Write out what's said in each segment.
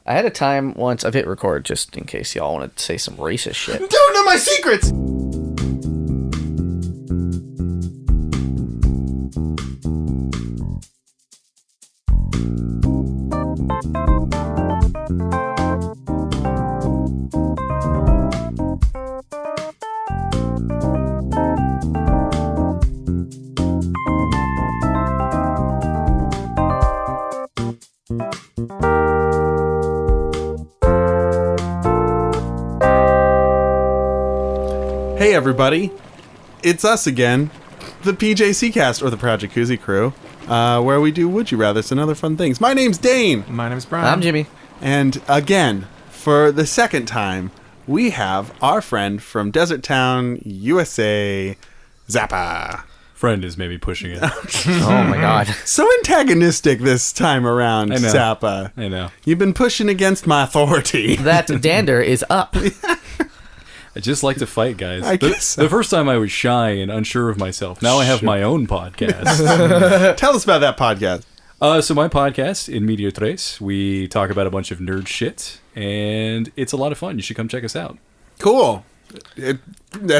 I had a time once. I've hit record just in case y'all want to say some racist shit. Don't know my secrets! Hey everybody, it's us again, the PJC cast, or the Project Koozie crew, where we do Would You Rathers and other fun things. My name's Dane. My name's Brian. I'm Jimmy. And again, for the second time, we have our friend from Desert Town, USA, Zappa. Friend is maybe pushing it. Oh my god. So antagonistic this time around, I know. Zappa. I know. You've been pushing against my authority. That dander is up. I just like to fight, guys. I guess so. The first time I was shy and unsure of myself. Now I have my own podcast. Tell us about that podcast. So my podcast, In Medio Tres, we talk about a bunch of nerd shit, and it's a lot of fun. You should come check us out. Cool.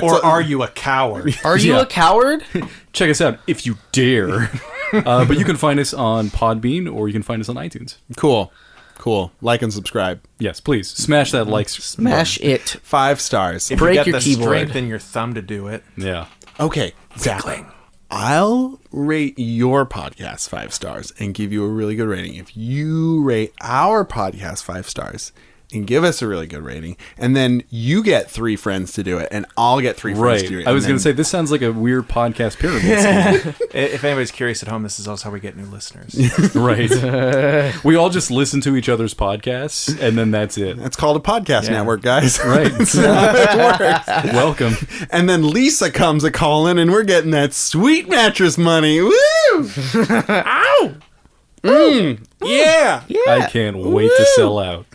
Or are you a coward? Are you Yeah. a coward? Check us out if you dare. But you can find us on Podbean, or you can find us on iTunes. Cool. Like and subscribe. Yes, please. Smash that like. Smash it. 5 stars. If Break you get your the keyboard. strength in your thumb to do it. Yeah. Okay, Zach. I'll rate your podcast 5 stars and give you a really good rating. If you rate our podcast 5 stars and give us a really good rating, and then you get 3 friends to do it, and I'll get 3 friends to do Right. it. I was and going to say, this sounds like a weird podcast pyramid scheme. If anybody's curious at home, this is also how we get new listeners. Right. We all just listen to each other's podcasts, and then that's it. That's called a podcast Yeah. network, guys. Right. That's how it works. Welcome. And then Lisa comes a calling, and we're getting that sweet mattress money. Woo! Ow! Yeah! I can't wait to sell out.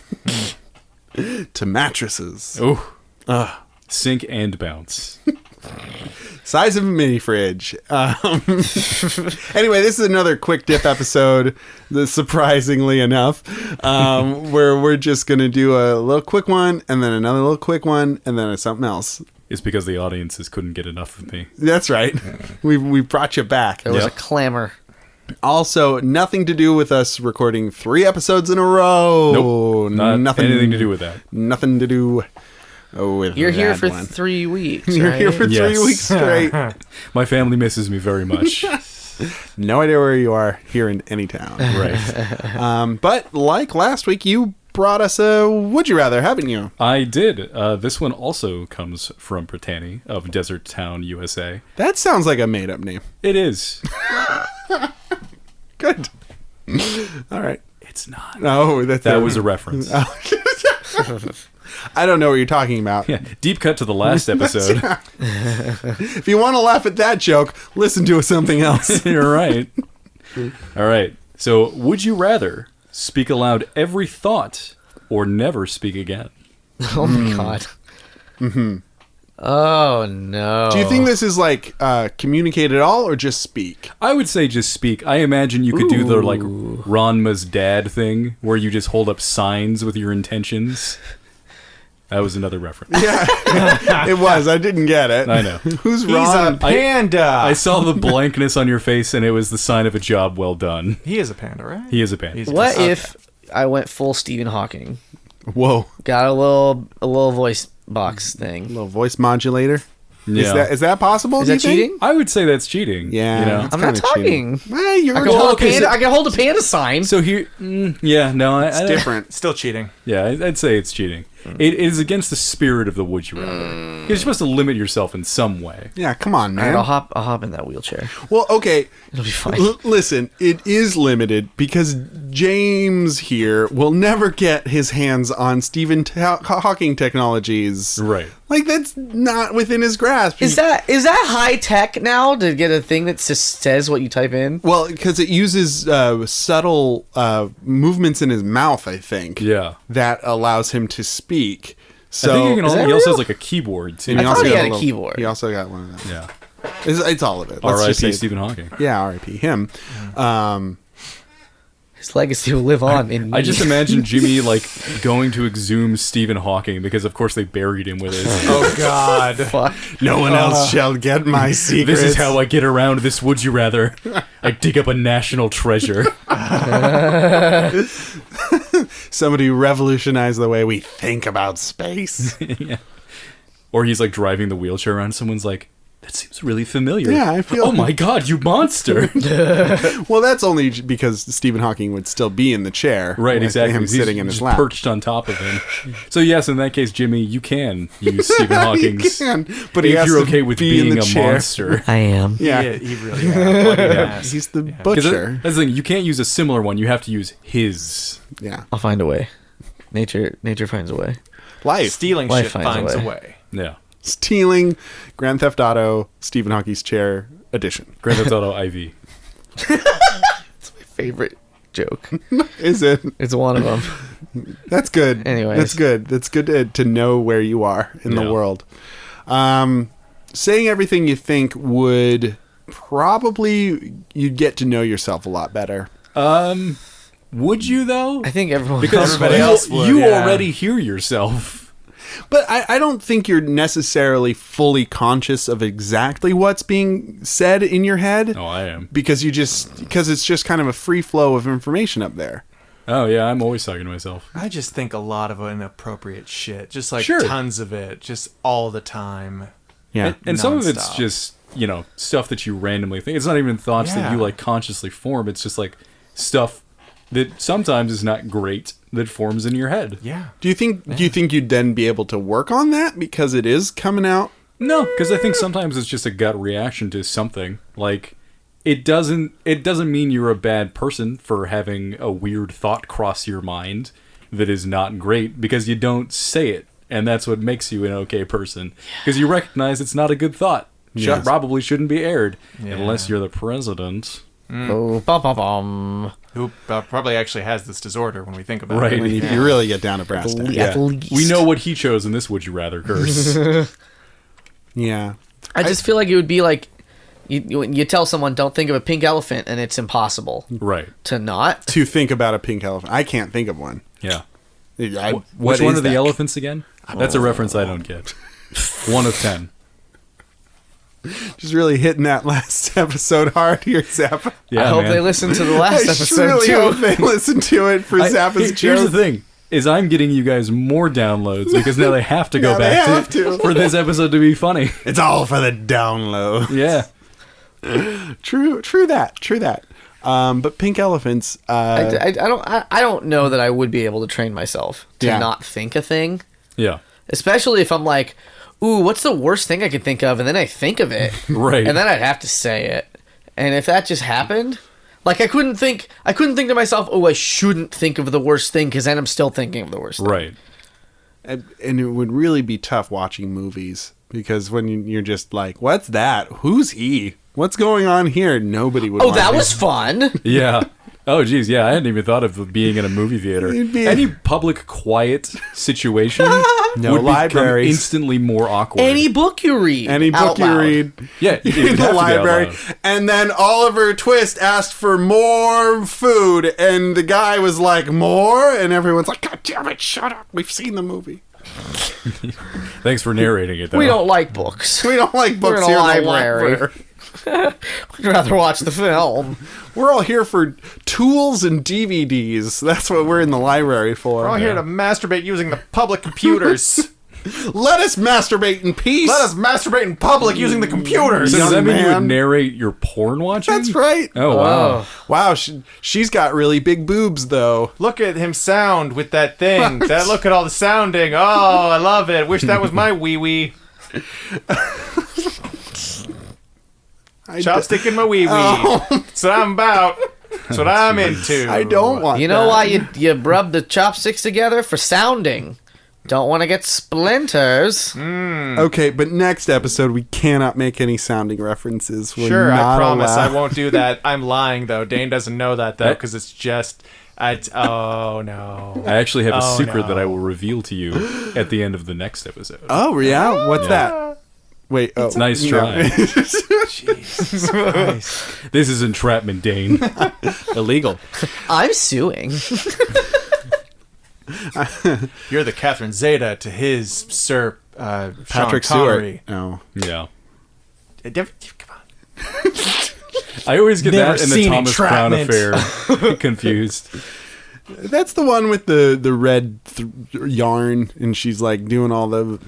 To mattresses. Oh. Sink and bounce. Size of a mini fridge. Anyway, this is another quick dip episode, surprisingly enough, where we're just going to do a little quick one, and then another little quick one, and then something else. It's because the audiences couldn't get enough of me. That's right. We brought you back. There was Yep. a clamor. Also, nothing to do with us recording 3 episodes in a row. Nope. Not nothing, anything to do with that. Nothing to do with You're here that for one. 3 weeks, You're right? here for 3 Yes. weeks straight. My family misses me very much. No idea where you are here in any town. Right. But like last week, you brought us a Would You Rather, haven't you? I did. This one also comes from Brittany of Desert Town, USA. That sounds like a made-up name. It is. Good. All right. It's not. Oh, That was a reference. I don't know what you're talking about. Yeah. Deep cut to the last episode. If you want to laugh at that joke, listen to something else. You're right. All right. So, would you rather speak aloud every thought or never speak again? Oh my god. Mm-hmm. Oh no. Do you think this is like communicate at all, or just speak? I would say just speak. I imagine you could do the like Ranma's dad thing where you just hold up signs with your intentions. That was another reference. Yeah, it was. I didn't get it. I know. Who's He's Ron? a panda. I saw the blankness on your face, and it was the sign of a job well done. He is a panda, right? He is a panda. He's What just- if I went full Stephen Hawking? Whoa, Got a little voice box thing. little voice modulator. Yeah. Is that possible? Is do that you think? cheating? I would say that's cheating. Yeah. You know? It's I'm not kinda cheating. talking. Hey, you're I can, hold a okay, panda, so- I can hold a panda sign. So here, yeah, no, It's different. Still cheating. Yeah, I'd say it's cheating. It is against the spirit of the Would You Rather. You're supposed to limit yourself in some way. Yeah, come on, All right, man. I'll hop in that wheelchair. Well, okay. It'll be fine. Listen, it is limited because James here will never get his hands on Stephen Hawking technologies. Right. Like, that's not within his grasp. Is that high tech now to get a thing that just says what you type in? Well, because it uses subtle movements in his mouth, I think. Yeah. That allows him to speak. So I think he, can Is that he also real? has like a keyboard too. and I thought he got had a little- keyboard. He also got one of them. Yeah. It's all of it. Let's just R.I.P. say Stephen Hawking. Yeah, R.I.P. him. His legacy will live on in me. I just imagine Jimmy like going to exhume Stephen Hawking because of course they buried him with it. Oh God. Fuck. No one else shall get my secrets. This is how I get around this would you rather. I dig up a national treasure. Somebody revolutionized the way we think about space. Yeah. Or he's like driving the wheelchair around. Someone's like, that seems really familiar. Yeah, I feel. Oh my God, you monster! Well, that's only because Stephen Hawking would still be in the chair. Right, with exactly. Him He's sitting in his just lap. perched on top of him. So yes, in that case, Jimmy, you can use Stephen Hawking's. He can, but he if has you're to okay with be in being the a chair. monster. I am. Yeah, He really is. he's the 'Cause butcher. that's the thing. You can't use a similar one. You have to use his. Yeah, I'll find a way. Nature finds a way. life. Stealing Life shit finds a finds a way. way. Yeah. Stealing Grand Theft Auto Stephen Hawking's chair edition. Grand Theft Auto IV. Favorite joke. Is it? It's one of them. That's good. Anyways. That's good. That's good to know where you are in Yeah. the world. Saying everything you think would probably you'd get to know yourself a lot better. Would you though? I think everyone Because Everybody you, else would, you yeah. already hear yourself. But I don't think you're necessarily fully conscious of exactly what's being said in your head. Oh, I am. Because it's just kind of a free flow of information up there. Oh yeah, I'm always talking to myself. I just think a lot of inappropriate shit. Just like Sure. tons of it. Just all the time. Yeah. And some of it's Nonstop. just, stuff that you randomly think. It's not even thoughts that you Yeah. like consciously form. It's just like stuff that sometimes is not great that forms in your head. Yeah. Do you think you'd then be able to work on that because it is coming out? No, because I think sometimes it's just a gut reaction to something. Like it doesn't mean you're a bad person for having a weird thought cross your mind that is not great because you don't say it, and that's what makes you an okay person because you recognize it's not a good thought. Yes. Probably shouldn't be aired Yeah. unless you're the president. Oh, bum, bum, bum. Who probably actually has this disorder when we think about Right. it. When you really get down to brass tacks. At least. We know what he chose in this Would You Rather curse. Yeah. I just feel like it would be like you tell someone don't think of a pink elephant and it's impossible Right. to not. To think about a pink elephant. I can't think of one. Yeah. What Which one is are the that? elephants again? That's a reference I don't get. 1 of 10. Just really hitting that last episode hard here, Zappa. Yeah, I hope man. they listen to the last I episode really too. hope they listen to it for Zappa's Here's the joke. thing: is I'm getting you guys more downloads because now they have to go Now they back have to. for this episode to be funny. It's all for the download. Yeah, True that. But pink elephants. I don't know that I would be able to train myself to Yeah. not think a thing, yeah, especially if I'm like, ooh, what's the worst thing I could think of, and then I think of it, right. and then I'd have to say it, and if that just happened, like I couldn't think to myself, oh, I shouldn't think of the worst thing because then I'm still thinking of the worst thing. right. And it would really be tough watching movies because when you're just like, what's that? Who's he? What's going on here? Nobody would. Oh, want that to- was fun. Yeah. Oh, geez. Yeah, I hadn't even thought of being in a movie theater. It'd be- Any public, quiet situation No would become libraries. instantly more awkward. Any book you read, Any book out you loud. read yeah, it would in have to the be out library, loud. and then Oliver Twist asked for more food, and the guy was like, "More," and everyone's like, "God damn it, shut up! We've seen the movie. Thanks for narrating it, though. We don't like books. We don't like books in a here in the library. library. We'd rather watch the film. We're all here for tools and DVDs. That's what we're in the library for. We're all here to masturbate using the public computers. Let us masturbate in peace. Let us masturbate in public using the computers. So does young that mean you would man. narrate your porn watching? That's right. Oh, wow. Wow, she's got really big boobs, though. Look at him sound with that thing. Look at all the sounding. Oh, I love it. Wish that was my wee wee. Chopstick in my wee wee. That's what I'm about. That's what I'm into. I don't want You know that. why you rub the chopsticks together? For sounding. Don't want to get splinters. Okay, but next episode we cannot make any sounding references. We're Sure, I not promise allowed. I won't do that. I'm lying, though. Dane doesn't know that, though, because it's just... oh, no. I actually have a Oh, secret no. that I will reveal to you at the end of the next episode. Oh yeah, what's that? Wait. Oh, Nice try. Jesus Christ. This is entrapment, Dane. Illegal. I'm suing. You're the Catherine Zeta to his Sir Patrick Sean Connery. Stewart. Oh. Yeah. Come on. I always get Never that and the seen Thomas Crown entrapment. affair confused. That's the one with the red yarn, and she's like doing all the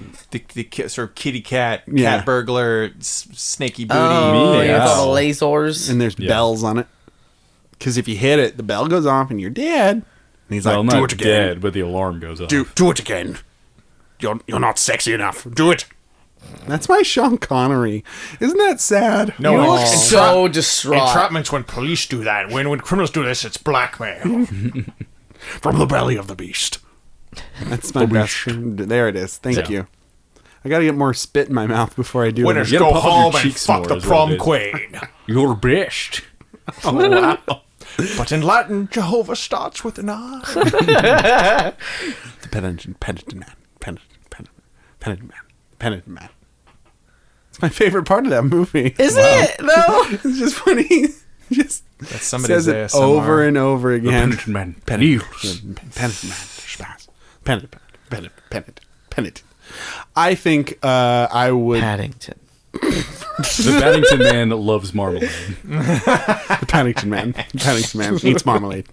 Sort of kitty cat, Yeah. cat burglar, snaky booty. Oh, Yeah. with all the lasers. and there's Yeah. bells on it. Because if you hit it, the bell goes off and you're dead. And he's Well, like, "Do not it again. dead, but the alarm goes off. Do it again. You're not sexy enough. Do it." That's my Sean Connery. Isn't that sad? No, You look it's so distraught. entrapment's when police do that. When criminals do this, it's blackmail. From the belly of the beast. That's my best. There it is. Thank Yeah. you. I gotta get more spit in my mouth before I do Winners it. You gotta go puff up your home and cheeks fuck more the is what prom it is. queen. You're best. Oh, wow. But in Latin, Jehovah starts with an I. The penitent man. It's my favorite part of that movie. Is it? No. It's just funny. Just That's somebody's says it ASMR. over and over again. Penitent man. Penitent. I think I would. Paddington. The Paddington man loves marmalade. The Paddington man eats marmalade.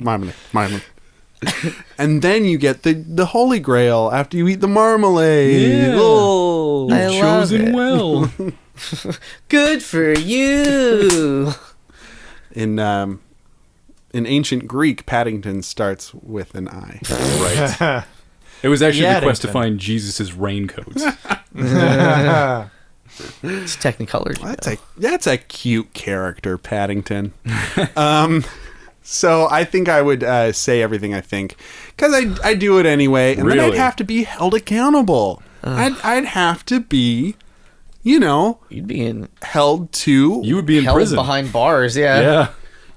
And then you get the Holy Grail after you eat the marmalade. Yeah. Oh, I love Chosen it. well. Good for you. in ancient Greek, Paddington starts with an I. Right. It was actually the quest to Yaddington. find Jesus' raincoat. It's Technicolor. That's a cute character, Paddington. So I think I would say everything I think because I do it anyway, and then I'd Really? have to be held accountable. I'd have to be, You'd be in held to. You would be in held prison. behind bars. Yeah. Yeah.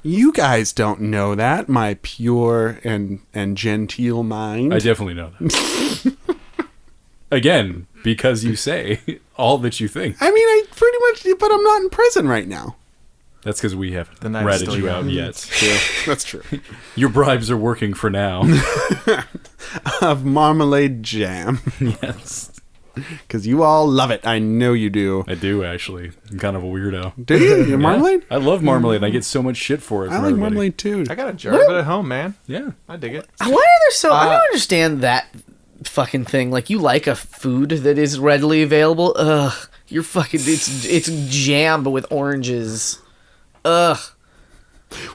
You guys don't know that, my pure and genteel mind. I definitely know that. Again, because you say all that you think. I mean, I pretty much, but I'm not in prison right now. That's because we haven't The night is ratted still you young. out yet. That's true. Your bribes are working for now. Of marmalade jam, Yes. because you all love it. I know you do. I do, actually. I'm kind of a weirdo. Do you? Your marmalade? I love marmalade. I get so much shit for it. I from like everybody. marmalade too. I got a jar of it at home, man. Yeah. I dig it. Why are there so? I don't understand that fucking thing. Like, you like a food that is readily available. Ugh, you're fucking. It's jam but with oranges. Ugh.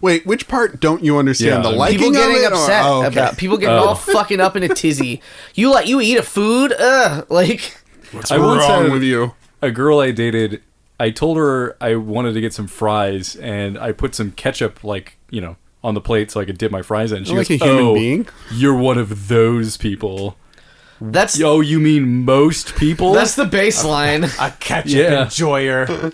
Wait, which part don't you understand? Yeah. The liking People getting of it, or- upset oh, okay. about people getting all fucking up in a tizzy. You eat a food? Ugh, like. What's I once wrong had- with you? A girl I dated, I told her I wanted to get some fries, and I put some ketchup, on the plate so I could dip my fries in. She Like goes, a human "Oh, being?" you're one of those people." That's Yo, you mean most people? that's the baseline. A ketchup Yeah. enjoyer.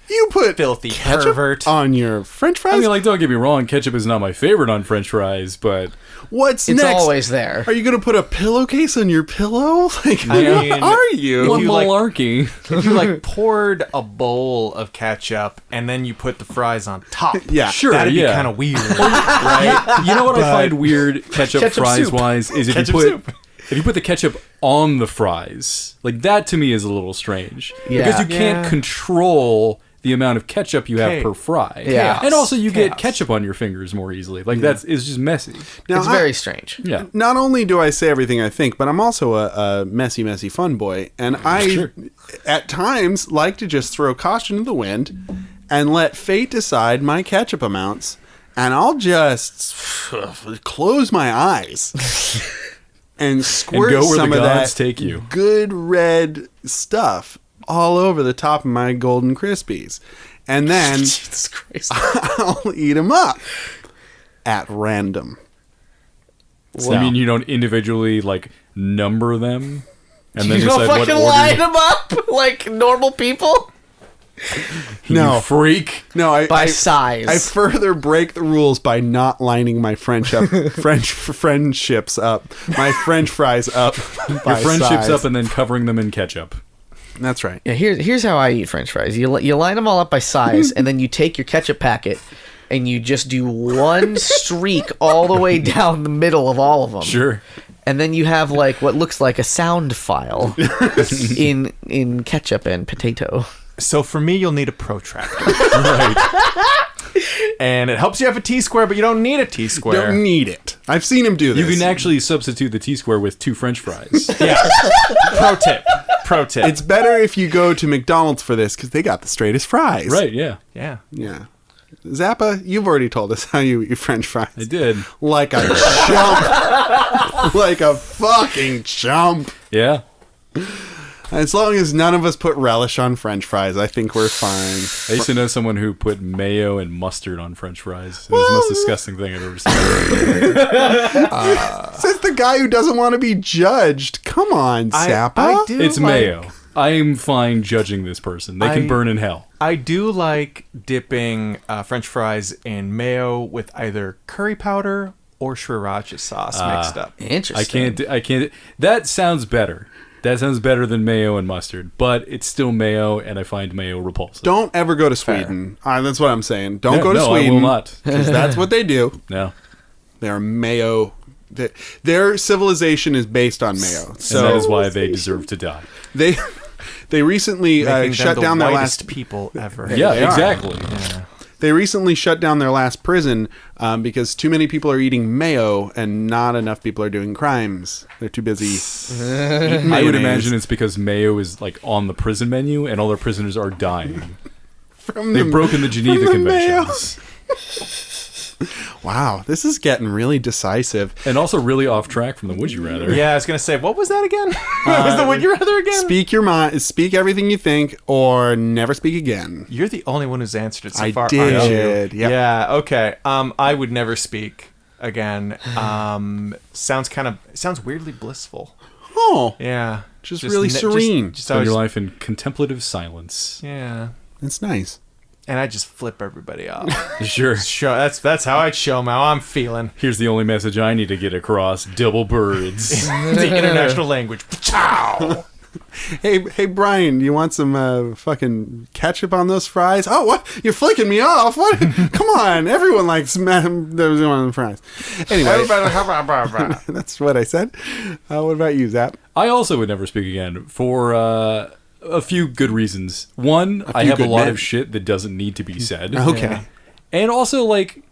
You put Filthy ketchup pervert. on your French fries? I mean, don't get me wrong, ketchup is not my favorite on French fries, but What's It's next? always there. Are you gonna put a pillowcase on your pillow? Like, I what mean, are you? what you like- malarkey? If you poured a bowl of ketchup and then you put the fries on top, Yeah. Sure, that'd be yeah. kind of weird, right? You know what I find weird ketchup Ketchup fries soup. wise is if Ketchup you soup. put the ketchup on the fries. Like, that to me is a little strange. Yeah. Because you can't Yeah. control the amount of ketchup you have Okay. per fry. Yeah. And also you get Chaos. ketchup on your fingers more easily. Like, it's just messy. Now, It's very strange. Yeah. Not only do I say everything I think, but I'm also a messy fun boy, and I, Sure. at times, like to just throw caution to the wind and let fate decide my ketchup amounts, and I'll just close my eyes and squirt go where some the of gods that take you. good red stuff all over the top of my Golden Krispies, and then Jesus Christ. I'll eat them up at random. So you mean you don't individually, number them? And then You don't decide what fucking order? line them up like normal people No. You freak. No, by size. I further break the rules by not lining my friendships up, my French fries up. Your by friendships size. up and then covering them in ketchup. That's right. Yeah, here's how I eat French fries. You line them all up by size, and then you take your ketchup packet, and you just do one streak all the way down the middle of all of them. Sure. And then you have like what looks like a sound file in ketchup and potato. So for me, you'll need a protractor. Right. And it helps you have a T-square, but you don't need a T-square. Don't need it. I've seen him do this. You can actually substitute the T-square with 2 French fries. Yeah. Pro tip. It's better if you go to McDonald's for this because they got the straightest fries. Right, yeah. Yeah. Yeah. Zappa, you've already told us how you eat French fries. I did. Like a chump. Like a fucking chump. Yeah. As long as none of us put relish on French fries, I think we're fine. I used to know someone who put mayo and mustard on French fries. It was the most disgusting thing I've ever seen. Says the guy who doesn't want to be judged. Come on, Zappa. I do It's like- mayo. I'm fine judging this person. They can burn in hell. I do like dipping French fries in mayo with either curry powder or sriracha sauce mixed up. Interesting. I can't. That sounds better. That sounds better than mayo and mustard, but it's still mayo, and I find mayo repulsive. Don't ever go to Sweden. That's what I'm saying. Don't go to no, Sweden. I will not. Because that's what they do. No. They're mayo. Their civilization is based on mayo. So And that is why they deserve to die. They recently Making them shut the down their whitest last. people ever. Yeah, They are. exactly. They recently shut down their last prison because too many people are eating mayo and not enough people are doing crimes. They're too busy. eating I would mayonnaise. imagine it's because mayo is like on the prison menu, and all their prisoners are dying. They've broken the Geneva from the mayo. Conventions. Wow, this is getting really decisive. And also really off track from the Would You Rather. Yeah, I was going to say, what was that again? What was the Would You Rather again? Speak your mind. Speak everything you think, or never speak again. You're the only one who's answered it so I far, did, aren't you? yep. Yeah, okay. I would never speak again. Sounds weirdly blissful. Oh, Yeah. Just really serene. Just Spend always, your life in contemplative silence. yeah. that's nice. And I just flip everybody off. Sure. That's how I'd show them how I'm feeling. Here's the only message I need to get across. Double birds. The international language. Ciao. Hey, Brian, you want some fucking ketchup on those fries? Oh, what? You're flicking me off? What? Come on, everyone likes those on the fries. Anyway, that's what I said. What about you, Zap? I also would never speak again for a few good reasons. One, I few have a good lot men. of shit that doesn't need to be said. Okay. Yeah. And also, like,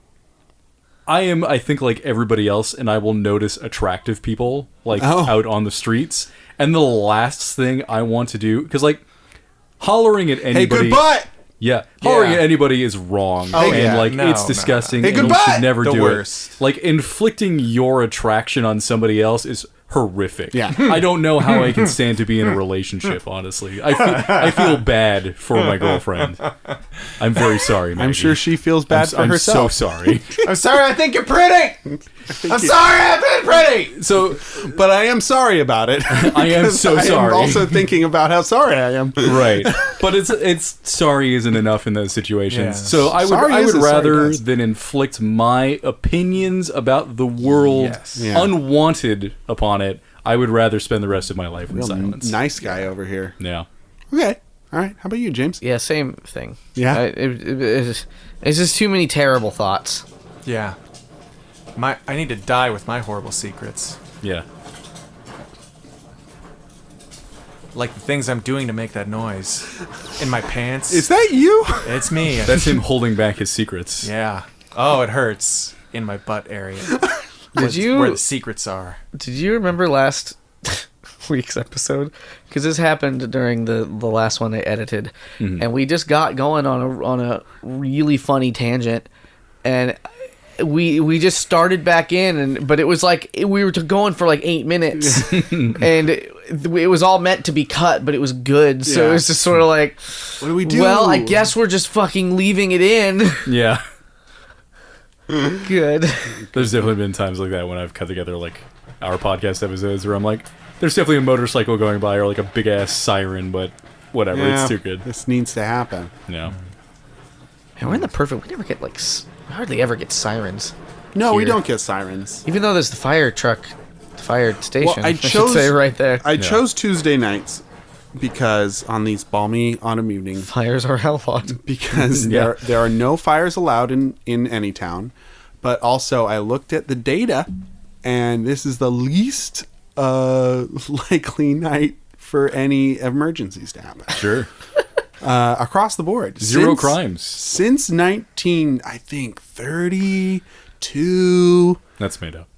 I think, like everybody else, and I will notice attractive people, like, out on the streets. And the last thing I want to do, because, like, hollering at anybody... Hey, good butt! Yeah, hollering Yeah. at anybody is wrong. Oh, and, yeah. like, No, it's no, disgusting. no. Hey, and good we should butt! never The do worst. it. Like, inflicting your attraction on somebody else is horrific. Yeah. I don't know how I can stand to be in a relationship, honestly. I feel bad for my girlfriend. I'm very sorry, Maggie. I'm sure she feels bad for I'm herself. so sorry. I'm sorry, I think you're pretty. I'm sorry, I've been pretty. So, But I am sorry about it. I am so sorry. I'm also thinking about how sorry I am. right. But it's sorry isn't enough in those situations. Yeah. So I Sorry would is as sorry rather does. than inflict my opinions about the world Yes. Yeah. unwanted upon it, I would rather spend the rest of my life in Real silence. nice guy over here. Yeah. Okay. All right. How about you, James? Yeah, same thing. Yeah? It's just too many terrible thoughts. Yeah. I need to die with my horrible secrets. Yeah. Like the things I'm doing to make that noise. In my pants. Is that you? It's me. That's him holding back his secrets. Yeah. Oh, it hurts. In my butt area. Where the secrets are. Did you remember last week's episode? Because this happened during the last one I edited, and we just got going on a really funny tangent, and we just started back in, but it was like we were going for like 8 minutes, and it was all meant to be cut, but it was good, so Yeah. it was just sort of like, What do we do? well, I guess we're just fucking leaving it in. Yeah. Good. There's definitely been times like that when I've cut together like our podcast episodes where I'm like, there's definitely a motorcycle going by or like a big ass siren, but whatever, Yeah, it's too good. This needs to happen. Yeah. And we're in the perfect. We never get like. We hardly ever get sirens. No, we Here. don't get sirens. Even though there's the fire truck, the fire station. Well, I should chose- say right there. I chose Tuesday nights because on these balmy autumn evenings, Fires are outlawed. because there are no fires allowed in any town. But also, I looked at the data, and this is the least likely night for any emergencies to happen. Sure. Across the board. Zero crimes. Since 32. That's made up.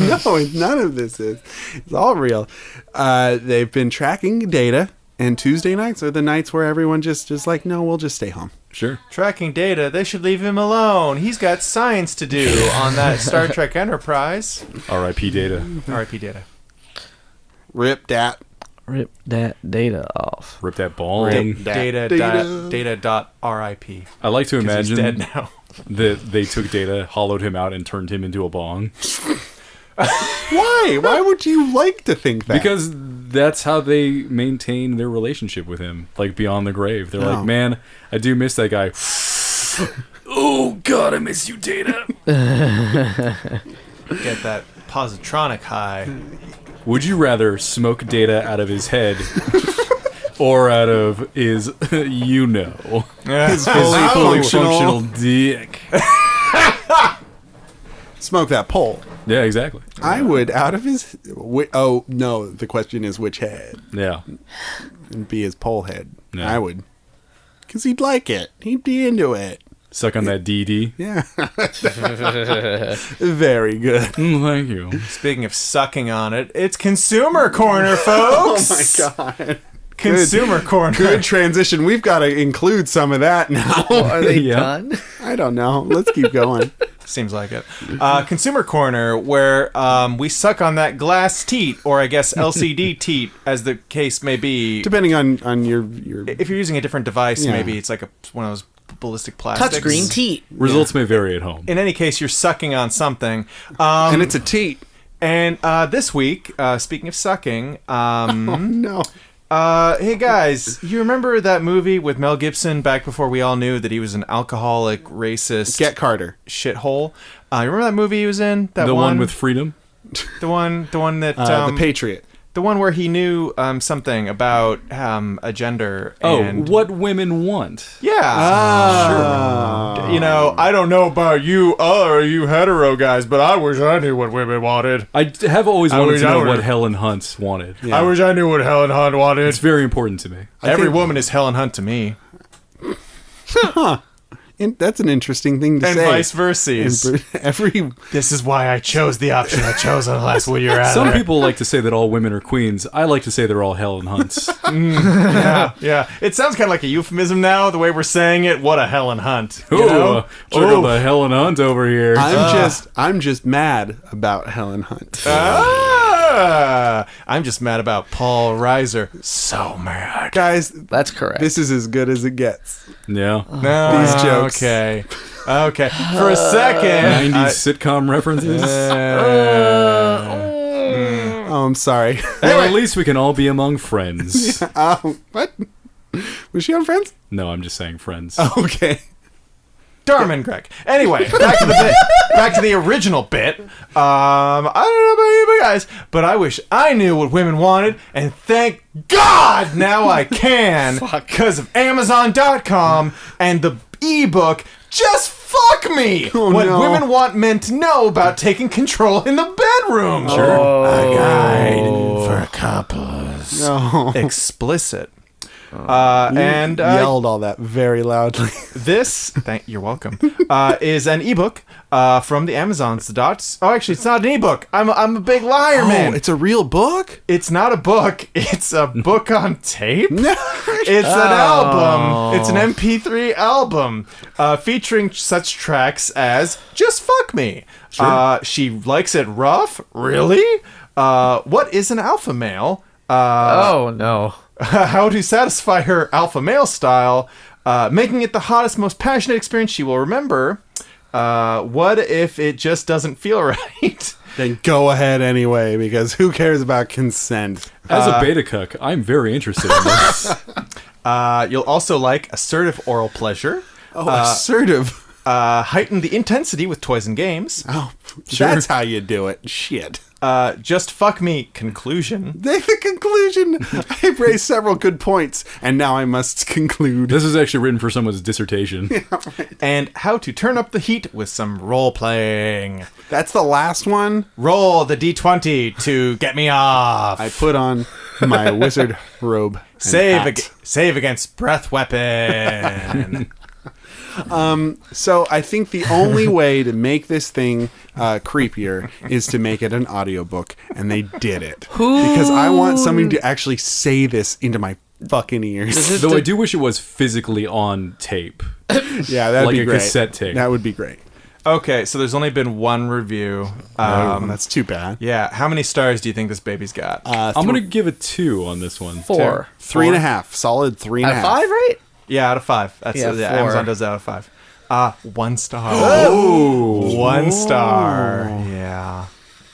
No, none of this is. It's all real. They've been tracking data, and Tuesday nights are the nights where everyone just like, no, we'll just stay home. Sure. Tracking data, they should leave him alone. He's got science to do on that Star Trek Enterprise. R.I.P. Data. R.I.P. Data. Rip that. Rip that data off. Rip that ball. Data.RIP. I like to He's imagine dead now. that they took Data, hollowed him out, and turned him into a bong. Why? Why would you like to think that? Because that's how they maintain their relationship with him, like beyond the grave. They're like, man, I do miss that guy. Oh, God, I miss you, Data. Get that positronic high. Would you rather smoke Data out of his head or out of his, his fully functional dick? Smoke that pole. Yeah, exactly. I would out of his... oh, no. The question is which head. Yeah. And be his pole head. Yeah. I would. Because he'd like it. He'd be into it. Suck on that DD. Yeah. Very good. Thank you. Speaking of sucking on it, it's Consumer Corner, folks. Oh, my God. Consumer Corner. Good transition. We've got to include some of that now. Are they Yeah. done? I don't know. Let's keep going. Seems like it. Consumer Corner, where we suck on that glass teat, or I guess LCD teat, as the case may be. Depending on your... If you're using a different device, Yeah. maybe it's like one of those ballistic plastics. Touchscreen teat. Results may vary at home. In any case, you're sucking on something. and it's a teat. And this week, speaking of sucking, No. hey guys, you remember that movie with Mel Gibson back before we all knew that he was an alcoholic, racist Get Carter. shithole? You remember that movie he was in? That The one with freedom? the one that The Patriot. the one where he knew something about a gender. Oh, And, what women want. yeah. Sure. You know, I don't know about you hetero guys, but I wish I knew what women wanted. I have always wanted wish to I know were- what Helen Hunt wanted. Yeah. I wish I knew what Helen Hunt wanted. It's very important to me. Every think- woman is Helen Hunt to me. That's an interesting thing to And say. vice versa. Every... This is why I chose the option I chose on the last one you're at. Some people like to say that all women are queens. I like to say they're all Helen Hunts. Yeah. It sounds kind of like a euphemism now, the way we're saying it. What a Helen Hunt. You know? Check out the Helen Hunt over here. I'm just mad about Helen Hunt. I'm just mad about Paul Reiser. So mad. Guys, That's correct. this is as good as it gets. Yeah. These jokes. Okay. For a second. 90s sitcom references. Oh, I'm sorry. Well, at least we can all be among friends. What? Was she on Friends? No, I'm just saying friends. Okay. Darman Greg. Anyway, back to the bit. Back to the original bit. I don't know about you guys, but I wish I knew what women wanted, and thank God now I can because of Amazon.com and the ebook Just Fuck Me. What no. women want men to know about taking control in the bedroom. Sure. A guide for couples. No. Explicit. And yelled all that very loudly. this, you're welcome, is an ebook from the Amazon's dots. Oh, actually, it's not an ebook. I'm a big liar, man. It's a real book? It's not a book. It's a book on tape. No. It's an album. It's an MP3 album featuring such tracks as "Just Fuck Me." Sure. She likes it rough. Really? What is an alpha male? oh, no. How to satisfy her alpha male style, making it the hottest, most passionate experience she will remember. What if it just doesn't feel right? Then go ahead anyway, because who cares about consent? As a beta cuck, I'm very interested in this. You'll also like assertive oral pleasure. Oh, assertive. Heighten the intensity with toys and games. Oh, that's how you do it. Shit. Just fuck me. Conclusion. The conclusion. I've raised several good points, and now I must conclude. This is actually written for someone's dissertation. And how to turn up the heat with some role playing. That's the last one. Roll the d20 to get me off. I put on my wizard robe. and hat. Save against breath weapon. So I think the only way to make this thing creepier is to make it an audiobook, and they did it. Because I want somebody to actually say this into my fucking ears. Though I do wish it was physically on tape. Yeah, that'd Like be a great. cassette tape. That would be great. Okay, so there's only been one review. That's too bad. Yeah, how many stars do you think this baby's got? I'm going to give it 2 on this one. 4. 3.5. Solid 3.5. Out of 5, right? Yeah, out of 5. That's Yeah, 4. Amazon does that out of 5. 1 star. Oh, 1 star. Yeah.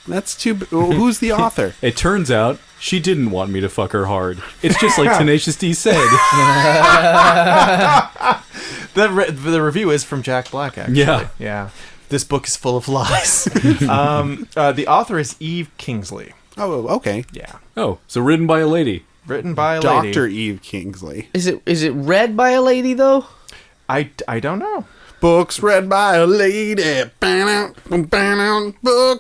That's too. Who's the author? It turns out she didn't want me to fuck her hard. It's just like Tenacious D said. The review is from Jack Black, actually. Yeah. This book is full of lies. The author is Eve Kingsley. Oh, okay. Yeah. Oh, so written by a lady. Written by a lady. Dr. Eve Kingsley. Is it read by a lady though? I don't know. Books read by a lady. Books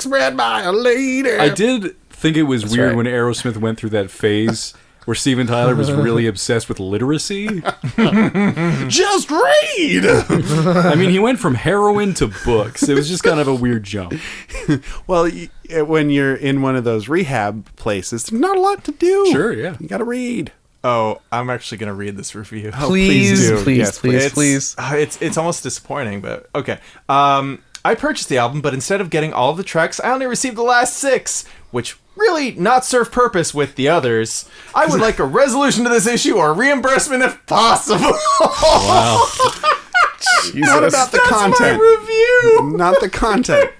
read by a lady. I did think it was weird right. when Aerosmith went through that phase where Steven Tyler was really obsessed with literacy. Just read. I mean, he went from heroin to books. It was just kind of a weird jump. Well, when you're in one of those rehab places, there's not a lot to do. Sure, yeah. You got to read. Oh, I'm actually going to read this review. Please, do. please, Yes, please, please. It's almost disappointing, but okay. I purchased the album, but instead of getting all of the tracks, I only received the last 6, which really not serve purpose with the others. I would like a resolution to this issue or reimbursement if possible. Wow. Not about the That's content. my review. Not the content.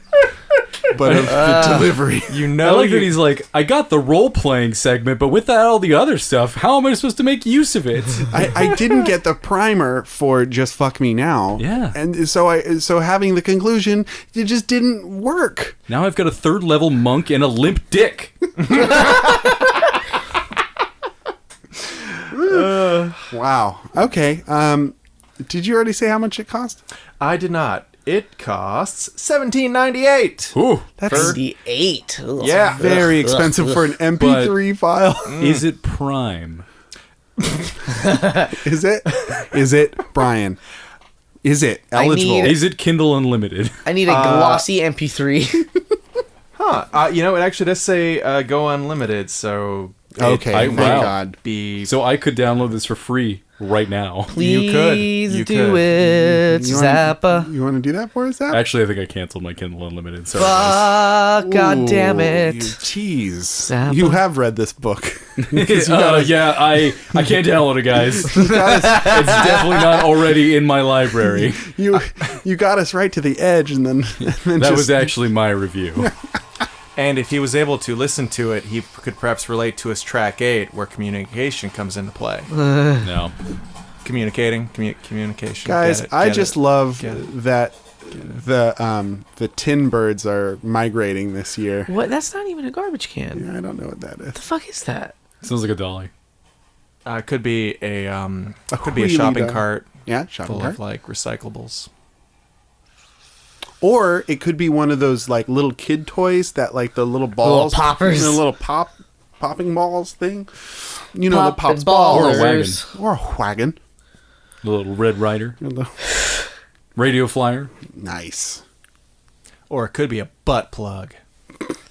But of the delivery. You I know, like that he's like, I got the role-playing segment, but without all the other stuff, how am I supposed to make use of it? I didn't get the primer for Just Fuck Me Now. Yeah. And so having the conclusion, it just didn't work. Now I've got a 3rd-level monk and a limp dick. Wow. Okay. Did you already say how much it cost? I did not. It costs $17.98. Ooh. That's 38. Ugh. Yeah. very expensive for an MP3 file. Is it Prime? Is it? Is it, Brian? Is it eligible? need- Is it Kindle Unlimited? I need a glossy MP3. Huh. It actually does say go unlimited, so Okay, thank wow. God. be So I could download this for free right now. Please You do could. it, You wanna- Zappa. You want to do that for us, Zap? Actually, I think I canceled my Kindle Unlimited. Sorry, guys. Fuck, god damn Ooh, it. Jeez. Zappa. You have read this book. Yeah, I can't download it, guys. It's definitely not already in my library. You got us right to the edge, and then That was actually my review. And if he was able to listen to it, he could perhaps relate to his track 8, where communication comes into play. No. Communication. Guys. Get it, I get just it. love Get it. that the tin birds are migrating this year. What? That's not even a garbage can. I don't know what that is. What the fuck is that? Sounds like a dolly. Could be a wheelie shopping dog. cart Yeah, shopping full cart. of like recyclables. Or it could be one of those like little kid toys that like the little balls, poppers. the little popping balls thing. You know, Pop the pops and balls Or a wagon. ballers. or a wagon. The little Red Rider. Radio flyer Nice. Or it could be a butt plug.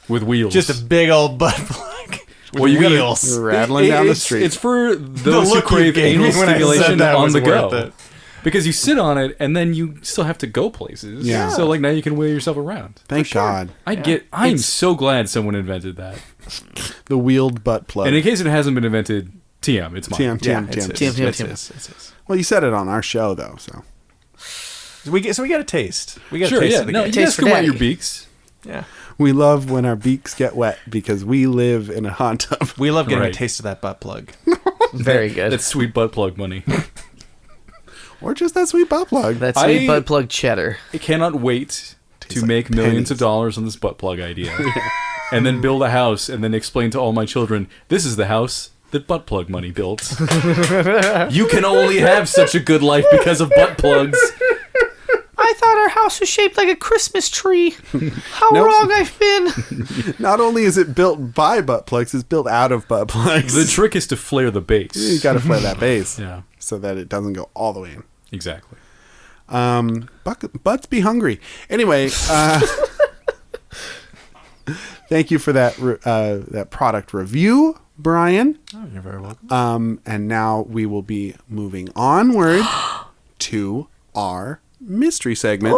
with wheels. Just a big old butt plug. With Well, you gotta- wheels. You're rattling down the It's- street. It's for those who look you crave gave anal me when I said stimulation that on was the worth go. it. Because you sit on it and then you still have to go places. Yeah. So like now you can wheel yourself around. Thank God. I'm so glad someone invented that. The wheeled butt plug. And in case it hasn't been invented, TM, it's mine. TM. Yeah, it's TM. his. Well, you said it on our show though, so. We get a taste. We get Sure, a taste yeah. of the No, game. you Taste guys for can wet daddy. your beaks. Yeah. We love when our beaks get wet because we live in a hot tub. We love getting Right. a taste of that butt plug. Very good. That's sweet butt plug money. Or just that sweet butt plug. That sweet butt plug cheddar. I cannot wait to like make millions pennies. of dollars on this butt plug idea. And then build a house and then explain to all my children, this is the house that butt plug money built. You can only have such a good life because of butt plugs. I thought our house was shaped like a Christmas tree. How Nope. wrong I've been. Not only is it built by butt plugs, it's built out of butt plugs. The trick is to flare the base. You got to flare that base Yeah, so that it doesn't go all the way in. exactly. Butts be hungry. Anyway, thank you for that product review, Brian. Oh, you're very welcome. And now we will be moving onward to our mystery segment,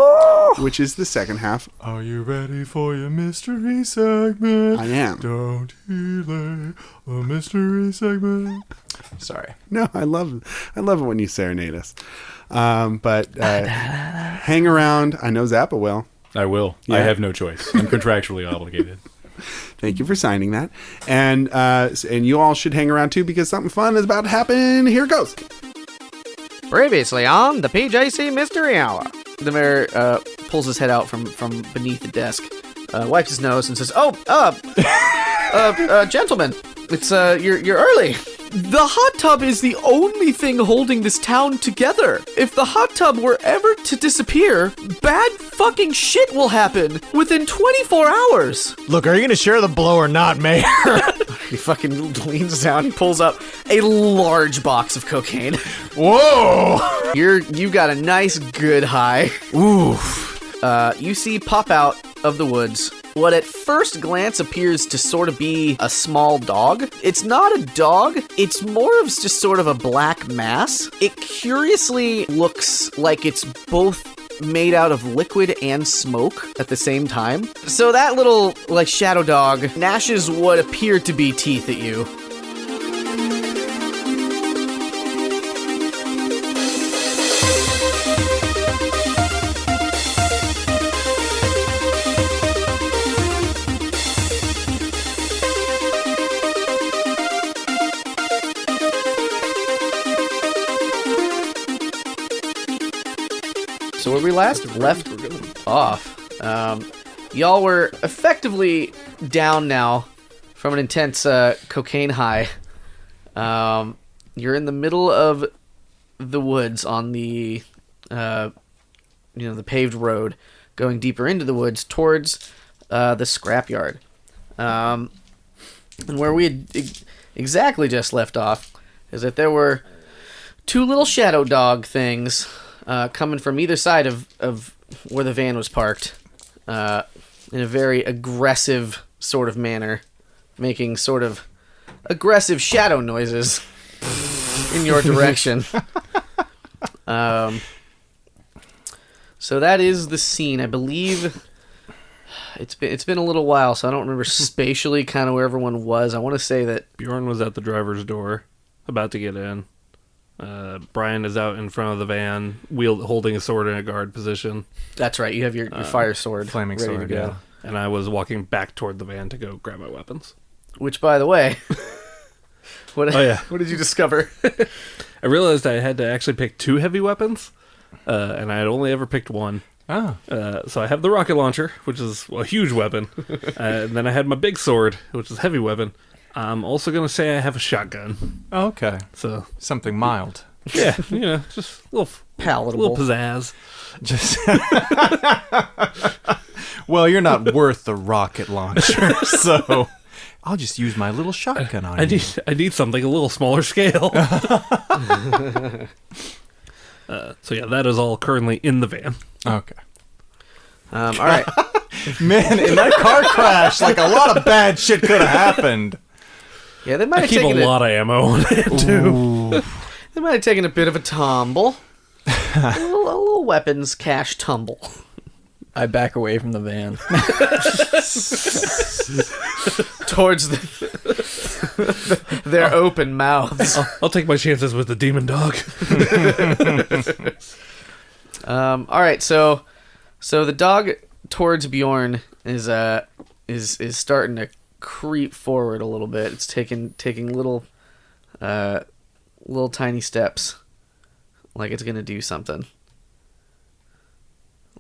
which is the second half. Are you ready for your mystery segment? I am. Don't delay a mystery segment. Sorry. No, I love it when you serenade us. But hang around. I know Zappa will. I will. Yeah. I have no choice. I'm contractually obligated. Thank you for signing that. And you all should hang around too because something fun is about to happen. Here it goes. Previously on the PJC Mystery Hour. The mayor pulls his head out from beneath the desk, wipes his nose, and says, gentlemen, it's, you're early. The hot tub is the only thing holding this town together. If the hot tub were ever to disappear, bad fucking shit will happen within 24 hours. Look, are you going to share the blow or not, Mayor? He fucking leans down, he pulls up a large box of cocaine. Whoa! You got a nice good high. Oof. You see pop out of the woods what at first glance appears to sort of be a small dog. It's not a dog, it's more of just sort of a black mass. It curiously looks like it's both made out of liquid and smoke at the same time. So that little, like, shadow dog gnashes what appear to be teeth at you. So where we last left off, y'all were effectively down now from an intense cocaine high. You're in the middle of the woods on the, the paved road, going deeper into the woods towards the scrapyard. And where we had exactly just left off is that there were two little shadow dog things coming from either side of where the van was parked, in a very aggressive sort of manner, making sort of aggressive shadow noises in your direction. So that is the scene. I believe it's been a little while, so I don't remember spatially kind of where everyone was. I want to say that Bjorn was at the driver's door, about to get in. Brian is out in front of the van, holding a sword in a guard position. that's right. You have your fire sword, Flaming ready sword, to go. yeah. And I was walking back toward the van to go grab my weapons. Which, by the way, what yeah. what did you discover? I realized I had to actually pick two heavy weapons, and I had only ever picked one. Oh. So I have the rocket launcher, which is a huge weapon. And then I had my big sword, which is a heavy weapon. I'm also going to say I have a shotgun. Okay. So, Something mild. yeah, just a little Palatable. little pizzazz. Just. Well, you're not worth the rocket launcher, so I'll just use my little shotgun on you. I need something a little smaller scale. So yeah, that is all currently in the van. Okay. All right. Man, in that car crash, like a lot of bad shit could have happened. Yeah, they might I have keep taken a lot of ammo on it too. They might have taken a bit of a tumble. a little weapons cache tumble. I back away from the van. Towards their open mouths. I'll take my chances with the demon dog. All right, so the dog towards Bjorn is starting to creep forward a little bit. It's taking little tiny steps like it's gonna do something.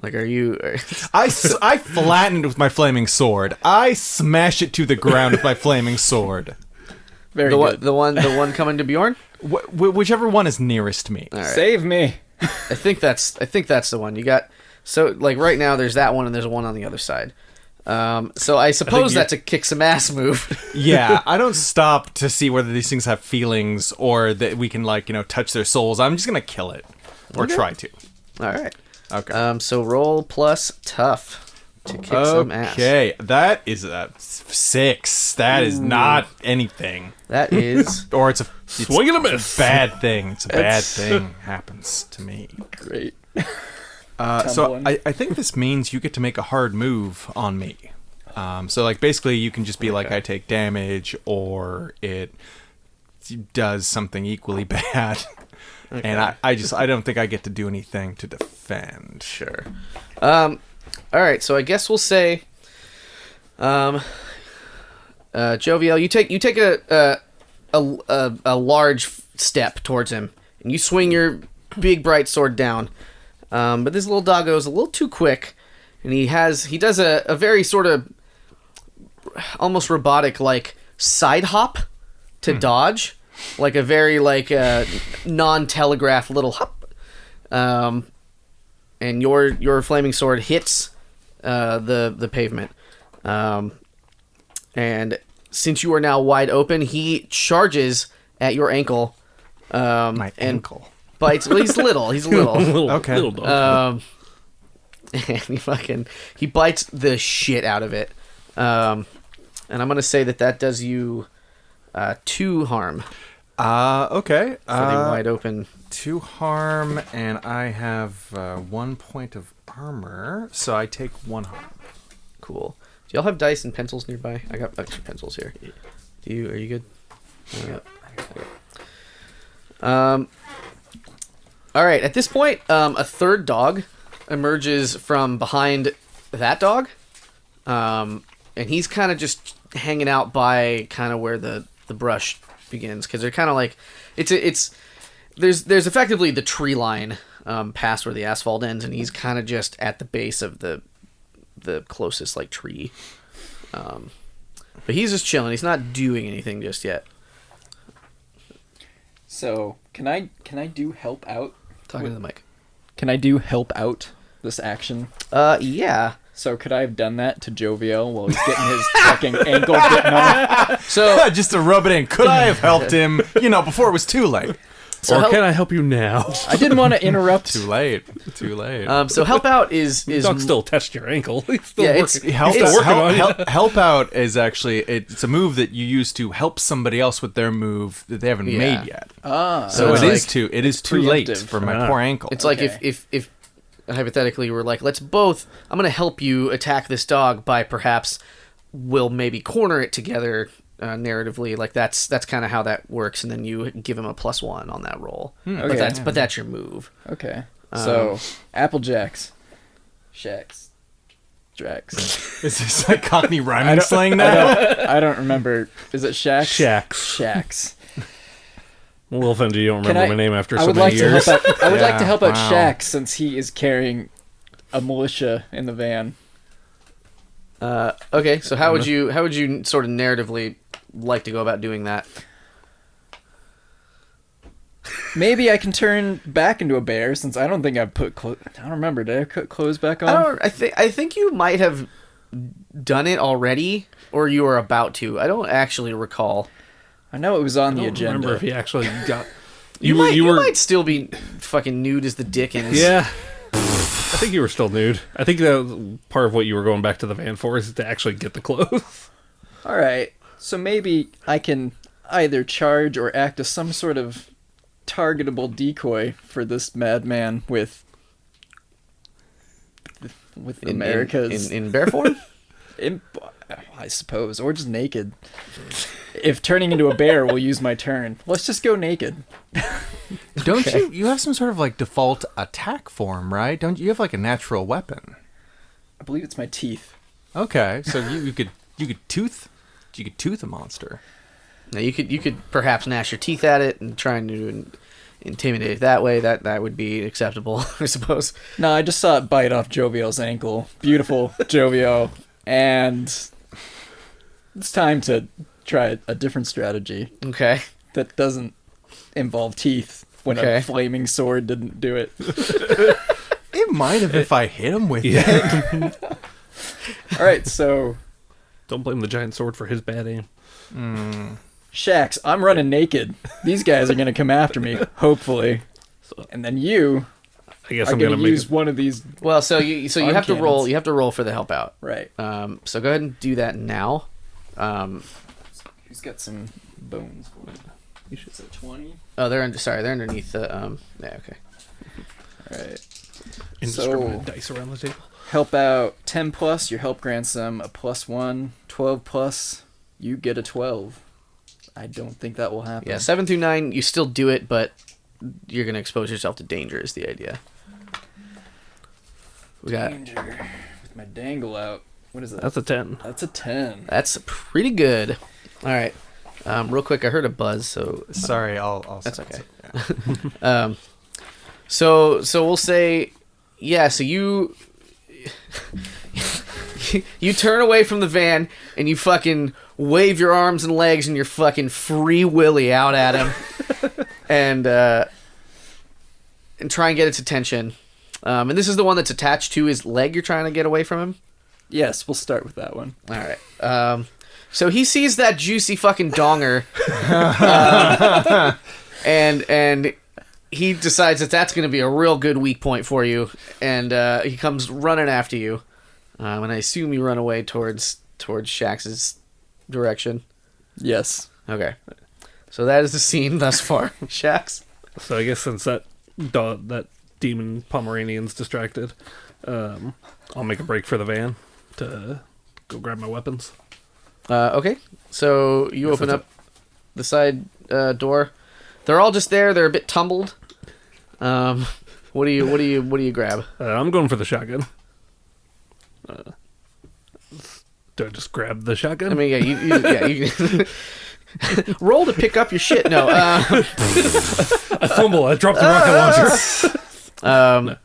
Like, are you? I flatten it with my flaming sword. I smash it to the ground with my flaming sword. Very the good. one coming to Bjorn. Whichever one is nearest me. All right. Save me. I think that's the one you got. So like right now, there's that one and there's one on the other side. So I suppose that's a kick some ass move. Yeah, I don't stop to see whether these things have feelings or that we can touch their souls. I'm just gonna kill it or try to. All right. Okay. So roll plus tough to kick some ass. Okay, that is a 6. That is not anything. That is Or it's a Swing and a miss. bad thing. It's a bad thing happens to me. Great. So I think this means you get to make a hard move on me. So like basically you can just be like I take damage or it does something equally bad. Okay. And I don't think I get to do anything to defend. sure. All right. So I guess we'll say, Jovial, you take a large step towards him and you swing your big bright sword down. But this little doggo is a little too quick, and he does a very sort of almost robotic like side hop to dodge, like a very non-telegraph little hop. And your flaming sword hits the pavement. And since you are now wide open, he charges at your ankle. My ankle. Bites. Well, he's little. He's little. Okay. Little dog. And he bites the shit out of it. And I'm gonna say that does you 2 harm. Okay. For the wide open. 2 harm, and I have 1 point of armor, so I take 1 harm. Cool. Do y'all have dice and pencils nearby? I got extra pencils here. Are you good? Okay. All right. At this point, a third dog emerges from behind that dog, and he's kind of just hanging out by kind of where the brush begins, because they're kind of like there's effectively the tree line past where the asphalt ends, and he's kind of just at the base of the closest like tree. But he's just chilling. He's not doing anything just yet. So can I do help out? Talking to the mic. Can I do help out this action? Yeah. So could I have done that to Jovial while he's getting his fucking ankle bitten off? So Just to rub it in. Could I have helped him, before it was too late? Or can I help you now? I didn't want to interrupt. Too late. So help out is Dog still touched your ankle. He's still Yeah, working. Help out is actually it's a move that you use to help somebody else with their move that they haven't made yet. So So it it's is too late preemptive. for my poor ankle. It's like if hypothetically we're like, I'm going to help you attack this dog by perhaps we'll maybe corner it together narratively. Like that's kind of how that works, and then you give him a +1 on that roll. Okay. But that's your move. Okay. So Applejacks, Shacks, Drax. Is this like Cockney rhyming slang now? I don't remember. Is it Shacks? Shacks. Shacks. I'm a little offended you don't remember my name after I so would many like years. to help out. I would like to Yeah, help out wow. Shacks since he is carrying a militia in the van. Okay, so how would you sort of narratively like to go about doing that? Maybe I can turn back into a bear since I don't think I've put I don't remember. Did I put clothes back on? I think you might have done it already, or you were about to. I don't actually recall. I know it was on I the don't agenda. remember if he actually got... You might still be fucking nude as the Dickens. Yeah. I think you were still nude. I think that was part of what you were going back to the van for, is to actually get the clothes. All right. So maybe I can either charge or act as some sort of targetable decoy for this madman with America's in bear form. I suppose, or just naked. If turning into a bear will use my turn, let's just go naked. Don't you have some sort of like default attack form, right? Don't you have like a natural weapon? I believe it's my teeth. Okay, so you could tooth a monster. Now you could perhaps gnash your teeth at it and try and intimidate it that way, that would be acceptable, I suppose. No, I just saw it bite off Jovial's ankle. Beautiful, Jovial. And it's time to try a different strategy Okay. that doesn't involve teeth when Okay. a flaming sword didn't do it. It might have if I hit him with it. Yeah. All right, so Don't blame the giant sword for his bad aim. Shax, I'm running naked. These guys are going to come after me, hopefully. And then you I guess are I'm going gonna to make use it. one of these. Well, so you have to Arm roll. cannons. You have to roll for the help out. Right. So go ahead and do that now. He's got some bones. You should say 20. Oh, they're underneath the Yeah, okay. All right. Indiscriminate So- dice around the table. Help out 10 plus, your help grants them a +1. 12 plus, you get a 12. I don't think that will happen. Yeah, 7 through 9, you still do it, but you're gonna expose yourself to danger. Is the idea? We got. Danger. With my dangle out. What is that? That's a 10. That's a 10. That's pretty good. All right. Real quick, I heard a buzz, so Sorry, I'll that's sense okay. it. So we'll say, yeah. So you you turn away from the van and you fucking wave your arms and legs and you're fucking free willy out at him, and try and get its attention. And this is the one that's attached to his leg. You're trying to get away from him. Yes, we'll start with that one. All right. So he sees that juicy fucking donger, and he decides that that's going to be a real good weak point for you, and he comes running after you. And I assume you run away towards Shax's direction. Yes. Okay. So that is the scene thus far. Shax. So I guess since that demon Pomeranian's distracted, I'll make a break for the van to go grab my weapons. Okay. So you open up the side door. They're all just there. They're a bit tumbled. What do you grab? I'm going for the shotgun. Do I just grab the shotgun? I mean, you roll to pick up your shit. No. I fumble. I drop the rocket launcher.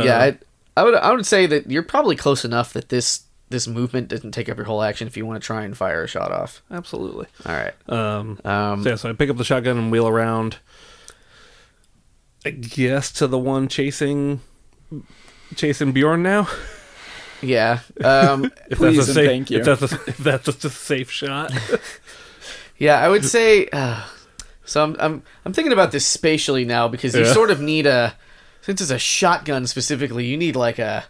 Yeah, I would say that you're probably close enough that this movement doesn't take up your whole action if you want to try and fire a shot off. Absolutely. All right. So I pick up the shotgun and wheel around. I guess to the one chasing Bjorn now. Yeah. If Please that's a and safe, thank you. If that's a safe shot. Yeah, I would say. So I'm thinking about this spatially now because you sort of need since it's a shotgun specifically, you need like a.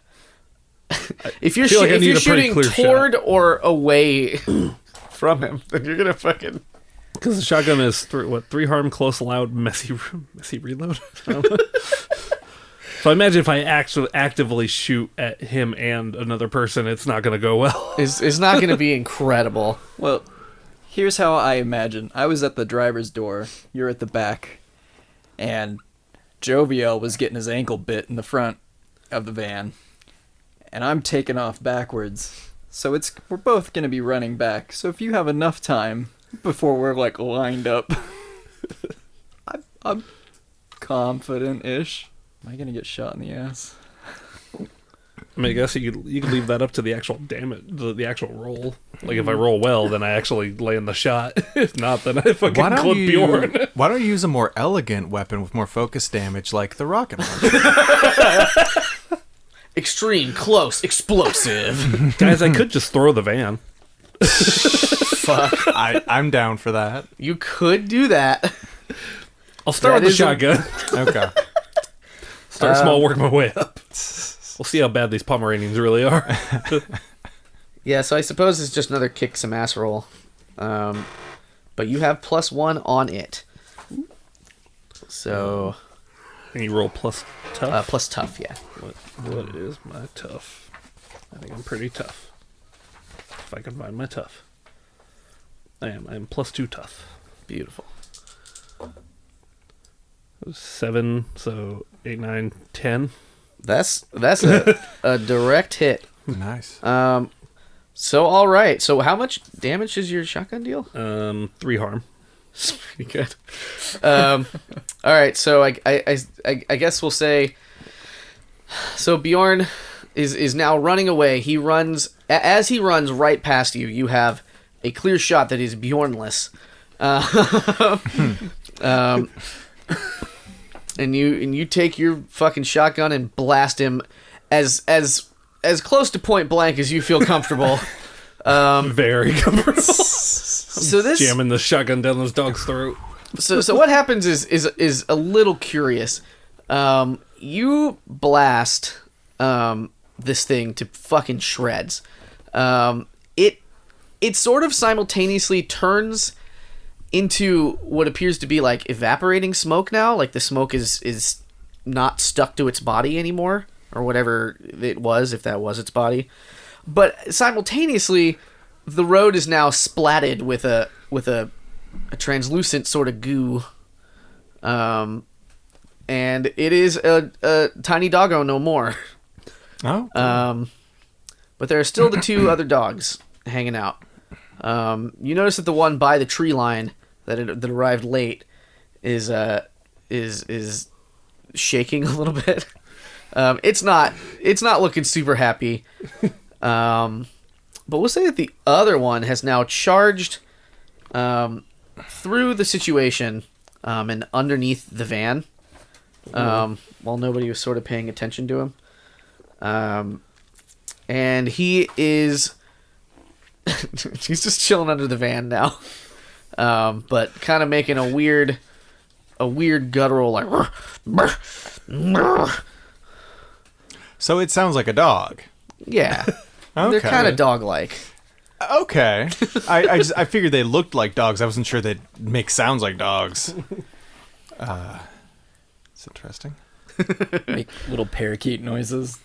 If you're feel like I if need you're a pretty shooting clear toward or away from him, then you're gonna fucking. Because the shotgun is 3 harm, close, loud, messy reload. So I imagine if I actually actively shoot at him and another person, it's not going to go well. It's not going to be incredible. Well, here's how I imagine. I was at the driver's door. You're at the back. And Jovial was getting his ankle bit in the front of the van. And I'm taking off backwards. So we're both going to be running back. So if you have enough time before we're like lined up, I'm confident-ish. Am I going to get shot in the ass? I mean, I guess you could leave that up to the actual damage, the actual roll. Like if I roll well, then I actually land the shot. If not, then I fucking clip Bjorn. Why don't you use a more elegant weapon with more focus damage, like the rocket launcher? Extreme, close, explosive. Guys, I could just throw the van. Fuck. I'm down for that. You could do that. I'll start That with the is a- shotgun. Okay. Start small, work my way up. We'll see how bad these Pomeranians really are. Yeah, so I suppose it's just another kick some ass roll. But you have +1 on it. So And you roll plus tough? plus tough, yeah. What is my tough? I think I'm pretty tough. If I can find my tough. I am +2 tough. Beautiful. 7, so 8, 9, 10. That's a direct hit. Nice. So all right. So how much damage does your shotgun deal? 3 harm. It's pretty good. All right, so I guess we'll say. So Bjorn is now running away. He runs as he runs right past you. You have a clear shot that is Bjornless. And you take your fucking shotgun and blast him as close to point blank as you feel comfortable. Very comfortable. So this jamming the shotgun down this dog's throat. So what happens is a little curious. You blast this thing to fucking shreds. It sort of simultaneously turns into what appears to be like evaporating smoke now. Like the smoke is not stuck to its body anymore, or whatever it was, if that was its body. But simultaneously, the road is now splatted with a translucent sort of goo. And it is a tiny doggo no more. Oh. But there are still the two other dogs hanging out. You notice that the one by the tree line that arrived late is shaking a little bit. It's not looking super happy. But we'll say that the other one has now charged through the situation and underneath the van while nobody was sort of paying attention to him. And he is he's just chilling under the van now, but kind of making a weird guttural like. So it sounds like a dog. Yeah, Okay. they're kind of dog-like. Okay. I figured they looked like dogs. I wasn't sure they'd make sounds like dogs. It's interesting. Make little parakeet noises.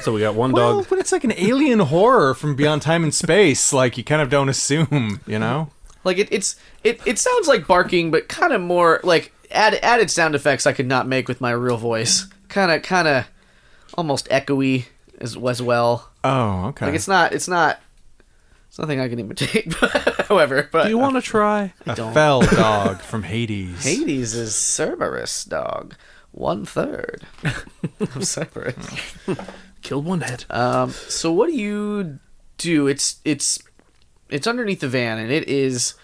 So we got one Well, dog. when it's like an alien horror from beyond time and space, like you kind of don't assume, you know? Like it sounds like barking, but kind of more like added sound effects I could not make with my real voice. Kind of almost echoey as well. Oh, okay. Like it's nothing I can imitate. However, but Do you want to try? a don't. fell dog from Hades. Hades is Cerberus dog. 1/3 of Cerberus. Killed one head. So what do you do? It's underneath the van and it is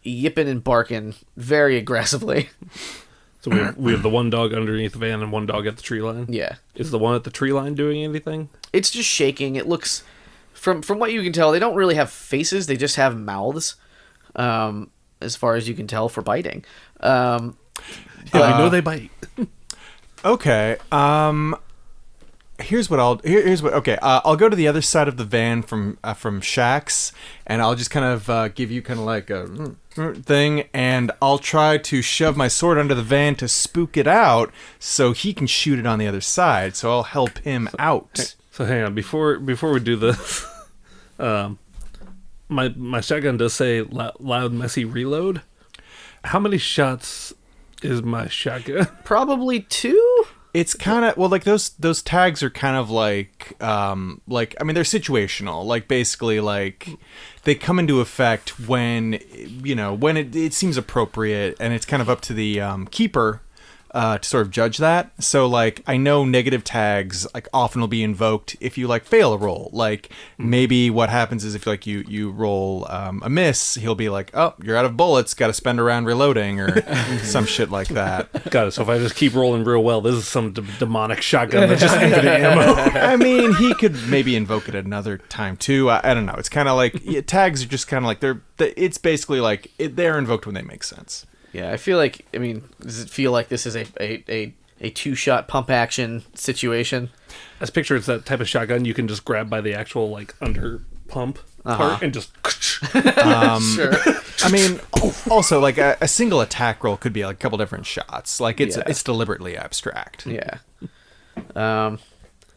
yipping and barking very aggressively. So we have the one dog underneath the van and one dog at the tree line. Yeah. Is the one at the tree line doing anything? It's just shaking. It looks from what you can tell, they don't really have faces, they just have mouths. As far as you can tell for biting. Yeah, we know they bite. Okay. Here's what I'll go to the other side of the van from Shaxx, and I'll just kind of give you kind of like a thing, and I'll try to shove my sword under the van to spook it out so he can shoot it on the other side. So I'll help him out. So hang on, before we do this, my shotgun does say loud, messy reload. How many shots is my shotgun? Probably 2? It's kind of like those tags are kind of like I mean they're situational, like basically like they come into effect when when it seems appropriate, and it's kind of up to the keeper to sort of judge that. So like I know negative tags like often will be invoked if you like fail a roll. Like maybe what happens is if like you roll a miss, he'll be like, oh, you're out of bullets, got to spend a round reloading or some shit like that. Got it. So if I just keep rolling real well, this is some demonic shotgun that's just infinite ammo. I mean, he could maybe invoke it another time too. I don't know. It's kind of like tags are just kind of like it's basically like they're invoked when they make sense. Yeah, I feel like, does it feel like this is a 2-shot pump action situation? As picture, it's that type of shotgun you can just grab by the actual like under pump part and just. Sure. I mean, also like a single attack roll could be like a couple different shots. Like it's deliberately abstract. Yeah.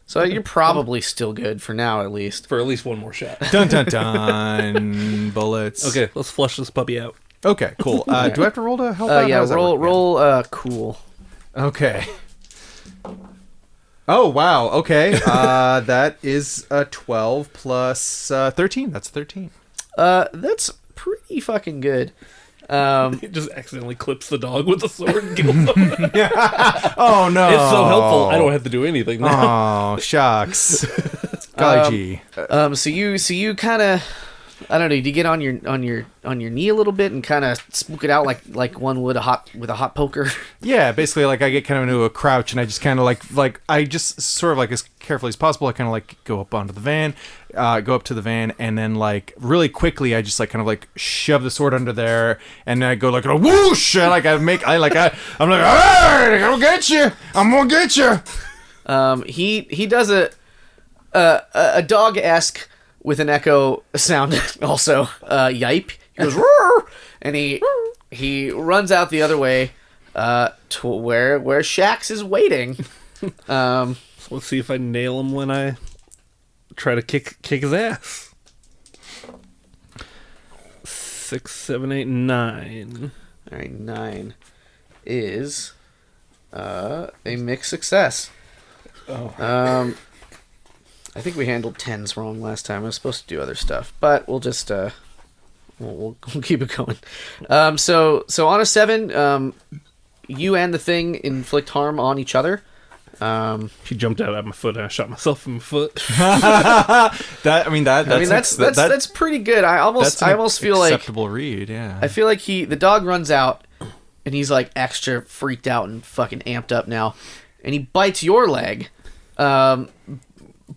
So you're probably still good for now, at least. For at least one more shot. Dun dun dun. Bullets. Okay, let's flush this puppy out. Okay, cool. Do I have to roll to help out? Yeah, How does that work? roll cool. Okay. Oh, wow. Okay. That is a 12 plus 13. That's 13. That's pretty fucking good. He just accidentally clips the dog with the sword and kills him. Oh no! It's so helpful. I don't have to do anything now. Oh shucks. Golly gee. So you kind of, I don't know. Do you get on your knee a little bit and kind of spook it out like one would with a hot poker? Yeah, basically, like I get kind of into a crouch, and I just kind of like I just sort of like as carefully as possible. I kind of like go up to the van, and then like really quickly, I just like kind of like shove the sword under there, and then I go like a whoosh, and like I'm like, hey, I'm gonna get you. He does a dog-esque with an echo sound also, yipe. He goes roar, and he runs out the other way to where Shax is waiting. So let's see if I nail him when I try to kick his ass. 6, 7, 8, 9. All right, 9 is a mixed success. Oh. I think we handled 10s wrong last time. I was supposed to do other stuff, but we'll just we'll keep it going. So on a 7, you and the thing inflict harm on each other. He jumped out at my foot and I shot myself in my foot. That's pretty good. I almost feel like acceptable read. Yeah. I feel like the dog runs out and he's like extra freaked out and fucking amped up now, and he bites your leg.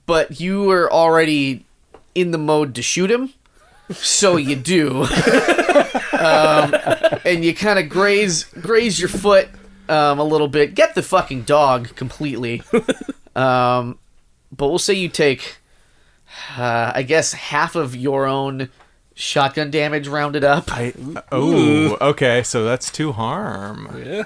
But you were already in the mode to shoot him, so you do. And you kind of graze your foot a little bit. Get the fucking dog completely. But we'll say you take, I guess, half of your own shotgun damage rounded up. Okay, so that's 2 harm. Yeah.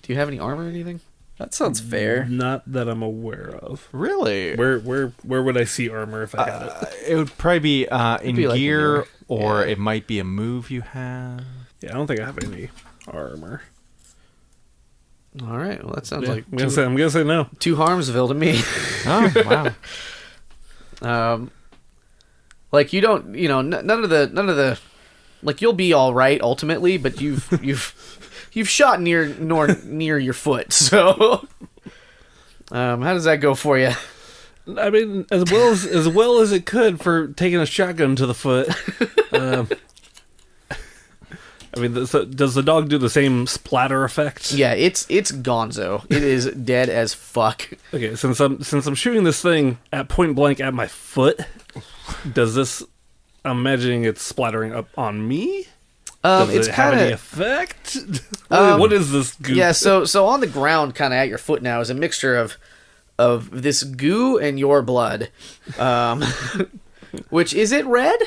Do you have any armor or anything? That sounds fair. Not that I'm aware of. Really? Where would I see armor if I had it? It would probably be in be like gear, in or it might be a move you have. Yeah, I don't think I have any armor. All right. Well, that sounds Yeah, like I'm gonna say no. 2 Harmsville to me. Oh wow. Like you don't, none of the, like you'll be all right ultimately, but you've shot near your foot. So, how does that go for you? I mean, as well as it could for taking a shotgun to the foot. I mean, does the dog do the same splatter effect? Yeah, it's gonzo. It is dead as fuck. Okay, since I'm shooting this thing at point blank at my foot, does this? I'm imagining it's splattering up on me. Does It's it have kind any of effect? What is this goo? yeah. So on the ground, kind of at your foot now, is a mixture of this goo and your blood. Which is it red?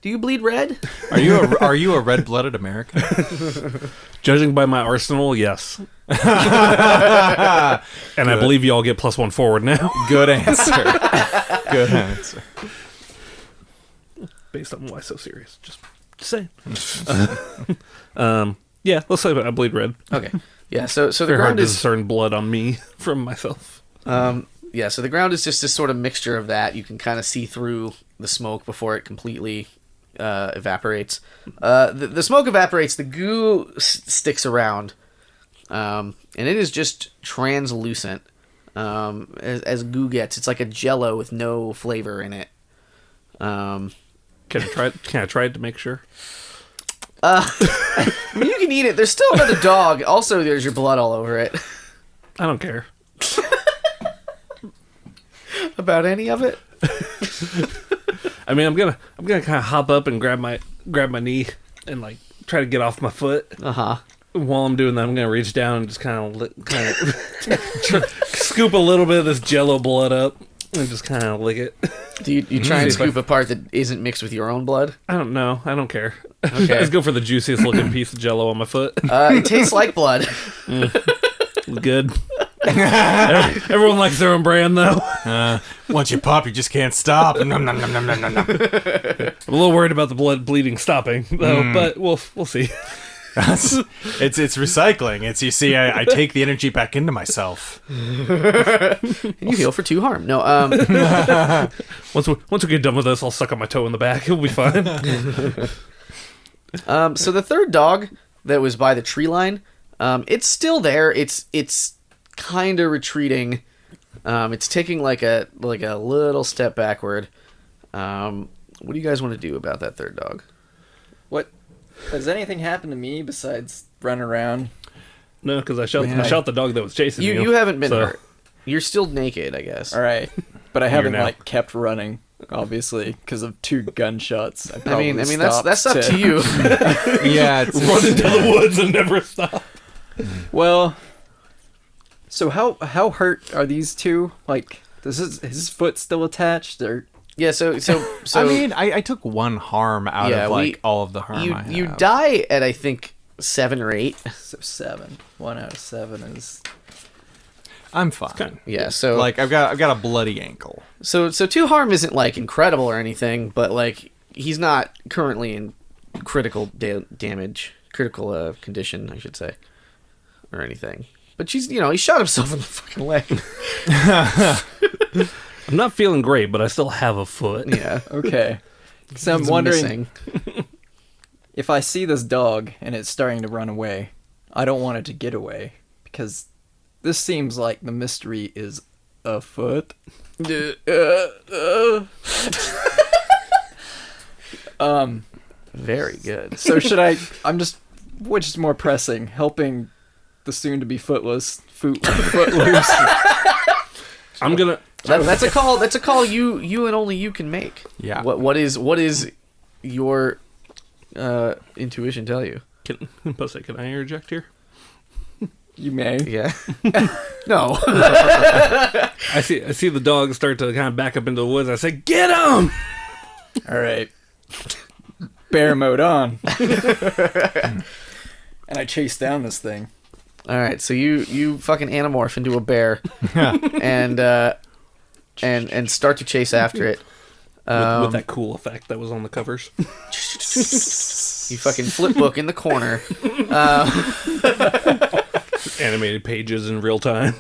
Do you bleed red? Are you a red-blooded American? Judging by my arsenal, yes. And I believe you all get +1 forward now. Good answer. Good answer. Based on why so serious. Just saying. Yeah, let's say I bleed red. Okay. Yeah. So the Very hard ground to is discern blood on me from myself. yeah. So the ground is just this sort of mixture of that. You can kind of see through the smoke before it completely evaporates. The smoke evaporates. The goo sticks around, and it is just translucent. As goo gets, it's like a Jello with no flavor in it. Can I try it to make sure? I mean, you can eat it. There's still another dog. Also, there's your blood all over it. I don't care. About any of it? I mean, I'm gonna kind of hop up and grab my knee and like try to get off my foot. While I'm doing that, I'm gonna reach down and just kind of scoop a little bit of this Jello blood up and just kind of lick it. Do you try and scoop a part that isn't mixed with your own blood? I don't know. I don't care. Okay. Just go for the juiciest looking piece of Jello on my foot. It tastes like blood. Good. Everyone likes their own brand, though. Once you pop, you just can't stop. Nom, nom, nom, nom, nom, nom, nom. I'm a little worried about the blood bleeding stopping, though, but we'll see. It's recycling. It's I take the energy back into myself. And you heal for 2 harm. No, Once we get done with this, I'll suck on my toe in the back. It'll be fine. So the third dog that was by the tree line, it's still there. It's kind of retreating. It's taking like a little step backward. What do you guys want to do about that third dog? What? Has anything happened to me besides run around? No, because I shot the dog that was chasing you. You haven't been so- hurt. You're still naked, I guess. All right, but I haven't now. like kept running, obviously, because of 2 gunshots. I mean that's up to you. Yeah, it's Run into the woods and never stop. Well, so how hurt are these two? Like, is his foot still attached, or Yeah. So I mean, I took 1 harm out Yeah, of like all of the harm you I have. you die at I think 7 or 8. so 7? 1 out of 7 is. I'm fine. Yeah. So Like I've got a bloody ankle. So 2 harm isn't like incredible or anything, but like he's not currently in critical damage, critical condition, I should say, or anything. But he shot himself in the fucking leg. I'm not feeling great, but I still have a foot. Yeah. Okay. So I'm He's wondering missing. if I see this dog and it's starting to run away, I don't want it to get away because this seems like the mystery is afoot. Very good. So which is more pressing, helping the soon-to-be footloose? I'm gonna. That's a call. That's a call you and only you can make. Yeah. What is your intuition tell you? Can I interject here? You may. Yeah. No. I see the dog start to kind of back up into the woods. I say, "Get him!" All right. Bear mode on. And I chase down this thing. All right. So you fucking anamorph into a bear, and start to chase after it. With that cool effect that was on the covers. You fucking flip book in the corner. Animated pages in real time.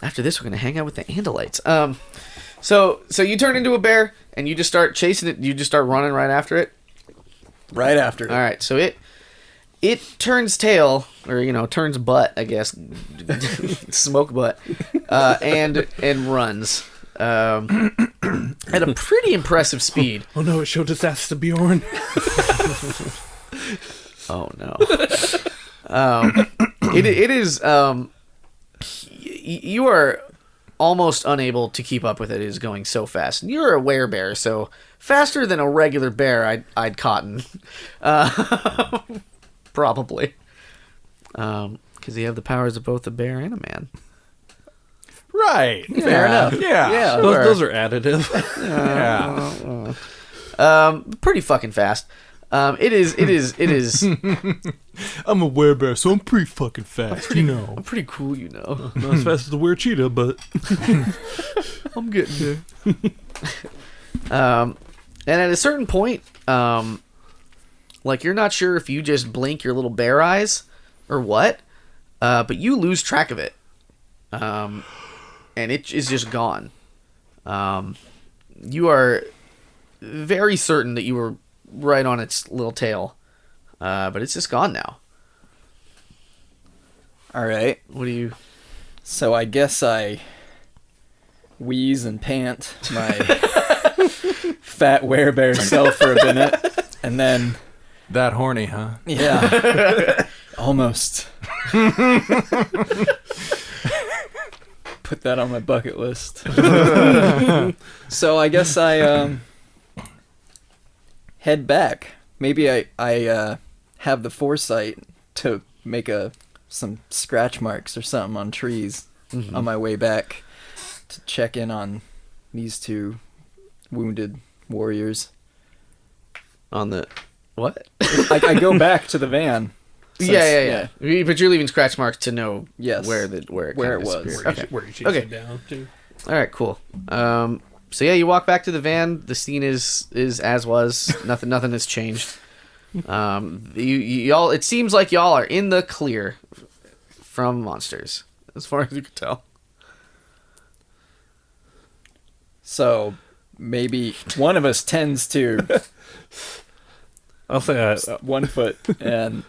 After this, we're gonna hang out with the Andalites. So you turn into a bear and you just start chasing it. You just start running right after it. Right after. All right. So it turns tail, or turns butt, I guess, smoke butt, and runs at a pretty impressive speed. Oh no! It showed its ass to Bjorn. Oh no. It is. You are almost unable to keep up with it. It is going so fast. And you're a werebear, so faster than a regular bear. I'd cotton, probably, because you have the powers of both a bear and a man. Right. Fair enough. Yeah. Yeah. Those are additive. Yeah. Pretty fucking fast. It is. I'm a werebear, so I'm pretty fucking fast. I'm pretty cool, Not as fast as the weird cheetah, but I'm getting there. And at a certain point, like you're not sure if you just blink your little bear eyes or what, but you lose track of it, and it is just gone. You are very certain that you were right on its little tail, but it's just gone now. All right. What do you? So I guess I wheeze and pant my fat werebear self for a minute, and then That horny, huh? yeah, almost put that on my bucket list. So I guess I head back. Maybe I have the foresight to make some scratch marks or something on trees on my way back to check in on these 2 wounded warriors. On the what? I go back to the van. Yeah. But you're leaving scratch marks to know Yes. where it Where it was. disappeared. Okay. where you chase Okay. it down to. All right, cool. So yeah, you walk back to the van. The scene is as was. Nothing has changed. Y'all. It seems like y'all are in the clear from monsters, as far as you can tell. So maybe one of us tends to I'll say 1 foot, and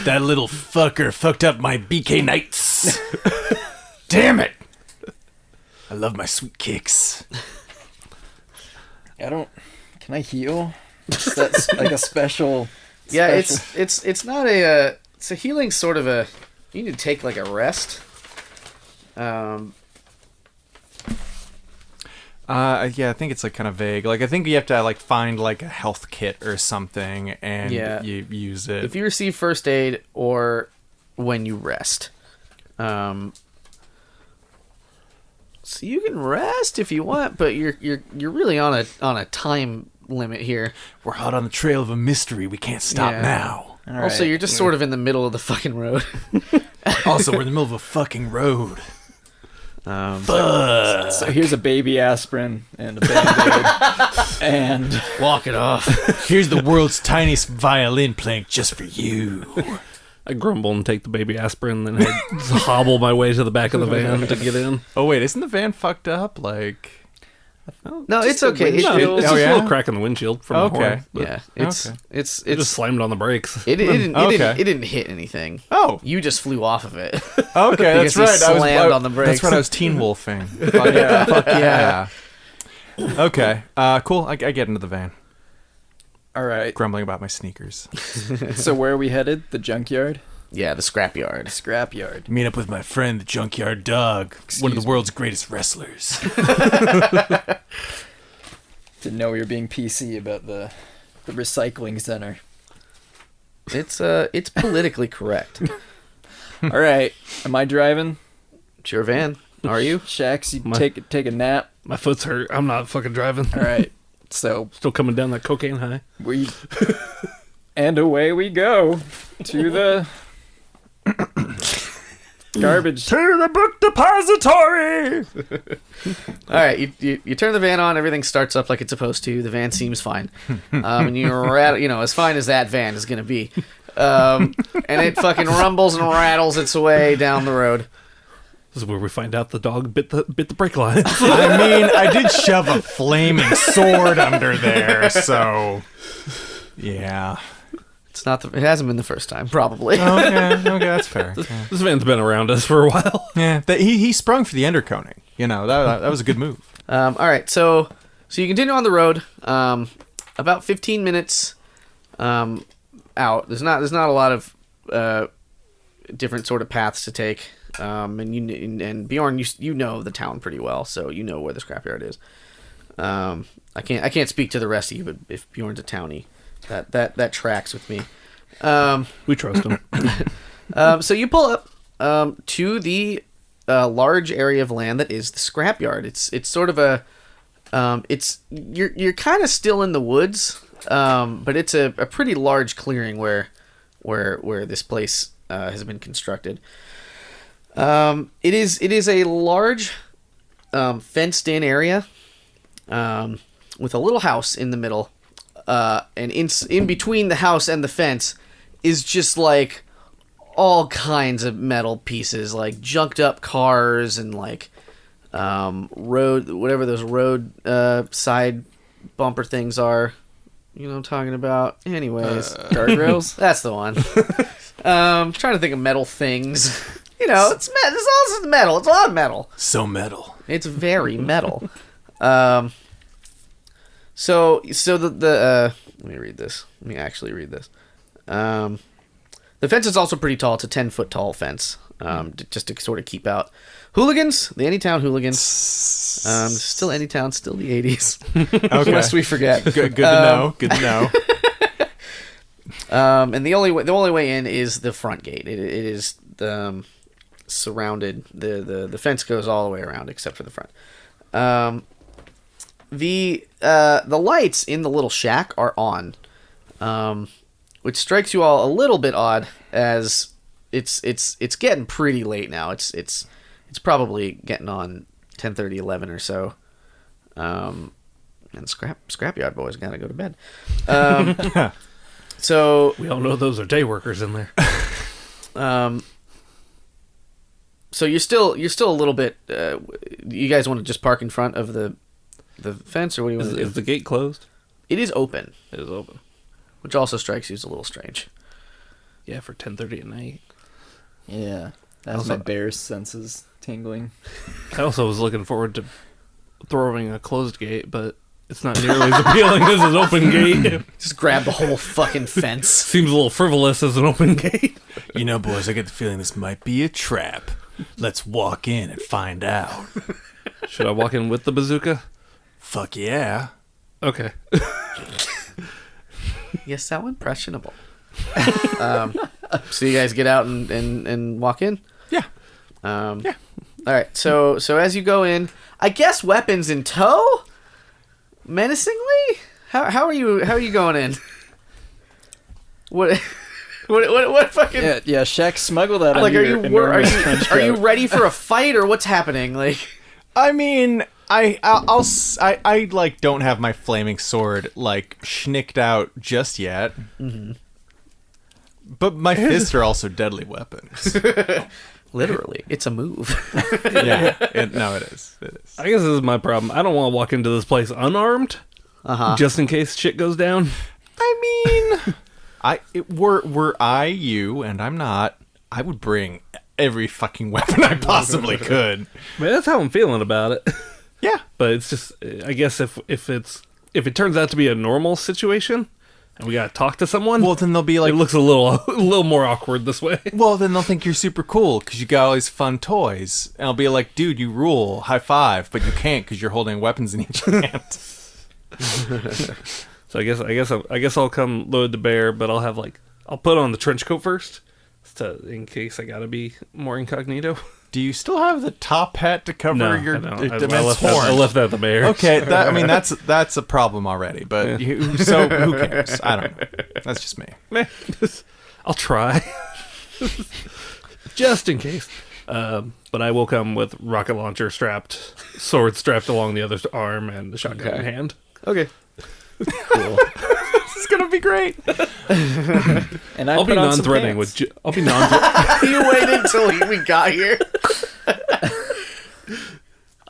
That little fucker fucked up my BK nights. Damn it! I love my sweet kicks. I don't. Can I heal? That's like a special. Yeah, special- it's not a it's a healing sort of a. You need to take like a rest. Yeah, I think it's like kind of vague. Like, I think you have to like find like a health kit or something, and Yeah. you use it. If you receive first aid or when you rest. So you can rest if you want, but you're really on a time limit here. We're hot on the trail of a mystery. We can't stop Yeah. now. All Also, right. you're just sort of in the middle of the fucking road. Also, we're in the middle of a fucking road. So here's a baby aspirin and a Band-Aid. And Walk it off. Here's the world's tiniest violin playing just for you. I grumble and take the baby aspirin, and then I hobble my way to the back of the van to get in. Oh wait, isn't the van fucked up? Like, No, it's okay. No, it's just Oh, yeah? a little crack in the windshield from the okay. horn. but Yeah, it's Okay. it's I just it's slammed on the brakes. it didn't Okay. it didn't hit anything. Oh, You just flew off of it. okay, Because that's he right. slammed on the brakes. That's right. I was teen wolfing. Fuck yeah, fuck yeah. Okay, cool. I get into the van, all right. grumbling about my sneakers. So where are we headed? The junkyard, Yeah, the scrapyard. scrapyard. Meet up with my friend, the Junkyard Dog, one of the world's greatest wrestlers. Didn't know we were being PC about the recycling center. It's politically correct. All right. Am I driving? It's your van. Are you? Shax, you My- take a nap. My foot's hurt. I'm not fucking driving. All right. So Still coming down that cocaine high. we and away we go to the garbage. To the book depository. All right, you turn the van on. Everything starts up like it's supposed to. The van seems fine, and you're as fine as that van is gonna be. And it fucking rumbles and rattles its way down the road. This is where we find out the dog bit the brake line. I mean, I did shove a flaming sword under there, so yeah. It hasn't been the first time, probably. Okay, that's fair. Yeah, This van's been around us for a while. he sprung for the underconing. You know, that was a good move. All right, so you continue on the road. About 15 minutes out. There's not a lot of different sort of paths to take. And Bjorn, you know the town pretty well, so you know where the scrapyard is. I can't speak to the rest of you, but if Bjorn's a townie, that tracks with me. We trust him. So you pull up to the large area of land that is the scrapyard. It's sort of a you're kind of still in the woods, but it's a pretty large clearing where this place has been constructed. It is a large fenced in area with a little house in the middle, and in between the house and the fence is just like all kinds of metal pieces, like junked up cars and like whatever those road side bumper things are. You know what I'm talking about? Anyways, Guardrails? that's the one. Trying to think of metal things. You know, it's all metal. It's a lot of metal. So metal. It's very metal. So the let me read this. Let me actually read this. The fence is also pretty tall. It's a 10-foot tall fence, just to sort of keep out hooligans, the Anytown hooligans. Still Anytown, still the 80s. Okay. Lest we forget. Good to know. Good to know. And the only way in is the front gate. It is surrounded. The fence goes all the way around except for the front. The lights in the little shack are on, which strikes you all a little bit odd, as it's getting pretty late now. It's probably getting on 10:30, 11 or so. And Scrapyard boys gotta go to bed. So We all know those are day workers in there. so you're still a little bit. You guys want to just park in front of the fence, or what do you want to do? Is the gate closed? It is open, It is open. which also strikes you as a little strange. Yeah, for 10:30 at night. Yeah. That's my bear senses tingling. I also was looking forward to throwing a closed gate, but it's not nearly as appealing as an open gate. Just grab the whole fucking fence. Seems a little frivolous as an open gate. You know, boys, I get the feeling this might be a trap. Let's walk in and find out. Should I walk in with the bazooka? Fuck yeah. Okay. You're so impressionable. So you guys get out and walk in? Yeah. Yeah. All right. So as you go in, I guess weapons in tow? Menacingly? How are you going in? What fucking Yeah, Shaq, smuggle that like on are your you enormous trench are you coat. ready for a fight or what's happening? Like I mean, I like don't have my flaming sword like schnicked out just yet. Mm-hmm. But my fists are also deadly weapons. literally, it's a move. Yeah, it is. It is. I guess this is my problem. I don't want to walk into this place unarmed, just in case shit goes down. I mean, were I you, and I'm not, I would bring every fucking weapon I possibly could. Man, that's how I'm feeling about it. Yeah, But it's just, I guess if it turns out to be a normal situation, and we gotta talk to someone, well then they'll be like, it looks a little more awkward this way. well then they'll think you're super cool because you got all these fun toys, and I'll be like, dude, you rule, high five, but you can't because you're holding weapons in each hand. So I guess I'll come load the bear, but I'll put on the trench coat first, in case I gotta be more incognito. Do you still have the top hat to cover No, your I don't. immense I horn? left that at the bear. Okay, that's a problem already. But so who cares? I don't know. That's just me. Meh. I'll try, just in case. But I will come with rocket launcher sword strapped along the other arm, and the shotgun in hand. Okay. Cool. This is gonna be great. And I'll be non-threatening with. I'll be non. You waited until we got here.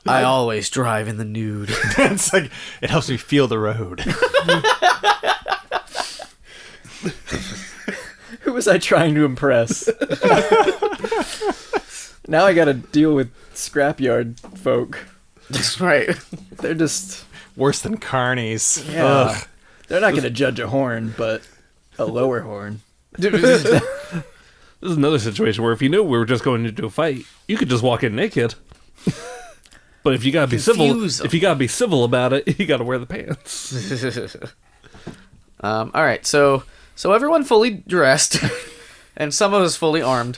I always drive in the nude. It's like it helps me feel the road. Who was I trying to impress? Now I gotta deal with scrapyard folk. That's right. They're just... Worse than carnies. Yeah. Ugh. They're not gonna judge a horn, but a lower horn. This is another situation where if you knew we were just going into a fight, you could just walk in naked. But if you gotta be civil about it, you gotta wear the pants. All right, so everyone fully dressed, and some of us fully armed.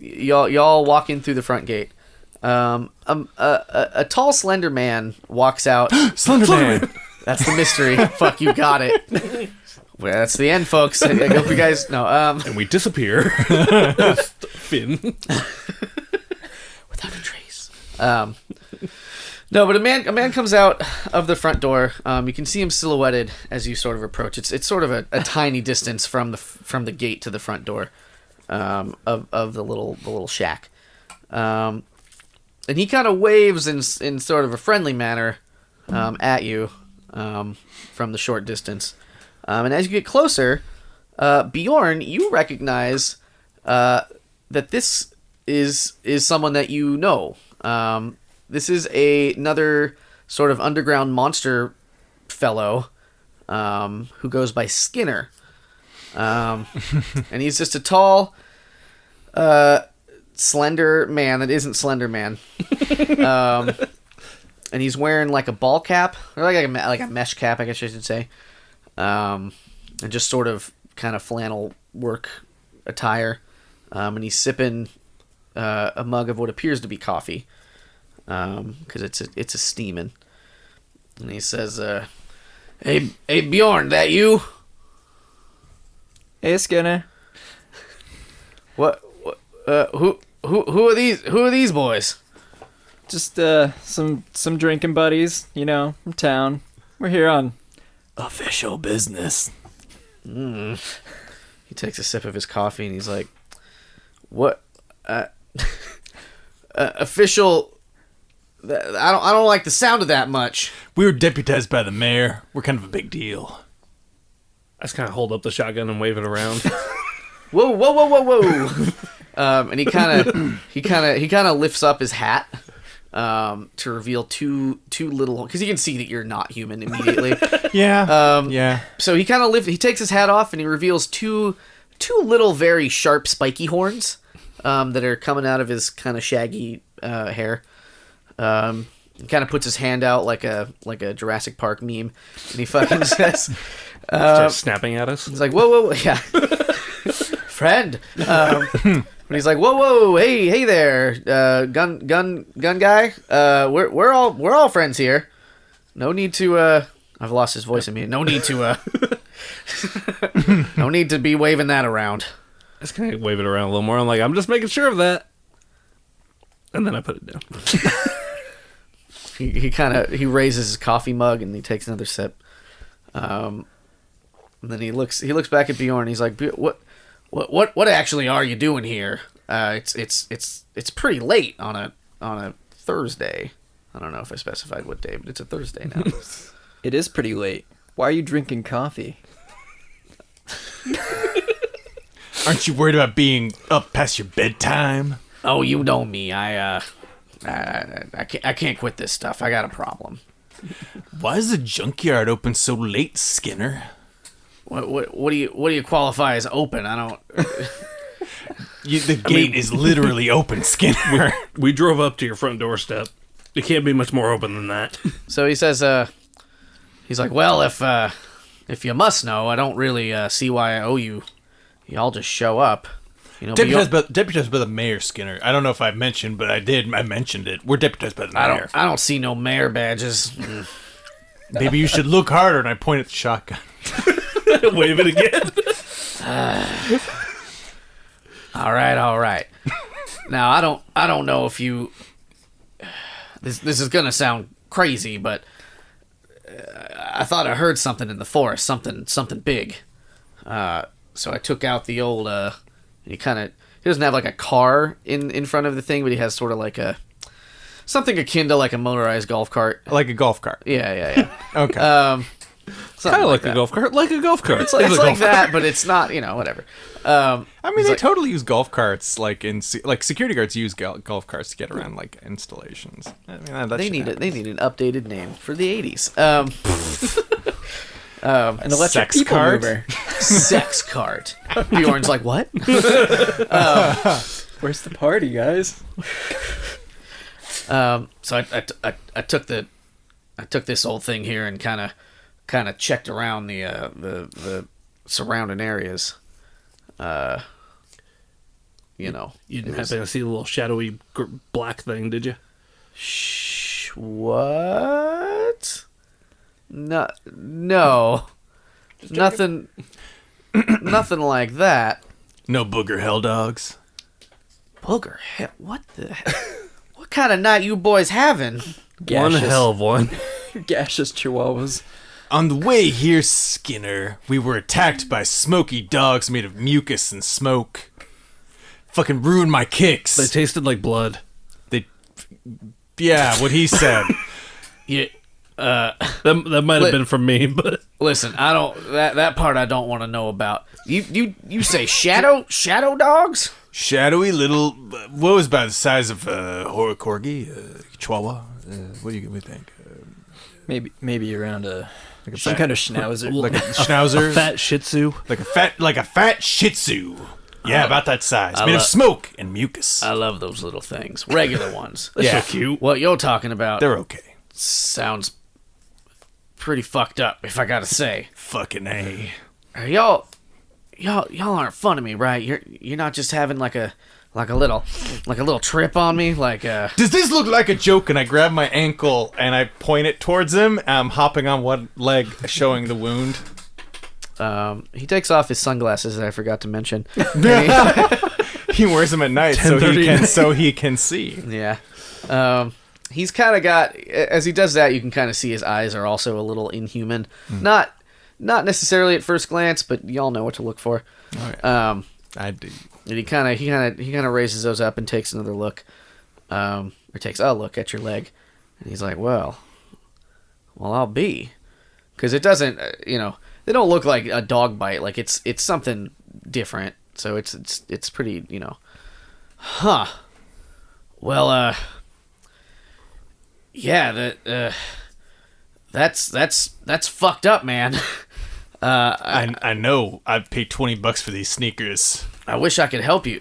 Y'all walk in through the front gate. A tall, slender man walks out. Slender Man. That's the mystery. Fuck, you got it. Well, that's the end, folks. I hope you guys know. And we disappear. Finn. Without a trace. No, but a man comes out of the front door. You can see him silhouetted as you sort of approach. It's sort of a tiny distance from the gate to the front door of the little shack. And he kind of waves in sort of a friendly manner at you from the short distance. And as you get closer, Bjorn, you recognize that this is someone that you know. This is another sort of underground monster fellow who goes by Skinner. And he's just a tall, slender man that isn't Slender Man. And he's wearing like a ball cap, or like a mesh cap, I guess I should say. And just sort of kind of flannel work attire. And he's sipping a mug of what appears to be coffee. Because it's a steaming. And he says, Hey Bjorn, that you? Hey, Skinner. Who are these boys? Just some drinking buddies, from town. We're here on official business. He takes a sip of his coffee and he's like, "What? Official I don't like the sound of that much. We were deputized by the mayor. We're kind of a big deal. I just kind of hold up the shotgun and wave it around. Whoa, whoa, whoa, whoa, whoa. And he kind of lifts up his hat to reveal two little, because he can see that you're not human immediately. Yeah. Yeah. So he takes his hat off and he reveals two little very sharp spiky horns that are coming out of his kind of shaggy hair. He kind of puts his hand out like a Jurassic Park meme, and he fucking says, Just snapping at us. he's like, whoa, whoa, whoa, yeah, friend. But he's like, whoa, whoa, hey there, gun guy. We're all friends here. No need to. I've lost his voice in me. No need to. No need to be waving that around. I just kind of wave it around a little more. I'm like, I'm just making sure of that. And then I put it down. He raises his coffee mug and he takes another sip. And then he looks back at Bjorn. He's like, what actually are you doing here? It's pretty late on a Thursday. I don't know if I specified what day, but it's a Thursday now. It is pretty late. Why are you drinking coffee? Aren't you worried about being up past your bedtime? Oh, you know me. I can't quit this stuff. I got a problem. Why is the junkyard open so late, Skinner? What do you qualify as open? I don't. The gate is literally open, Skinner. We drove up to your front doorstep. It can't be much more open than that. So he says, he's like, well, if you must know, I don't really see why I owe you. Y'all just show up. You know, Deputized by the mayor, Skinner. I don't know if I mentioned, but I did. I mentioned it. We're deputized by the mayor. I don't see no mayor badges. Maybe you should look harder. And I point at the shotgun. Wave it again. All right. Now I don't know if you. This is gonna sound crazy, but I thought I heard something in the forest, something big. So I took out the old. He doesn't have like a car in front of the thing, but he has sort of like something akin to like a motorized golf cart. Like a golf cart. Yeah. Okay. Kind of like that. a golf cart. Like a golf cart. It's like that, but it's not. Whatever. I mean, they totally use golf carts. Like security guards use golf carts to get around like installations. I mean, they need an updated name for the 80s. An electric sex people cart? mover. Sex cart. Bjorn's like, what? Where's the party, guys? So I took this old thing here and kind of checked around the surrounding areas. You didn't happen to see the little shadowy black thing, did you? What? No. Nothing like that. No booger hell dogs. Booger hell? What the? What kind of night you boys having? One hell of one. Gaseous chihuahuas. On the way here, Skinner, we were attacked by smoky dogs made of mucus and smoke. Fucking ruined my kicks. They tasted like blood. Yeah, what he said. Yeah. That might have been from me, but Listen, I don't that part I don't want to know about. You say shadow dogs? Shadowy little, what was about the size of corgi, chihuahua? What do you think? Maybe around some kind of schnauzer. Like a schnauzer, a fat Shih Tzu, like a fat Shih Tzu. Yeah, about that size, made of smoke and mucus. I love those little things, regular ones. Yeah, so cute. What you're talking about? They're okay. Sounds pretty fucked up, if I gotta say. Fucking A. Y'all aren't fun of me, right? You're not just having like a little trip on me, like Does this look like a joke? And I grab my ankle and I point it towards him. I'm hopping on one leg, showing the wound. He takes off his sunglasses that I forgot to mention. He wears them at night so he can see. Yeah. He's kind of got, as he does that, you can kind of see his eyes are also a little inhuman. Not necessarily at first glance, but y'all know what to look for. Oh, yeah. I do. And he kind of raises those up and takes another look, or takes a look at your leg, And he's like, well, I'll be. Because it doesn't, they don't look like a dog bite. Like, it's something different. So it's pretty, Huh. Well, yeah, that's fucked up, man. I know. I've paid $20 for these sneakers. I wish I could help you.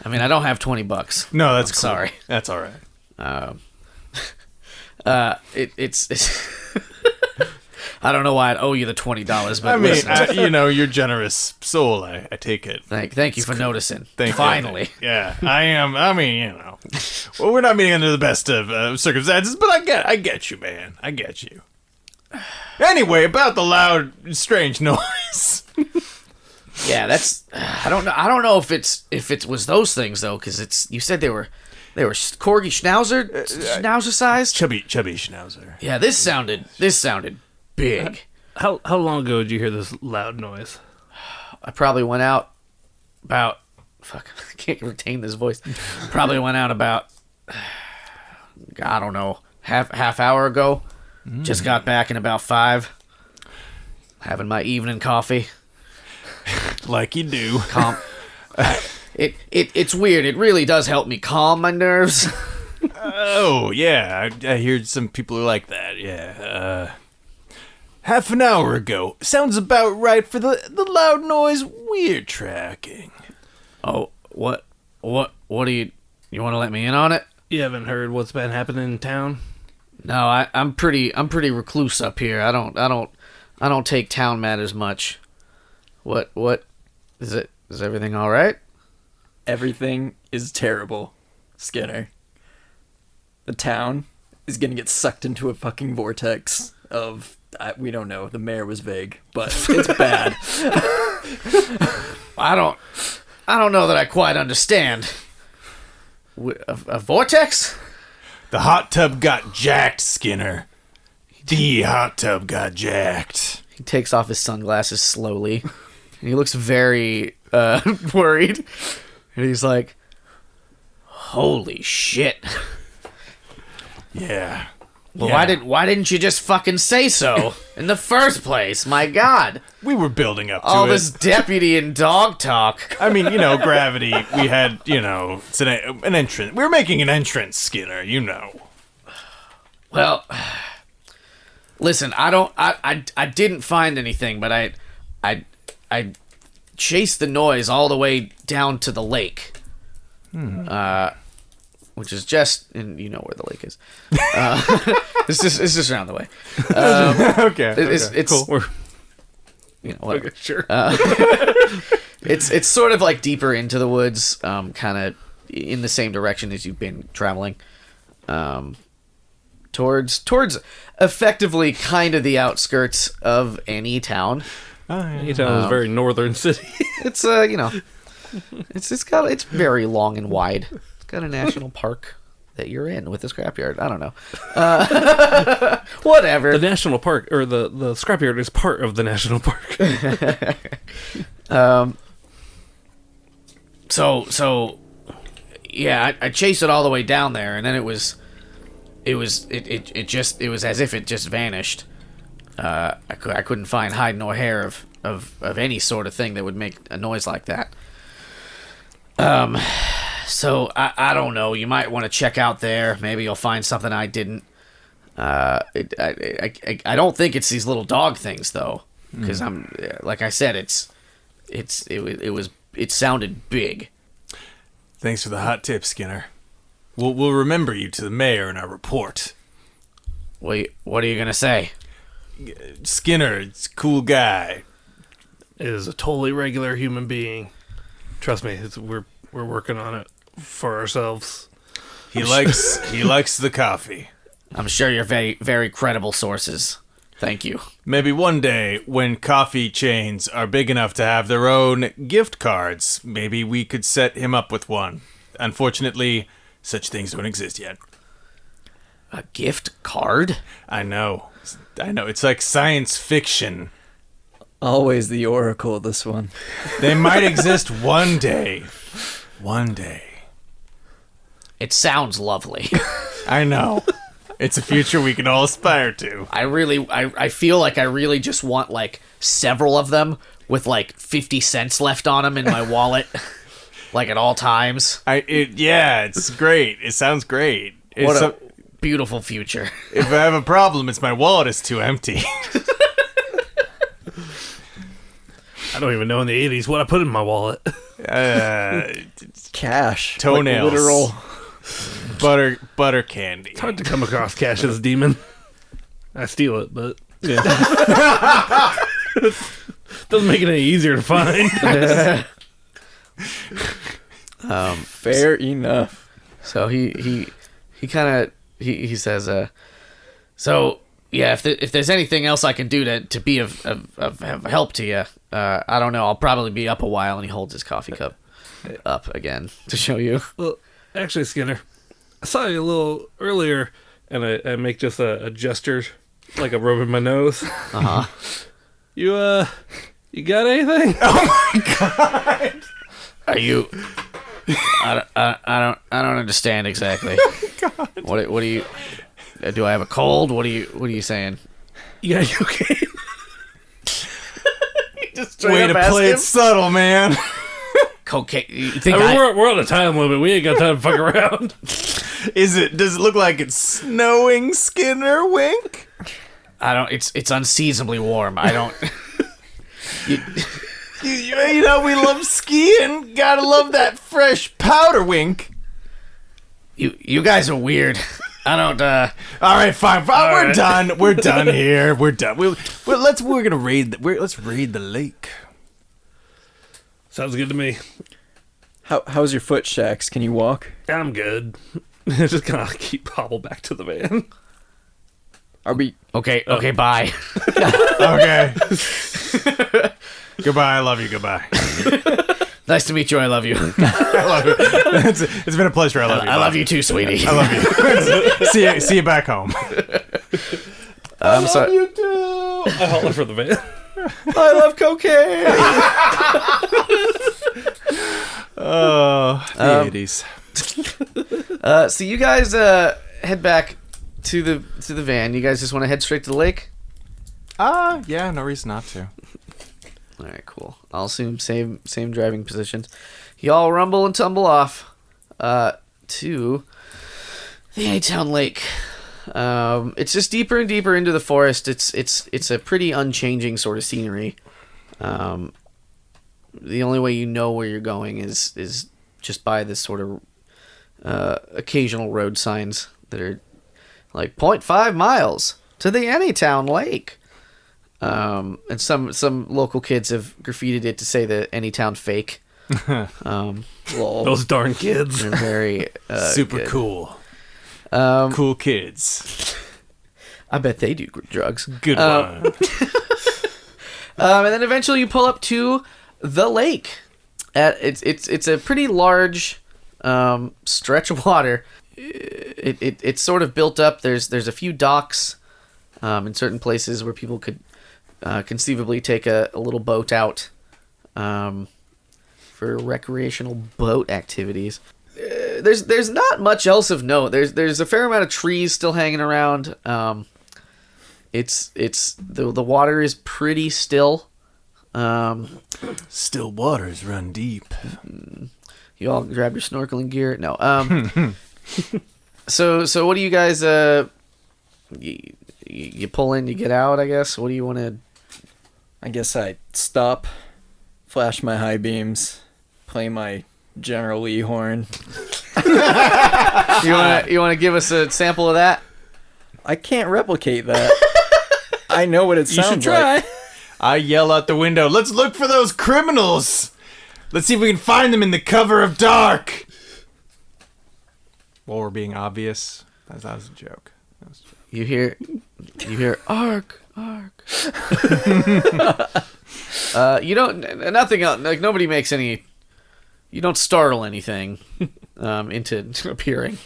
I mean, I don't have $20. No, that's I'm cool. sorry. That's all right. It's I don't know why I'd owe you the $20, but I mean, listen, you're generous soul. I take it. thank you for noticing. Thank you. Finally. Yeah, I am. I mean, well, we're not meeting under the best of circumstances, but I get you, man. I get you. Anyway, about the loud, strange noise. Yeah, that's. I don't know if it was those things though, because you said they were corgi schnauzer sized. Chubby schnauzer. Yeah, this sounded big. How long ago did you hear this loud noise? I probably went out about. Fuck, I can't retain this voice. Probably went out about. I don't know, half hour ago. Just got back in about 5. Having my evening coffee. Like you do. Calm. It's weird. It really does help me calm my nerves. Oh yeah, I hear some people are like that. Yeah. Half an hour ago. Sounds about right for the loud noise we're tracking. Oh, what do you want to let me in on it? You haven't heard what's been happening in town? No, I'm pretty recluse up here. I don't take town matters much. What is it? Is everything all right? Everything is terrible, Skinner. The town is gonna get sucked into a fucking vortex of we don't know. The mayor was vague, but it's bad. I don't know that I quite understand. A vortex? The hot tub got jacked, Skinner. The hot tub got jacked. He takes off his sunglasses slowly. And he looks very worried. And he's like, holy shit. Yeah. Well, Yeah. why didn't you just fucking say so in the first place? My God. We were building up to All it. this deputy and dog talk. I mean, gravity. We had, it's an entrance. We were making an entrance, Skinner, Well, listen, I didn't find anything, but I chased the noise all the way down to the lake. Which is just, and you know where the lake is. It's just around the way. Okay. It's cool. Whatever. Okay, sure. It's sort of like deeper into the woods, kind of in the same direction as you've been traveling, towards effectively kind of the outskirts of any town. It's a very northern city. It's it's very long and wide. It's got a national park that you're in with the scrapyard. I don't know. Whatever. The national park, or the scrapyard is part of the national park. So yeah, I chased it all the way down there, and then it was as if it just vanished. I couldn't find hide nor hair of any sort of thing that would make a noise like that. So I don't know. You might want to check out there. Maybe you'll find something I didn't. I don't think it's these little dog things though, because like I said, it sounded big. Thanks for the hot tip, Skinner. We'll remember you to the mayor in our report. What are you gonna say? Skinner, it's a cool guy. Is a totally regular human being. Trust me, we're working on it for ourselves. He likes the coffee. I'm sure you're very, very credible sources. Thank you. Maybe one day, when coffee chains are big enough to have their own gift cards, maybe we could set him up with one. Unfortunately, such things don't exist yet. A gift card? I know. It's like science fiction. Always the oracle, this one. They might exist one day. One day. It sounds lovely. I know. It's a future we can all aspire to. I feel like I really just want like several of them with like 50 cents left on them in my wallet, like at all times. It's great. It sounds great. What a beautiful future. If I have a problem, it's my wallet is too empty. I don't even know in the 80s what I put in my wallet. Cash. Toenails. Like literal. Butter candy. It's hard to come across cash as a demon. I steal it, but yeah. Doesn't make it any easier to find. Fair enough. So he kind of he says, so yeah, if there's anything else I can do to be of help to you, I don't know. I'll probably be up a while. And he holds his coffee cup up again to show you. Well, actually, Skinner, I saw you a little earlier, and I make just a gesture, like I'm rubbing my nose. You got anything? Oh my god! Are you? I don't understand exactly. God. What do you? Do I have a cold? What are you saying? Yeah, you okay? Way to play it subtle, man. Cocaine? You think we're on a time limit. We ain't got time to fuck around. Does it look like it's snowing, Skinner? Wink. I don't. It's unseasonably warm. I don't. You know we love skiing. Gotta love that fresh powder. Wink. You guys are weird. I don't. All right, fine. We're right. done. We're done here. We're done. We're gonna raid. Let's raid the lake. Sounds good to me. How's your foot, Shax? Can you walk? I'm good. Just kind of keep hobble back to the van. Are we okay? Okay, bye. Okay. Goodbye. I love you. Goodbye. Nice to meet you. I love you. I love you. It's been a pleasure. I love you. I love you too, sweetie. I love you. See you back home. I'm sorry. You too. I holler for the van. I love cocaine. Oh, the 80s. So you guys head back to the van. You guys just want to head straight to the lake? Yeah, no reason not to. All right, cool. I'll assume same driving positions. Y'all rumble and tumble off to the A-Town Lake. It's just deeper and deeper into the forest. It's a pretty unchanging sort of scenery. The only way you know where you're going is just by this sort of occasional road signs that are like 0.5 miles to the Anytown Lake. And some local kids have graffitied it to say the Anytown Fake. Those darn kids. They're very Super good. cool. Cool kids. I bet they do drugs. Good one. And then eventually you pull up to the lake. It's a pretty large stretch of water. It's sort of built up. There's a few docks in certain places where people could conceivably take a little boat out for recreational boat activities. There's not much else of note. There's a fair amount of trees still hanging around. It's the water is pretty still. Still waters run deep. You all grab your snorkeling gear. No. So what do you guys you pull in, you get out, I guess? What do you want to? I guess I stop, flash my high beams, play my General Lee horn. You want to give us a sample of that? I can't replicate that. I know what it You should sounds try. like. I yell out the window, let's look for those criminals! Let's see if we can find them in the cover of dark! While we're being obvious, that was a joke. You hear arc. You don't, nothing else, like nobody makes any, you don't startle anything into appearing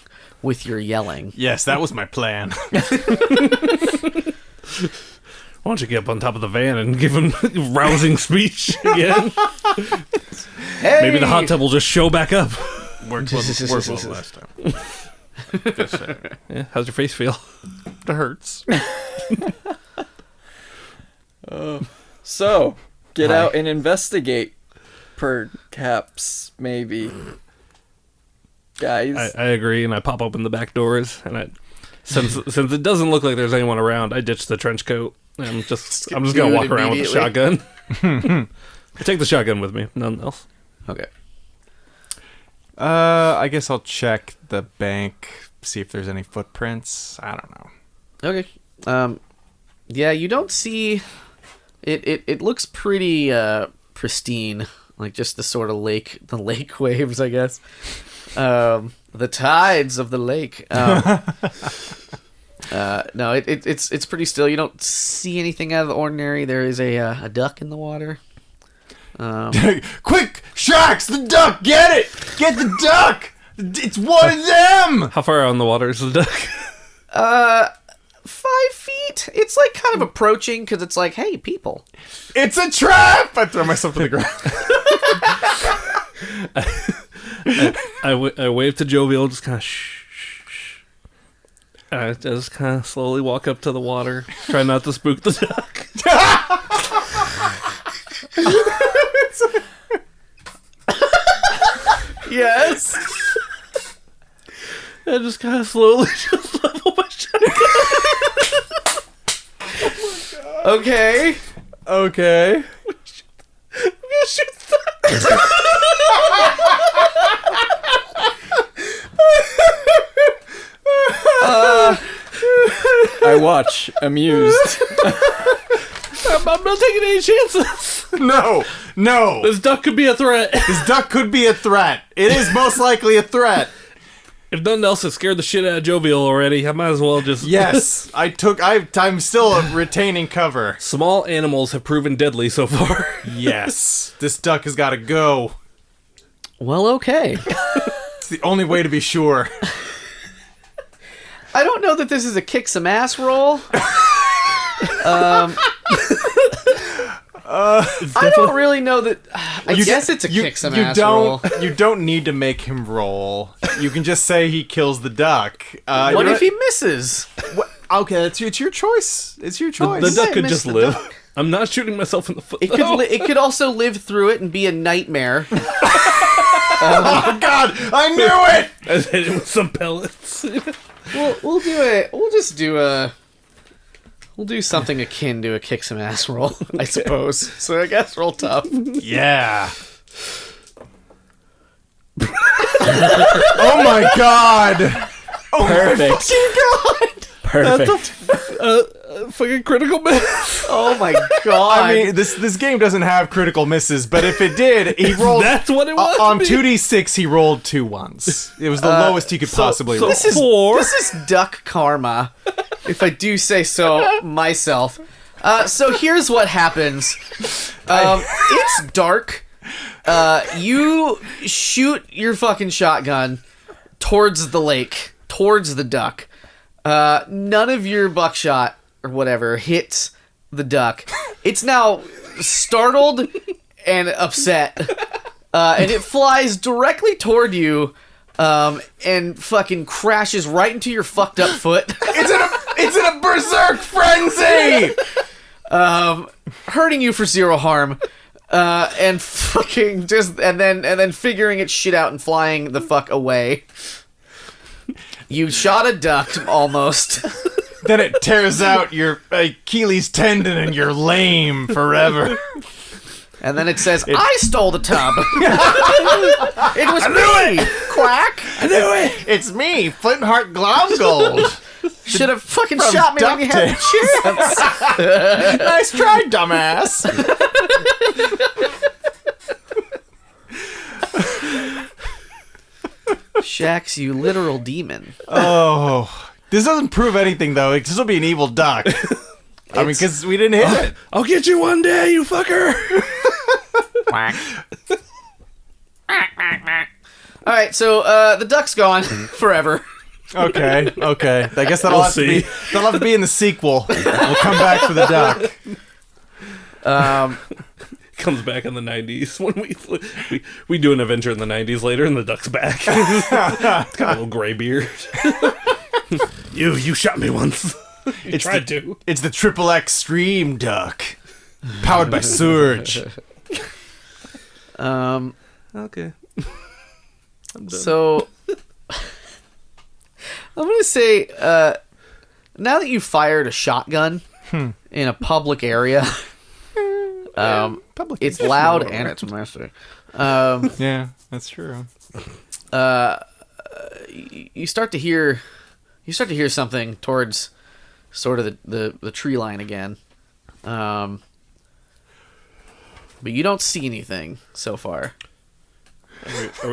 with your yelling. Yes, that was my plan. Why don't you get up on top of the van and give him a rousing speech again? Hey! Maybe the hot tub will just show back up. Worked well last time. Yeah, how's your face feel? It hurts. So, get out and investigate. Perhaps, maybe. Guys. I agree, and I pop open the back doors, and since it doesn't look like there's anyone around, I ditch the trench coat. And I'm just gonna walk around with the shotgun. I take the shotgun with me, nothing else. Okay. I guess I'll check the bank, see if there's any footprints. I don't know. Okay. Yeah, you don't see... It looks pretty pristine. Like just the sort of the lake waves, I guess. The tides of the lake. No, it's pretty still. You don't see anything out of the ordinary. There is a duck in the water. Quick, Sharks, the duck, get it! Get the duck! It's one of them! How far out in the water is the duck? 5 feet. It's like kind of approaching because it's like, hey, people. It's a trap! I throw myself to the ground. I wave to Jovial, just kind of shh. I just kind of slowly walk up to the water, try not to spook the duck. Yes. I just kind of slowly just level my shotgun. Okay. Okay. I'm gonna shoot the duck. I watch, amused. I'm not taking any chances. No. This duck could be a threat. This duck could be a threat. It is most likely a threat. If nothing else has scared the shit out of Jovial already, I might as well just... Yes, I'm still retaining cover. Small animals have proven deadly so far. Yes. This duck has got to go. Well, okay. It's the only way to be sure. I don't know that this is a kick some ass roll. I don't really know that. I guess it's a kick some ass roll. You don't need to make him roll. You can just say he kills the duck. What if he misses? Okay, it's your choice. It's your choice. The duck could miss just the live. duck. I'm not shooting myself in the foot. It could also live through it and be a nightmare. Oh God! I knew it. I hit it with some pellets. We'll do it. We'll do something akin to a kick some ass roll, I suppose. So I guess roll tough. Yeah. Oh my God! Oh Perfect. my fucking God! Perfect. Fucking critical miss. Oh my god! I mean, this game doesn't have critical misses, but if it did, he rolled. That's what it was. On 2d6, he rolled 2 ones. It was the lowest he could possibly roll. this is 4. This is duck karma, if I do say so myself. So here's what happens. It's dark. You shoot your fucking shotgun towards the lake, towards the duck. None of your buckshot or whatever hits the duck. It's now startled and upset, and it flies directly toward you, and fucking crashes right into your fucked up foot. It's in a berserk frenzy! Hurting you for 0 harm, and fucking and then figuring its shit out and flying the fuck away. You shot a duck almost. Then it tears out your Achilles tendon and you're lame forever. And then it says, I stole the tub. It was me, Quack. I knew it! It's me, Flintheart Glomgold. Should have fucking shot me when you had the chance. Nice try, dumbass. Shax, you literal demon. Oh. This doesn't prove anything, though. This will be an evil duck. I mean, because we didn't hit it. I'll get you one day, you fucker. Quack. All right, so the duck's gone forever. Okay. I guess that'll have to be in the sequel. We'll come back for the duck. comes back in the 90s when we do an adventure in the 90s later, and the duck's back. It's got a little gray beard. You shot me once. You tried to. It's the Triple X Stream Duck, powered by Surge. Okay. So I'm gonna say, now that you fired a shotgun in a public area, it's loud and it's messy. Yeah, that's true. You start to hear something towards sort of the tree line again, but you don't see anything so far. Are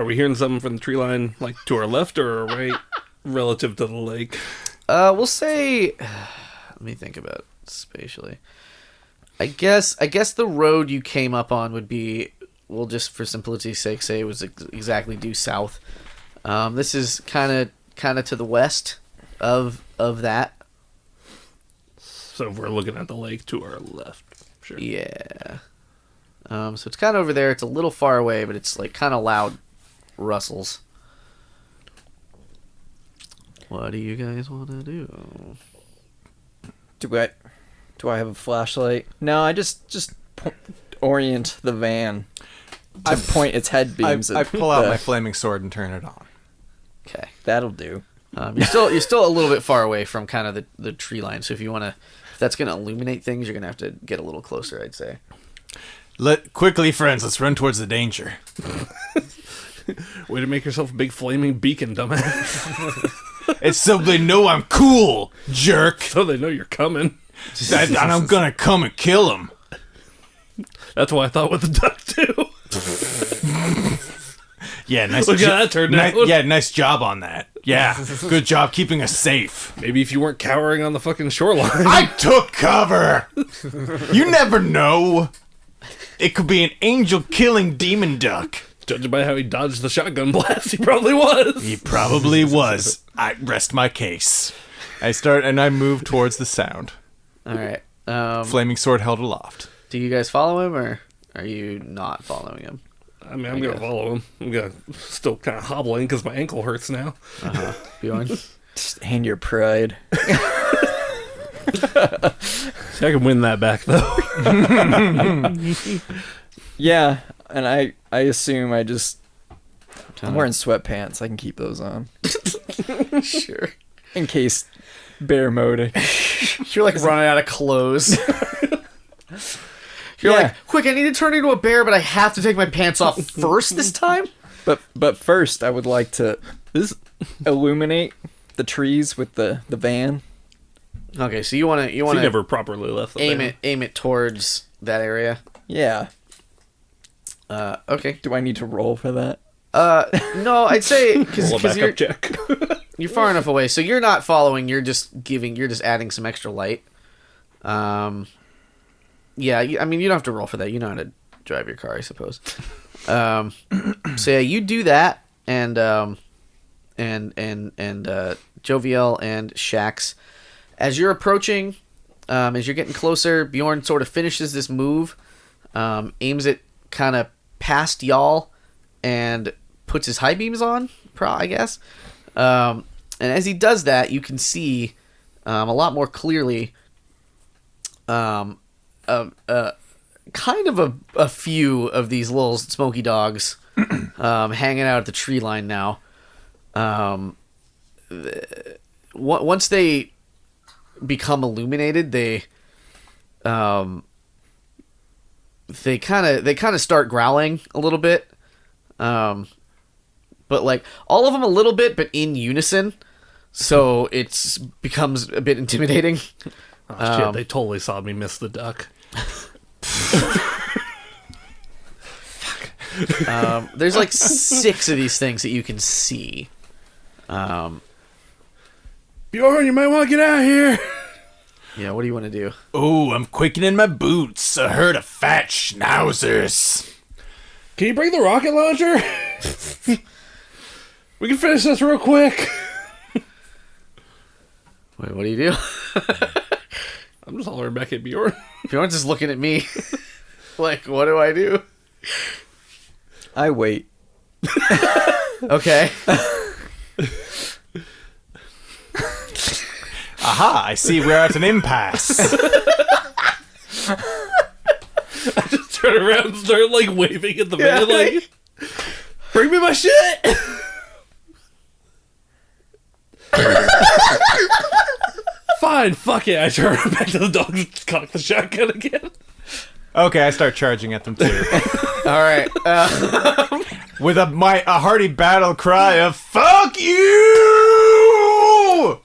we hearing something from the tree line, like to our left or right, relative to the lake? We'll say. Let me think about it spatially. I guess the road you came up on would be. We'll just, for simplicity's sake, say it was exactly due south. This is kind of to the west of that. So if we're looking at the lake to our left, sure. Yeah. So it's kind of over there. It's a little far away, but it's like kind of loud rustles. What do you guys want to do? Do I have a flashlight? No, I just orient the van. I point its head beams. I pull out my flaming sword and turn it on. Okay. That'll do. You're still a little bit far away from kind of the tree line. So if that's going to illuminate things, you're going to have to get a little closer, I'd say. Quickly, friends, let's run towards the danger. Way to make yourself a big flaming beacon, dumbass. It's so they know I'm cool, jerk. So they know you're coming. And I'm gonna come and kill him. That's what I thought with the duck too. Yeah, nice. Look how that turned out. Yeah, nice job on that. Yeah, good job keeping us safe. Maybe if you weren't cowering on the fucking shoreline. I took cover. You never know. It could be an angel-killing demon duck. Judging by how he dodged the shotgun blast, he probably was. He probably was. I rest my case. I move towards the sound. All right. Flaming sword held aloft. Do you guys follow him, or are you not following him? I mean, I'm going to follow him. I'm going to still kind of hobbling because my ankle hurts now. Bjorn? Just hand your pride. See, I can win that back, though. Yeah, and I assume I'm wearing sweatpants. I can keep those on. Sure. In case bear mode. You're like running out of clothes. You're like, quick, I need to turn into a bear, but I have to take my pants off first this time? But first, I would like to illuminate the trees with the van. Okay, so you want to So you never properly left the van. aim it towards that area. Yeah. Okay. Do I need to roll for that? No, I'd say Roll a because backup check. you're far enough away, so you're not following. You're just adding some extra light. Yeah, I mean, you don't have to roll for that. You know how to drive your car, I suppose. So yeah, you do that, and Joviel and Shax, as you're approaching, as you're getting closer, Bjorn sort of finishes this move, aims it kind of past y'all, and puts his high beams on, I guess. And as he does that, you can see a lot more clearly kind of a few of these little smoky dogs hanging out at the tree line now. Once they become illuminated, they kind of start growling a little bit. But like all of them a little bit, but in unison. So it becomes a bit intimidating. Oh, shit, they totally saw me miss the duck. There's like 6 of these things that you can see. Bjorn, you might want to get out of here. Yeah, what do you want to do? Oh, I'm quickening my boots. A herd of fat schnauzers. Can you bring the rocket launcher? We can finish this real quick. Wait, what do you do? I'm just hollering back at Bjorn. Bjorn's just looking at me. Like, what do I do? I wait. Okay. Aha, I see we're at an impasse. Turn around and start like waving at the van, like, bring me my shit. Fine, fuck it. I turn back to the dog and cock the shotgun again. Okay, I start charging at them too. All right. With a hearty battle cry of "Fuck you!"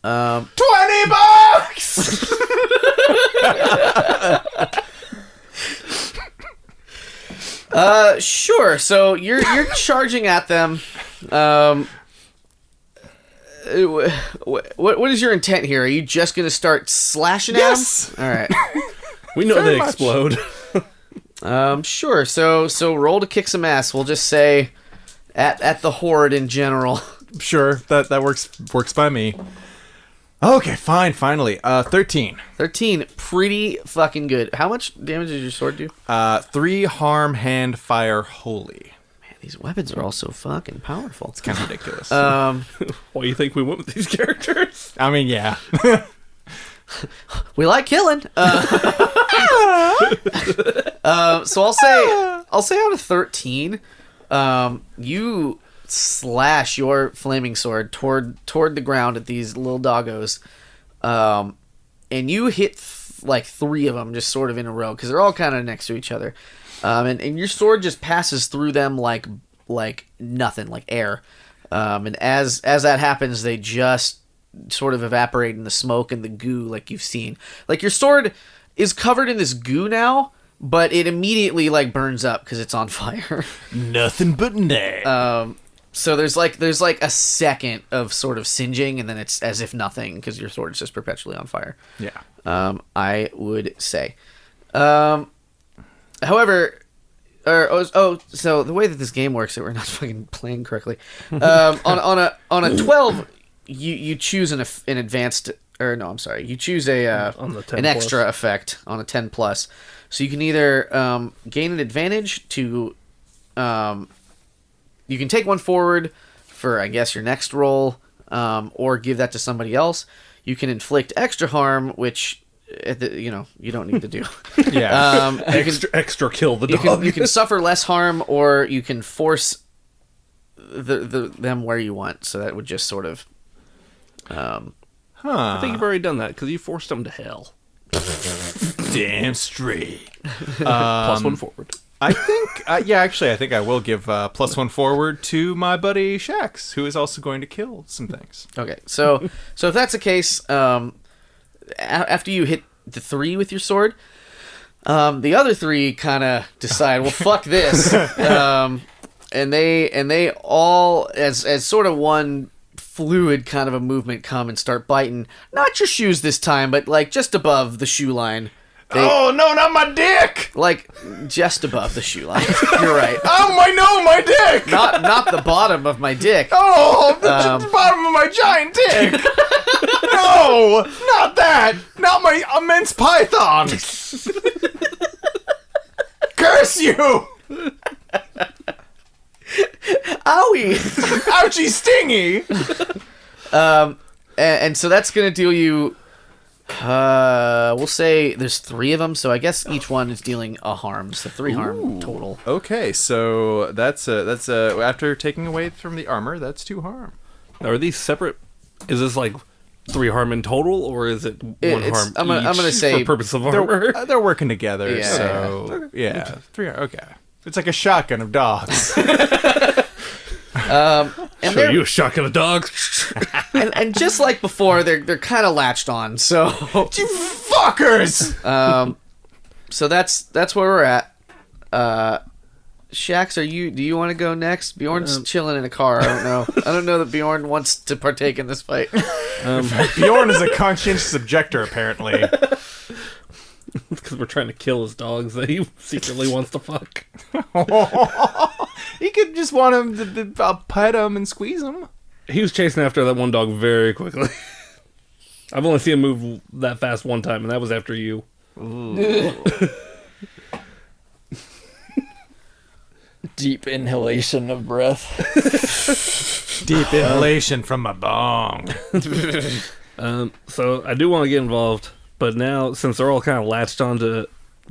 $20. Sure. So you're charging at them. What is your intent here? Are you just gonna start slashing Yes. at them? All right. We know Very they much. explode. Sure. So roll to kick some ass. We'll just say at the horde in general. Sure, that works by me. Okay, fine. Finally, 13. 13. Pretty fucking good. How much damage did your sword do? 3 harm, hand, fire, holy. Man, these weapons are all so fucking powerful. It's kind of ridiculous. Why do you think we went with these characters? I mean, yeah. We like killing. So I'll say out of 13, you slash your flaming sword toward the ground at these little doggos, and you hit like 3 of them just sort of in a row because they're all kind of next to each other, and your sword just passes through them like nothing, like air, and as that happens, they just sort of evaporate in the smoke and the goo like you've seen. Like your sword is covered in this goo now, but it immediately like burns up because it's on fire. Nothing but net. So there's like a second of sort of singeing, and then it's as if nothing because your sword is just perpetually on fire. Yeah. I would say. However, so the way that this game works, that we're not fucking playing correctly. On a 12, you choose an advanced, or no, I'm sorry, you choose On the 10 an plus. extra effect on a 10 plus. So you can either gain an advantage to, you can take one forward for, I guess, your next roll, or give that to somebody else. You can inflict extra harm, which you don't need to do. Yeah. Extra kill the dog. You can suffer less harm, or you can force them where you want. So that would just sort of. I think you've already done that because you forced them to hell. Damn straight. +1 forward. I think, actually, I think I will give +1 forward to my buddy Shax, who is also going to kill some things. Okay, so if that's the case, after you hit the 3 with your sword, the other 3 kind of decide, well, fuck this, and they all, as sort of one fluid kind of a movement, come and start biting, not your shoes this time, but like just above the shoe line. Oh, no, not my dick! Like just above the shoe line. You're right. Oh, my dick! Not the bottom of my dick. Oh, the bottom of my giant dick! No, not that! Not my immense python! Curse you! Owie! Ouchie stingy! And so that's gonna deal you. We'll say there's 3 of them, so I guess each one is dealing a harm. So 3 harm total. Okay, so that's after taking away from the armor, that's 2 harm. Now, are these separate? Is this like 3 harm in total, or is it 1 harm I'm gonna each say for purpose of armor? They're working together, Yeah. so yeah, 3. Okay, it's like a shotgun of dogs. And Show they're you a shotgun of dogs. and just like before, they're kind of latched on. So You fuckers! so that's where we're at. Shax, do you want to go next? Bjorn's chilling in a car. I don't know that Bjorn wants to partake in this fight. Bjorn is a conscientious objector, apparently. Because we're trying to kill his dogs that he secretly wants to fuck. He could just want him to pet him and squeeze him. He was chasing after that one dog very quickly. I've only seen him move that fast one time, and that was after you. deep inhalation of breath. Deep inhalation from my bong. So I do want to get involved, but now since they're all kind of latched onto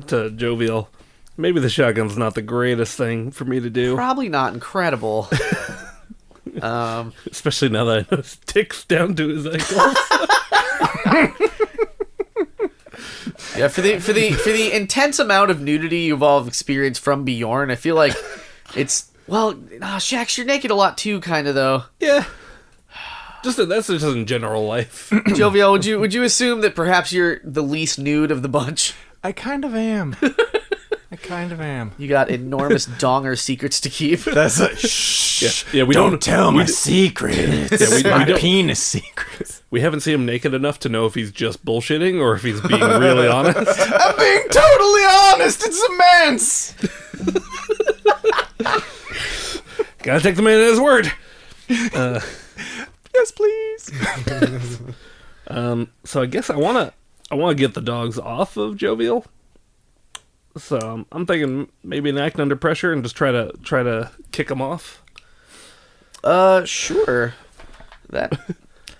Jovial, maybe the shotgun's not the greatest thing for me to do. Probably not incredible. Especially now that I know his dick's down to his ankles. Yeah, for the intense amount of nudity you've all experienced from Bjorn, I feel like it's Shax, you're naked a lot too, kind of though. Yeah. That's just in general life. Jovial, would you assume that perhaps you're the least nude of the bunch? I kind of am. You got enormous donger secrets to keep. That's a shh. Yeah, we don't tell my secrets. Yeah, we don't- penis secrets. We haven't seen him naked enough to know if he's just bullshitting or if he's being really honest. I'm being totally honest. It's immense. Gotta take the man at his word. Yes, please. So I guess I wanna get the dogs off of Jovial. So I'm thinking maybe an act under pressure and just try to kick him off. Sure. That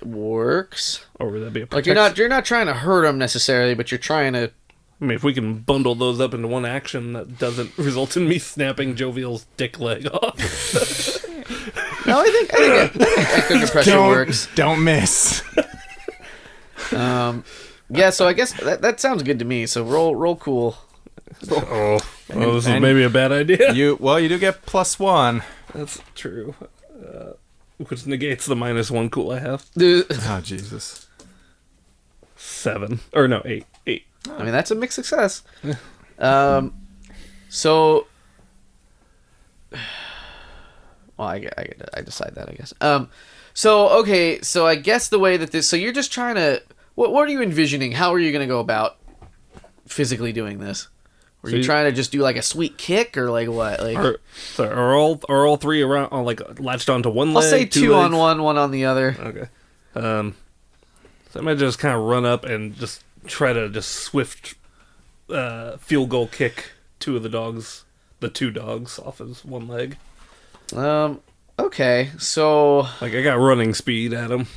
works. Or would that be a Like protection? you're not trying to hurt him necessarily, but you're trying to. I mean, if we can bundle those up into one action, that doesn't result in me snapping Jovial's dick leg off. No, I think act under pressure works. Don't miss. Yeah, so I guess that sounds good to me. So roll cool. Oh, this is maybe a bad idea. You do get +1. That's true. Which negates the -1 cool I have. Oh Jesus. 7 or no 8. I mean, that's a mixed success. So, well, I decide that, I guess. So okay, so I guess the way that this, so you're just trying to, what are you envisioning? How are you going to go about physically doing this? Were So you trying to just do like a sweet kick or like what? Like, Are all three around like latched onto one I'll leg? say two on legs? one on the other. Okay. So I might just kind of run up and just try to just swift field goal kick two dogs off his one leg. Okay, so Like I got running speed at him.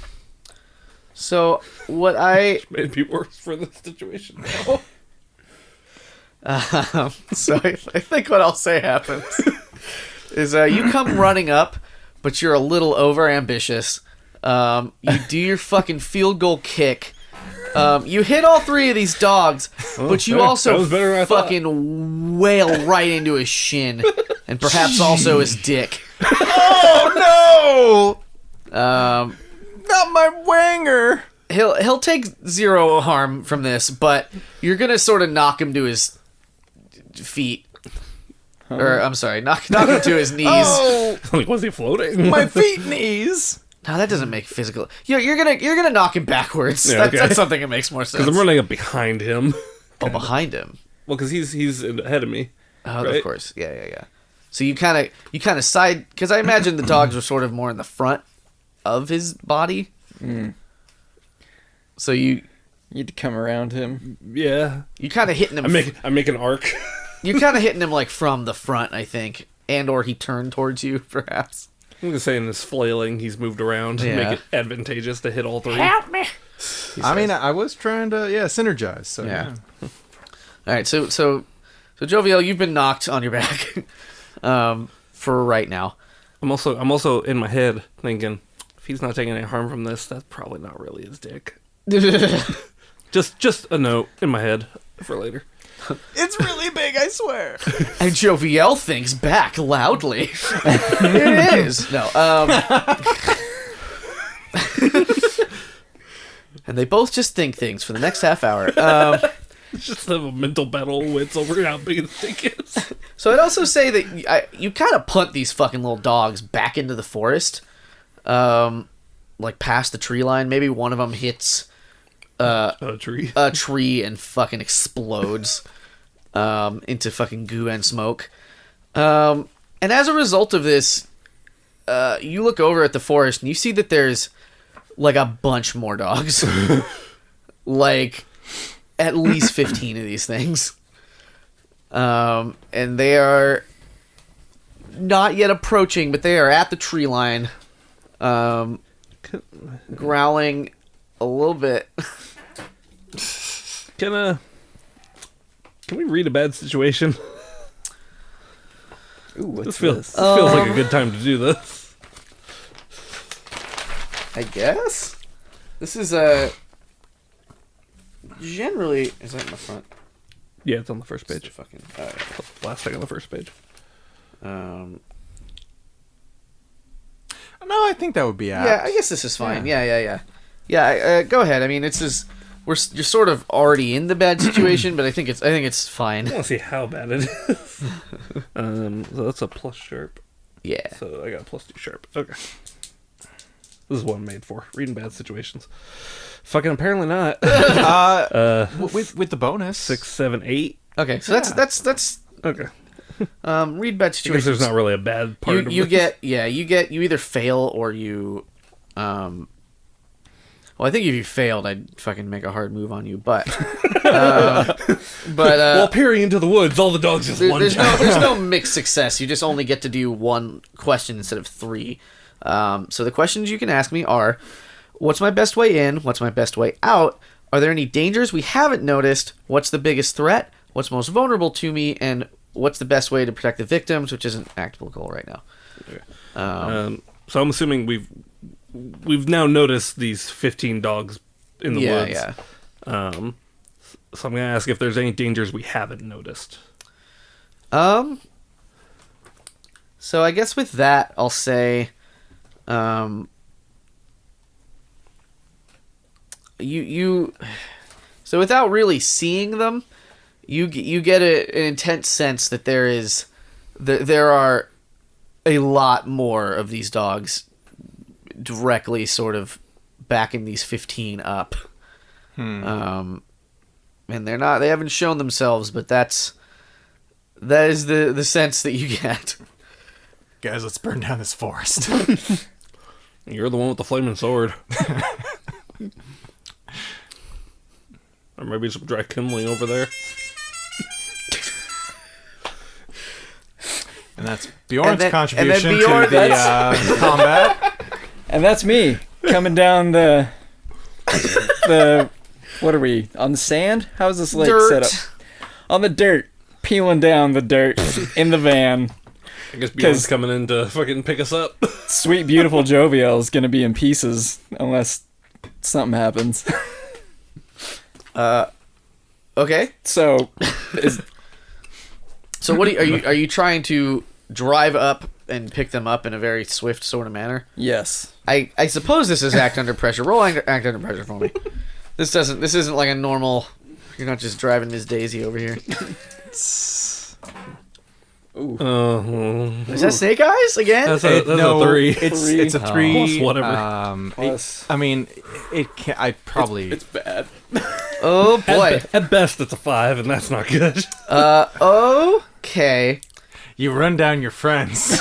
what I Made me worse for the situation now. so I think what I'll say happens is you come running up, but you're a little over ambitious. You do your fucking field goal kick. You hit all three of these dogs, but you that also was better than I thought. fucking wail right into his shin, and perhaps also his dick. Oh no! Um, Not my wanger. he'll take zero harm from this, but you're gonna sort of knock him to his feet, or I'm sorry, knock him to his knees. Oh, Like was he floating? my feet knees. No, that doesn't make physical. You're gonna knock him backwards. Yeah, okay. That's something that makes more sense. Because I'm running up behind him. Oh, behind him. Well, because he's ahead of me. Oh, Right? of course. Yeah. So you kind of side, because I imagine the dogs were sort of more in the front of his body. So you You'd come around him. Yeah. kind of hitting him. I make an arc. You're kind of hitting him like from the front, I think, and or he turned towards you, perhaps. I'm gonna say in this flailing, he's moved around to Yeah. make it advantageous to hit all three. Help me. I mean, I was trying to synergize. So Yeah. All right. So Jovial, you've been knocked on your back for right now. I'm also in my head thinking, if he's not taking any harm from this, that's probably not really his dick. Just a note in my head for later. It's really big, I swear. And Jovial thinks back loudly. It is. No. And they both just think things for the next half hour. Just have a mental battle of wits over how big his dick is. So I'd also say that you kind of punt these fucking little dogs back into the forest, like past the tree line. Maybe one of them hits A tree. a tree and fucking explodes into fucking goo and smoke. And as a result of this, you look over at the forest and you see that there's like a bunch more dogs. Like at least 15 of these things. And they are not yet approaching, but they are at the tree line, growling a little bit. Can we read a bad situation? Ooh, what's This feels this? like a good time to do this. I guess this is generally is that in the front? Yeah, it's on the first It's page. the fucking Last thing on the first page. No, I think that would be apt. yeah, I guess this is fine. Yeah. Go ahead. I mean, you're sort of already in the bad situation, but I think it's fine. I want to see how bad it is. So that's a plus sharp. Yeah. So I got a plus 2 sharp. Okay. This is what I'm made for. Reading bad situations. Fucking apparently not. With the bonus. 6, 7, 8. Okay, so that's Okay. read bad I guess situations. there's not really a bad part of you this. you either fail or you well, I think if you failed, I'd fucking make a hard move on you, but While peering into the woods, all the dogs just lunge out. there's no mixed success. You just only get to do one question instead of 3. So the questions you can ask me are, what's my best way in? What's my best way out? Are there any dangers we haven't noticed? What's the biggest threat? What's most vulnerable to me? And what's the best way to protect the victims, which isn't applicable right now. So I'm assuming we've now noticed these 15 dogs in the woods. Yeah. So I'm gonna ask if there's any dangers we haven't noticed. So I guess with that, I'll say, you. So without really seeing them, you get an intense sense that there are a lot more of these dogs directly sort of backing these 15 up. And they haven't shown themselves, but that is the sense that you get. Guys, let's burn down this forest. You're the one with the flaming sword. Or maybe some dry kindling over there. And that's Bjorn's contribution Bjorn, to the combat. And that's me coming down the what are we on the sand? How's this lake Dirt. set up? On the dirt, peeling down the dirt in the van. I guess Bjorn's coming in to fucking pick us up. Sweet, beautiful Jovial is gonna be in pieces unless something happens. Okay. So, So what are you trying to drive up and pick them up in a very swift sort of manner? yes. I suppose this is act under pressure. Roll act under pressure for me. This isn't like a normal. You're not just driving Ms. Daisy over here. Is that Snake Eyes again? That's a 3. It's a 3. Plus whatever. Plus. I mean, it can. I probably. It's bad. Oh boy. At best, it's a 5, and that's not good. Okay. You run down your friends.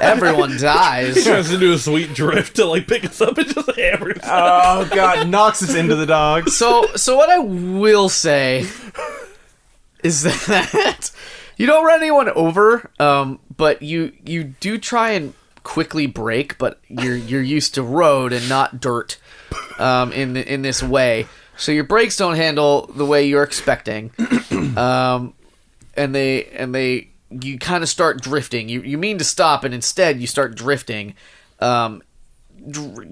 Everyone dies. He tries to do a sweet drift to like pick us up and just hammers. Oh god, knocks us into the dogs. So what I will say is that you don't run anyone over, but you do try and quickly brake, but you're used to road and not dirt, in this way. So your brakes don't handle the way you're expecting, and you kind of start drifting. You mean to stop, and instead you start drifting,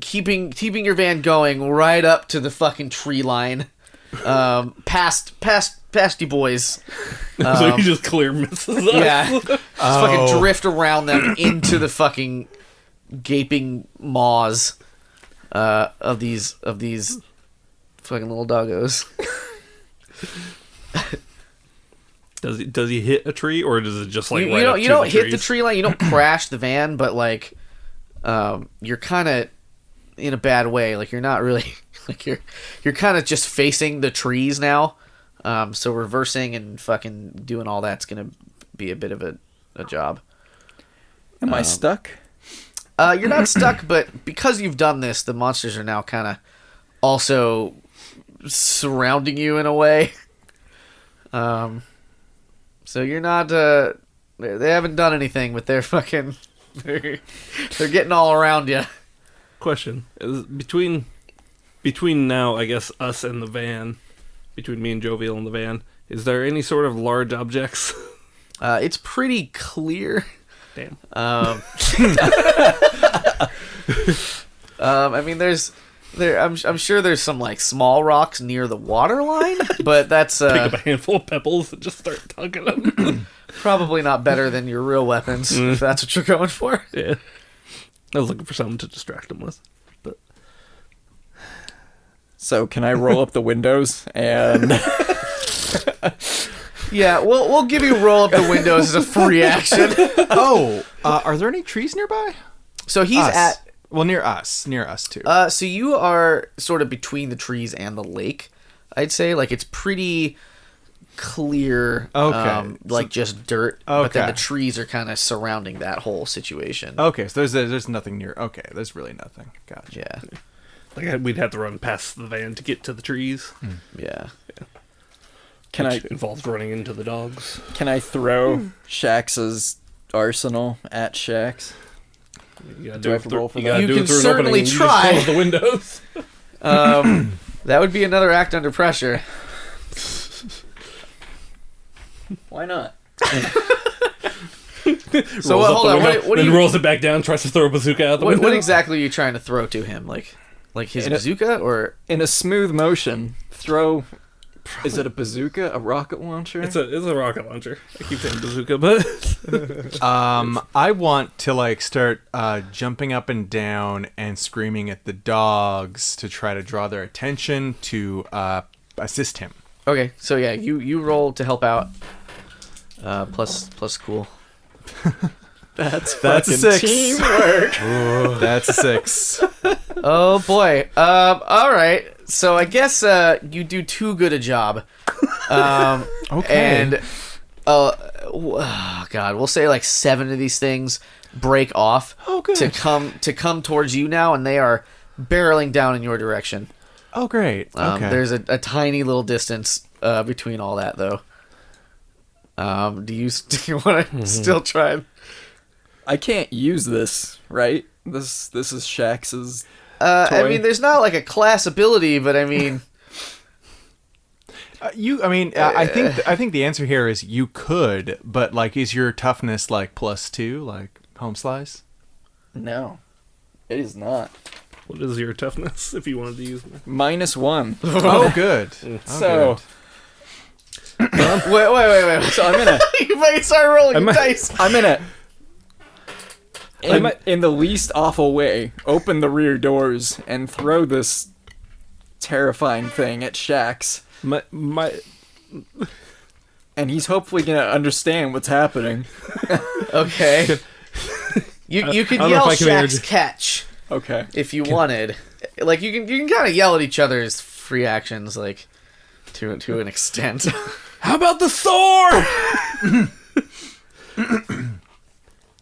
keeping your van going right up to the fucking tree line, past you boys. So you just clear misses us. Yeah, just fucking drift around them into the fucking gaping maws of these fucking little doggos. Does he hit a tree, or does it just like you don't hit the tree line, you don't crash the van, but like you're kind of in a bad way. Like you're not really like you're kind of just facing the trees now. So reversing and fucking doing all that's gonna be a bit of a job. Am I stuck? You're not stuck, but because you've done this, the monsters are now kind of also surrounding you in a way. So you're not They haven't done anything, but they're fucking. They're getting all around you. Question is between now, I guess, us and the van, between me and Jovial and the van, is there any sort of large objects? It's pretty clear. Damn. I mean, I'm sure there's some like small rocks near the water line, but that's Pick up a handful of pebbles and just start tugging them. probably not better than your real weapons if that's what you're going for. Yeah. I was looking for something to distract them with. But So can I roll up the windows and Yeah, we'll give you roll up the windows as a free action. Oh, are there any trees nearby? So he's Us. Well, near us too. so you are sort of between the trees and the lake. I'd say like it's pretty clear, Okay. like just dirt. But then Okay. the trees are kind of surrounding that whole situation. Okay, so there's nothing near. Okay, there's really nothing. Gotcha. Yeah, like we'd have to run past the van to get to the trees. yeah. can I Which involves running into the dogs. throw Shax's arsenal at Shax? You gotta Do I have to roll for you that? gotta You do can it through an certainly opening and you just try. close the windows. That would be another act under pressure. Why not? So hold on. What then do you, rolls it back down, tries to throw a bazooka out the window. what exactly are you trying to throw to him? Like his bazooka or? In a smooth motion, throw. Is it a bazooka? A rocket launcher? It's a rocket launcher. I keep saying bazooka, but I want to like start jumping up and down and screaming at the dogs to try to draw their attention to assist him. Okay, so yeah, you roll to help out. Plus cool. That's a fucking 6. teamwork. Ooh, that's a 6. Oh boy. All right. So I guess you do too good a job. Okay. And God, we'll say like 7 of these things break off to come towards you now, and they are barreling down in your direction. Oh, great. Okay. There's a tiny little distance between all that, though. Do you want to still try? I can't use this, right? This is Shax's. I toy. mean, there's not like a class ability, but I mean, I think the answer here is you could, but like, is your toughness like +2, like home slice? No, it is not. what is your toughness if you wanted to use them? -1. Oh, good. So wait. So I'm gonna You might start rolling dice. I'm gonna in the least awful way open the rear doors and throw this terrifying thing at Shax, My and he's hopefully gonna understand what's happening. Okay. You could I don't know yell if I can Shaq's catch Okay. if you wanted. Like you can kind of yell at each other's free actions, like to an extent. how about the sword?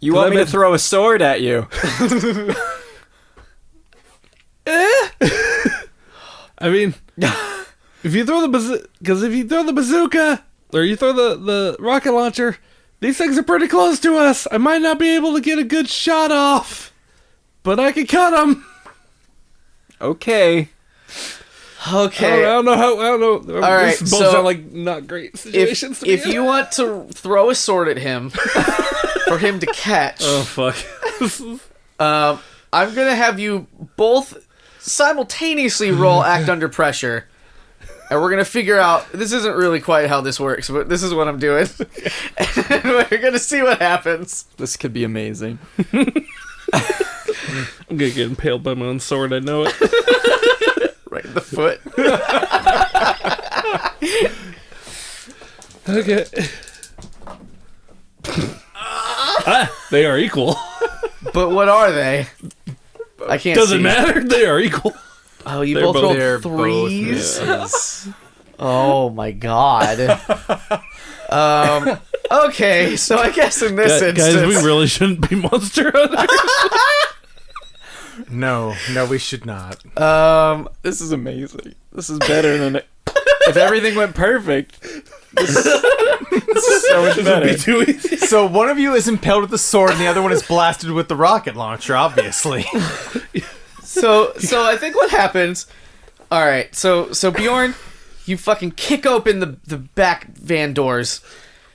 You want me to throw a sword at you? I mean, if you throw the bazooka or you throw the rocket launcher, these things are pretty close to us. I might not be able to get a good shot off, but I can cut them. Okay. Okay. I don't know. All right, These both so sound like not great situations to be If in. you want to throw a sword at him for him to catch, Oh fuck. I'm gonna have you both simultaneously roll act under pressure, and we're gonna figure out. This isn't really quite how this works, but this is what I'm doing, and we're gonna see what happens. This could be amazing. I'm gonna get impaled by my own sword, I know it. Right in the foot. Okay. They are equal. But what are they? I can't. Doesn't see. matter. They are equal. Oh, you They're both both- They're rolled threes. misses. Oh my god. Okay, so I guess in this instance, Guys, we really shouldn't be monster hunters. No, we should not. This is amazing. This is better than if everything went perfect. This so much better. Too easy. So one of you is impaled with the sword, and the other one is blasted with the rocket launcher. Obviously. So I think what happens. All right. So Bjorn, you fucking kick open the back van doors.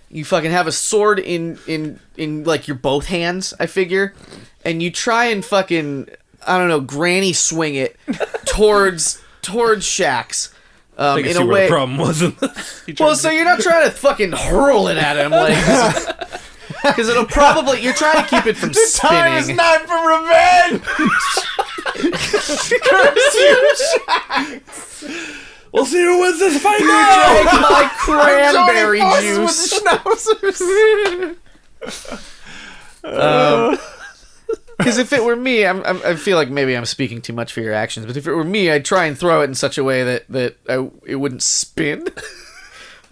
You fucking have a sword in like your both hands, I figure, and you try and fucking, I don't know, granny swing it towards Shax. I In see a where way. the problem wasn't. Well, so you're not trying to fucking hurl it at him, like, because it'll probably, you're trying to keep it from Time is spinning. not for revenge. Curse you, We'll see who wins this fight Drink now. my cranberry juice. Because if it were me, I feel like maybe I'm speaking too much for your actions. But if it were me, I'd try and throw it in such a way that it wouldn't spin.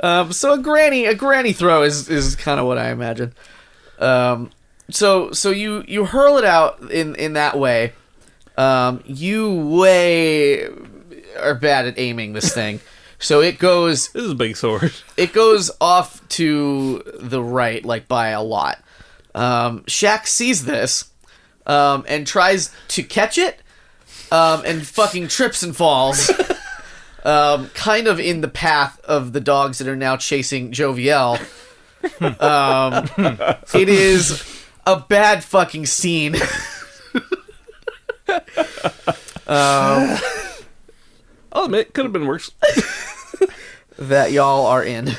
So a granny throw is kind of what I imagine. So you hurl it out in that way. You are bad at aiming this thing. So it goes This is a big sword. it goes off to the right, like by a lot. Shaq sees this and tries to catch it and fucking trips and falls. Kind of in the path of the dogs that are now chasing Joviel. It is a bad fucking scene. I'll admit, could have been worse. That y'all are in.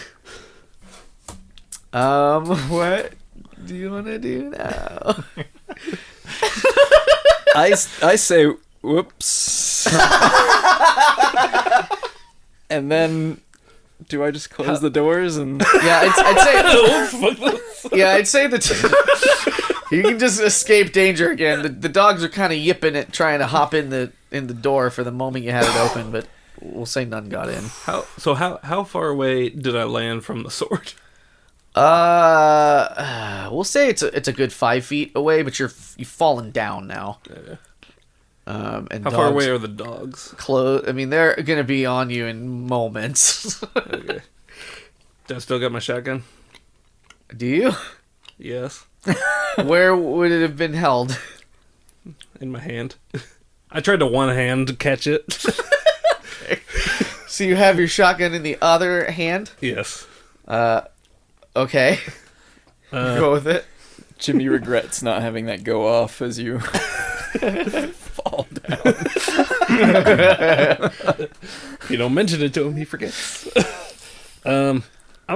What do you want to do now? I say whoops. And then do I just close the doors and Yeah, I'd say that you can just escape danger again. The dogs are kind of yipping it, trying to hop in the door for the moment you had it open, but we'll say none got in. How far away did I land from the sword? We'll say it's a good 5 feet away, but you've fallen down now. Yeah. And How far away are the dogs? I mean, they're gonna be on you in moments. Okay. Do I still got my shotgun? Do you? Yes. Where would it have been held? In my hand. I tried to one hand catch it. So you have your shotgun in the other hand? Yes. Okay. Go with it. Jimmy regrets not having that go off as you fall down. If you don't mention it to him, he forgets. I'm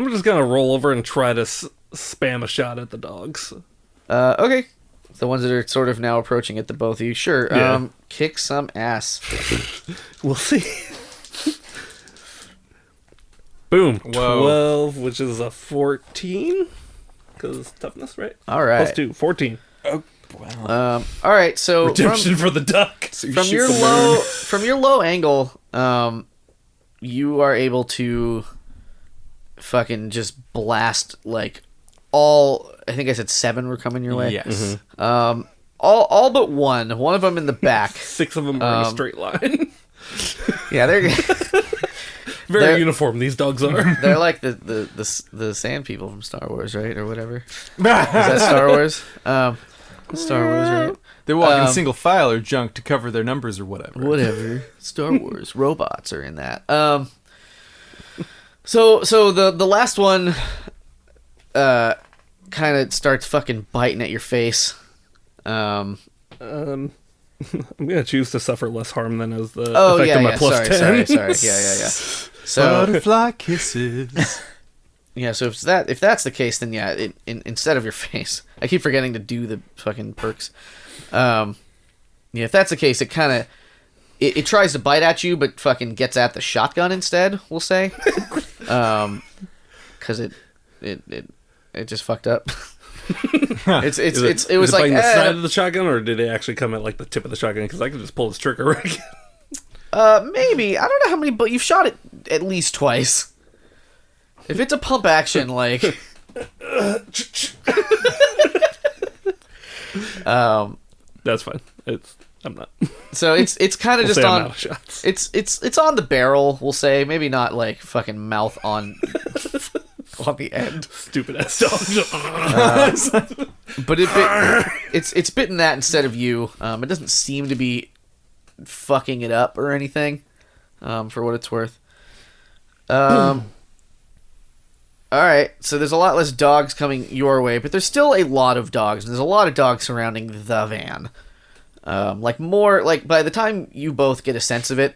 just gonna roll over and try to spam a shot at the dogs. Okay. The ones that are sort of now approaching it, the both of you. Sure. Yeah. Kick some ass. We'll see. Boom. Whoa. 12, which is a 14. Because toughness, right? All right. Plus 2, 14. Wow. All right. So Redemption for the duck. from your low angle, you are able to fucking just blast like all. I think I said 7 were coming your way. Yes. All but one. One of them in the back. 6 of them are in a straight line. Yeah, they're Very uniform, these dogs are. they're like the sand people from Star Wars, right, or whatever. Is that Star Wars? Star Wars, right? They're walking single file or junk to cover their numbers or whatever. Whatever. Star Wars. Robots are in that. So the last one kind of starts fucking biting at your face. I'm gonna choose to suffer less harm than as the Oh effect yeah, of my yeah. plus Sorry. 10. Yeah. So Butterfly kisses. yeah, so if that's the case, then yeah, instead of your face, I keep forgetting to do the fucking perks. Yeah, if that's the case, it kind of it tries to bite at you, but fucking gets at the shotgun instead. We'll say, because it just fucked up. It was Is like it biting the side eh. of the shotgun, or did it actually come at like the tip of the shotgun? Because I could just pull this trigger right. Maybe, I don't know how many, but you've shot it at least twice. If it's a pump action, like That's fine. I'm not. so it's kind of We'll just say I'm on out of shots. it's on the barrel, we'll say, maybe not like fucking mouth on on the end. Stupid ass dog. But it's bitten that instead of you. It doesn't seem to be fucking it up or anything, for what it's worth. All right, so there's a lot less dogs coming your way, but there's still a lot of dogs. There's a lot of dogs surrounding the van. By the time you both get a sense of it,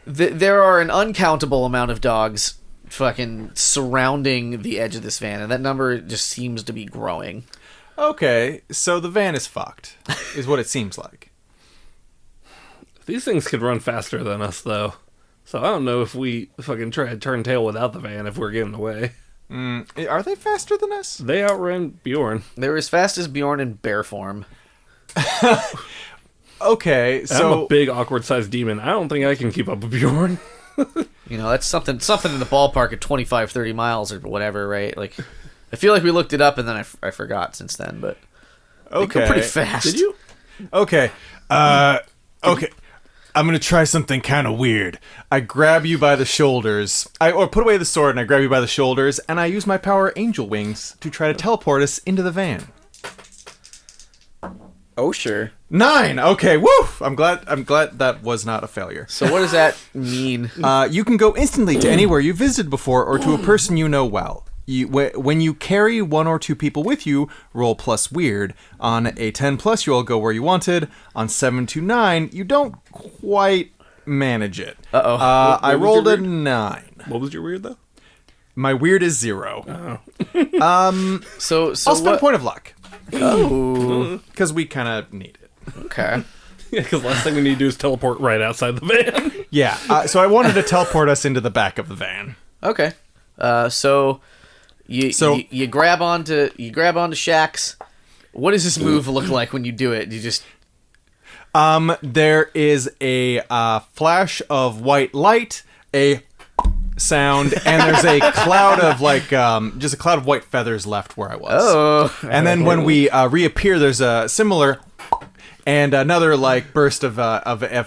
there are an uncountable amount of dogs fucking surrounding the edge of this van, and that number just seems to be growing. Okay, so the van is fucked, is what it seems like. These things could run faster than us, though. So I don't know if we fucking try to turn tail without the van if we're getting away. Are they faster than us? They outran Bjorn. They're as fast as Bjorn in bear form. Okay, so... I'm a big, awkward-sized demon. I don't think I can keep up with Bjorn. That's something in the ballpark of 25, 30 miles or whatever, right? Like, I feel like we looked it up and then I forgot since then, but they go pretty fast. Did you? Okay, okay. I'm gonna try something kind of weird. I grab you by the shoulders. Or put away the sword and I grab you by the shoulders and I use my power angel wings to try to teleport us into the van. Oh, sure. 9! Okay, woo! I'm glad that was not a failure. So what does that mean? You can go instantly to anywhere you visited before or to a person you know well. When you carry 1 or 2 people with you, roll plus weird. On a 10+, you'll go where you wanted. On 7 to 9, you don't quite manage it. Uh-oh. I rolled a 9. What was your weird, though? My weird is 0. So I'll spend a point of luck. Oh. Because we kind of need it. Okay. Yeah, because last thing we need to do is teleport right outside the van. Yeah, so I wanted to teleport us into the back of the van. Okay. So you grab onto Shax. What does this move look like when you do it? You just there is a flash of white light, a sound, and there's a cloud of just a cloud of white feathers left where I was. Oh. And then when we reappear, there's a similar and another burst of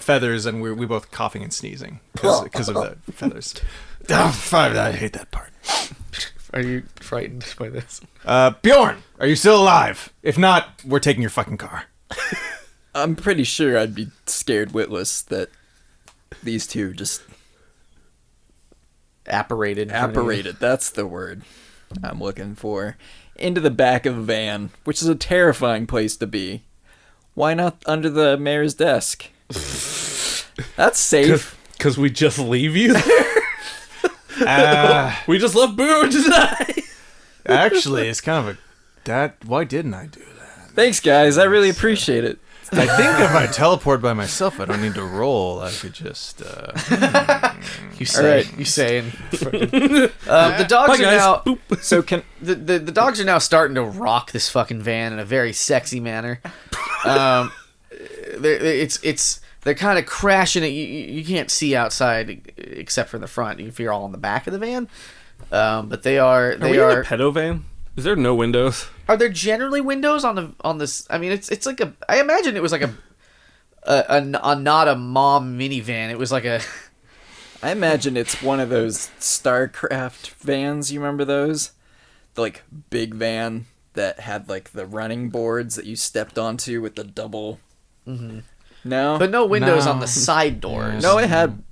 feathers, and we both coughing and sneezing because of the feathers. I hate that part. Are you frightened by this? Bjorn, are you still alive? If not, we're taking your fucking car. I'm pretty sure I'd be scared witless that these two just apparated. That's the word I'm looking for. Into the back of a van, which is a terrifying place to be. Why not under the mayor's desk? That's safe. Because we just leave you there? We just left Boo to die. Actually, it's kind of why didn't I do that? Thanks, guys. I really appreciate it. I think if I teleport by myself, I don't need to roll. I could just... You say. And the dogs are now... So can... The dogs are now starting to rock this fucking van in a very sexy manner. They're kind of crashing it. You can't see outside except for the front if you're all in the back of the van. But they are in a pedo van? Is there no windows? Are there generally windows on this? I mean, it's like I imagine it was like a not a mom minivan. It was like a. I imagine it's one of those StarCraft vans. You remember those? The big van that had the running boards that you stepped onto with the double. Mm-hmm. No, but no windows on the side doors. No,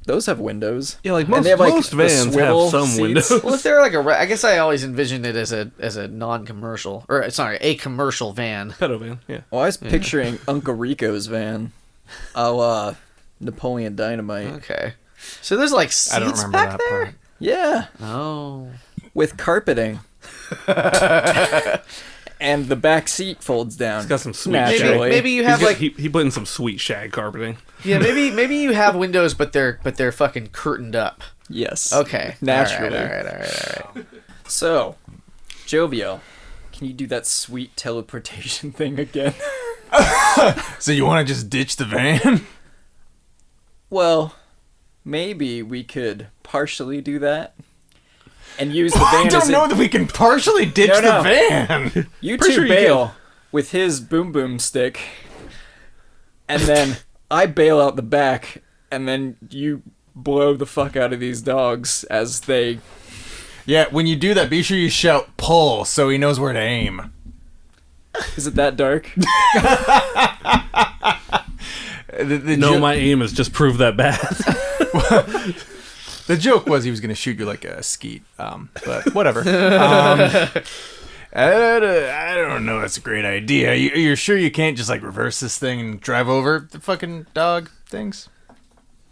those have windows. Yeah, most vans have some seats. windows. Well, if they're I guess I always envisioned it as a non-commercial, or sorry, a commercial van. Pedo van, yeah. Well, I was picturing Uncle Rico's van, a la Napoleon Dynamite. Okay, so there's seats I don't remember back that there. part. Yeah. Oh, with carpeting. And the back seat folds down. It's got some sweet naturally. Maybe you have he put in some sweet shag carpeting. Yeah, maybe you have windows, but they're fucking curtained up. Yes. Okay. Naturally. All right. So, Jovial, can you do that sweet teleportation thing again? So you want to just ditch the van? Well, maybe we could partially do that. And use the van I don't know that we can partially ditch the van. You Pretty two sure you bail with his boom boom stick, and then I bail out the back, and then you blow the fuck out of these dogs as they Yeah, when you do that, be sure you shout "pull" so he knows where to aim. Is it that dark? No, my aim is just prove that bad. The joke was he was going to shoot you like a skeet, but whatever. I don't know. That's a great idea. You're sure you can't just like reverse this thing and drive over the fucking dog things?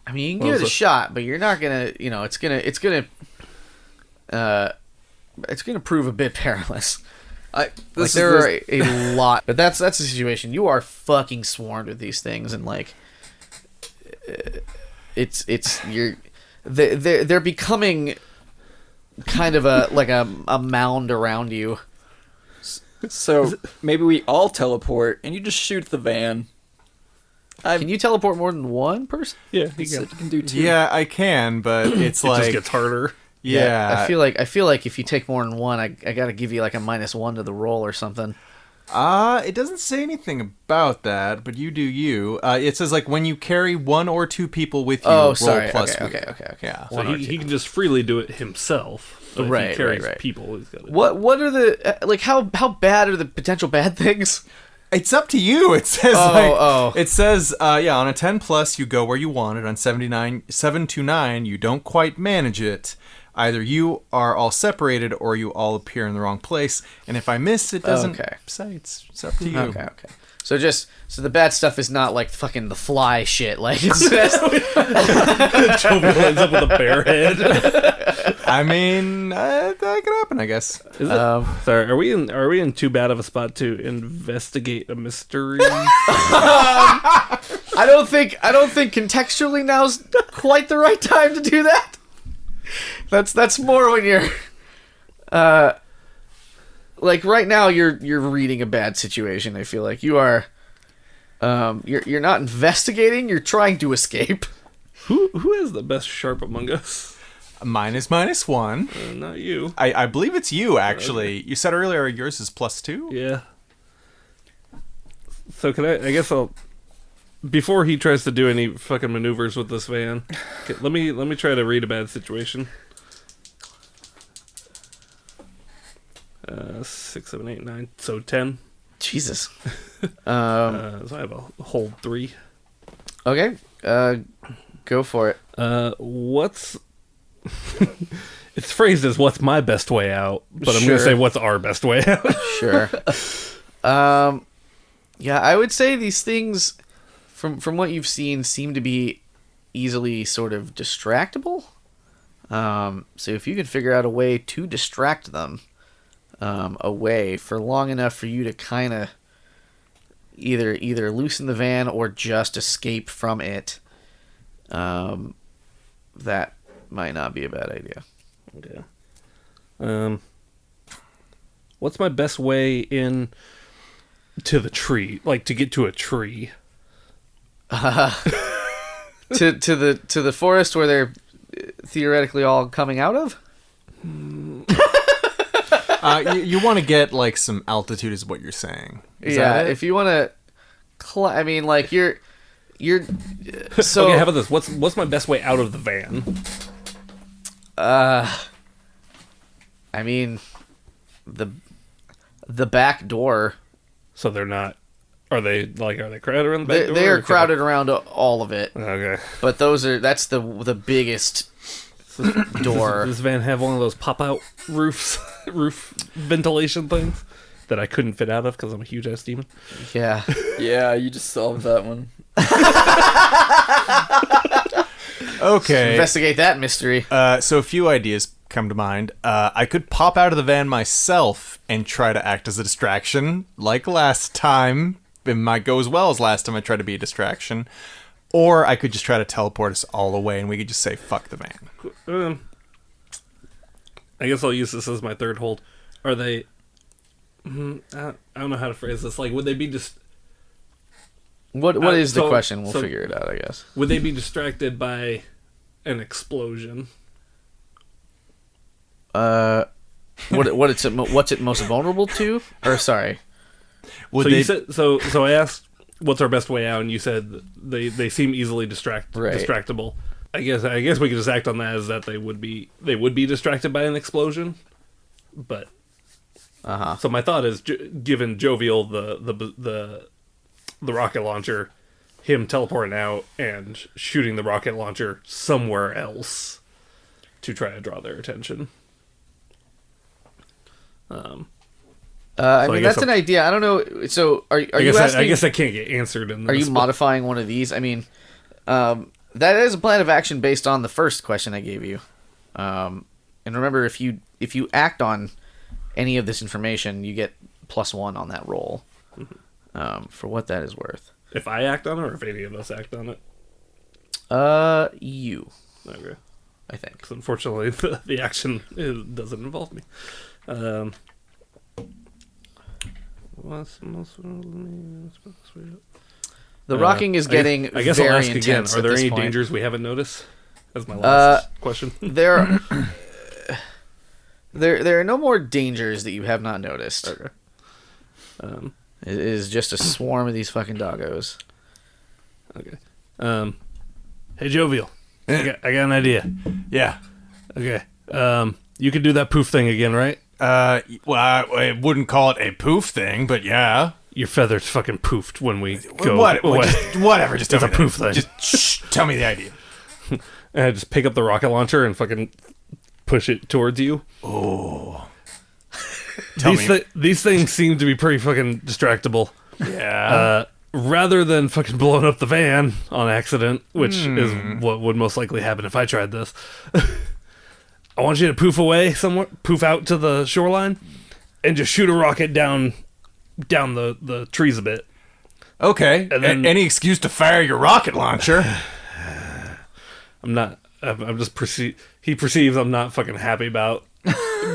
I mean, you can give it a shot, but you're not gonna. It's gonna prove a bit perilous. There are a lot, but that's the situation. You are fucking swarmed with these things, and like, they're becoming kind of a mound around you. So maybe we all teleport, and you just shoot the van. Can you teleport more than one person? Yeah, You can do 2. Yeah, I can, but it's it like just gets harder. Yeah, I feel like if you take more than one, I gotta give you like a -1 to the roll or something. It doesn't say anything about that, but you do you. It says like when you carry 1 or 2 people with you, roll plus weird. Okay. Yeah. So he can just freely do it himself. But if he carries people, he's got to. What are the how bad are the potential bad things? It's up to you. It says it says on a 10 plus you go where you want it. On 7 to 9 you don't quite manage it. Either you are all separated or you all appear in the wrong place. And if I miss, it doesn't say. It's up to you. Okay. So the bad stuff is not like fucking the fly shit. Like it's just Jovial ends up with a bear head. I mean, that could happen, I guess. Is it? Sorry, are we in too bad of a spot to investigate a mystery? I don't think contextually now's quite the right time to do that. That's more when you're like right now you're reading a bad situation. I feel like you are you're not investigating, you're trying to escape. Who has the best sharp among us? -1. Not you. I believe it's you, actually. Okay. You said earlier yours is +2? Yeah. So I guess I'll, before he tries to do any fucking maneuvers with this van, let me try to read a bad situation. 6, 7, 8, 9. So 10. Jesus. So I have a hold 3. Okay. Go for it. What's it's phrased as "What's my best way out?" But I'm gonna say "What's our best way out?" Sure. Yeah, I would say these things, from what you've seen, seem to be easily sort of distractible. So if you can figure out a way to distract them away for long enough for you to kind of either loosen the van or just escape from it, that might not be a bad idea. Okay. What's my best way in to the tree? Like to get to a tree? To the forest where they're theoretically all coming out of? You want to get like some altitude, is what you're saying. Is yeah, if you want to, I mean, like you're. So okay, how about this? What's my best way out of the van? I mean, the back door. So they're not. Are they crowded around the back door? They are crowded around all of it. Okay, but that's the biggest door. Does this van have one of those pop-out roof ventilation things that I couldn't fit out of because I'm a huge ass demon? Yeah. Yeah, you just solved that one. Okay. Investigate that mystery. So a few ideas come to mind. I could pop out of the van myself and try to act as a distraction, like last time. It might go as well as last time I tried to be a distraction. Or I could just try to teleport us all away and we could just say, fuck the van. I guess I'll use this as my third hold. Are they... I don't know how to phrase this. Like, would they be just... What is the question? We'll figure it out, I guess. Would they be distracted by an explosion? What's it most vulnerable to? Or sorry. So I asked, what's our best way out? And you said they seem easily distractible. I guess we could just act on that as that they would be distracted by an explosion, but So my thought is, given Jovial the rocket launcher, him teleporting out and shooting the rocket launcher somewhere else to try to draw their attention. I mean, that's an idea. I don't know. So are you asking? I guess I can't get answered in this. Are you modifying one of these? I mean, that is a plan of action based on the first question I gave you. And remember, if you act on any of this information, you get +1 on that roll. For what that is worth. If I act on it, or if any of us act on it? You. Okay. I think. Because unfortunately, the action doesn't involve me. The rocking is getting I guess very I'll ask again. intense. Are there any point. dangers we haven't noticed? That's my last question. There are no more dangers that you have not noticed. Okay. It is just a swarm of these fucking doggos. Okay. Hey, Jovial. I got an idea. Yeah. Okay. You could do that poof thing again, right? Well, I wouldn't call it a poof thing, but yeah. Your feathers fucking poofed when we go What? away. Whatever. Just tell It's me a poof thing. Just tell me the idea. And I just pick up the rocket launcher and fucking push it towards you. Oh. These things seem to be pretty fucking distractible. Yeah. Rather than fucking blowing up the van on accident, which is what would most likely happen if I tried this, I want you to poof away somewhere, poof out to the shoreline, and just shoot a rocket down the trees a bit. Okay. And then, any excuse to fire your rocket launcher. I'm just he perceives I'm not fucking happy about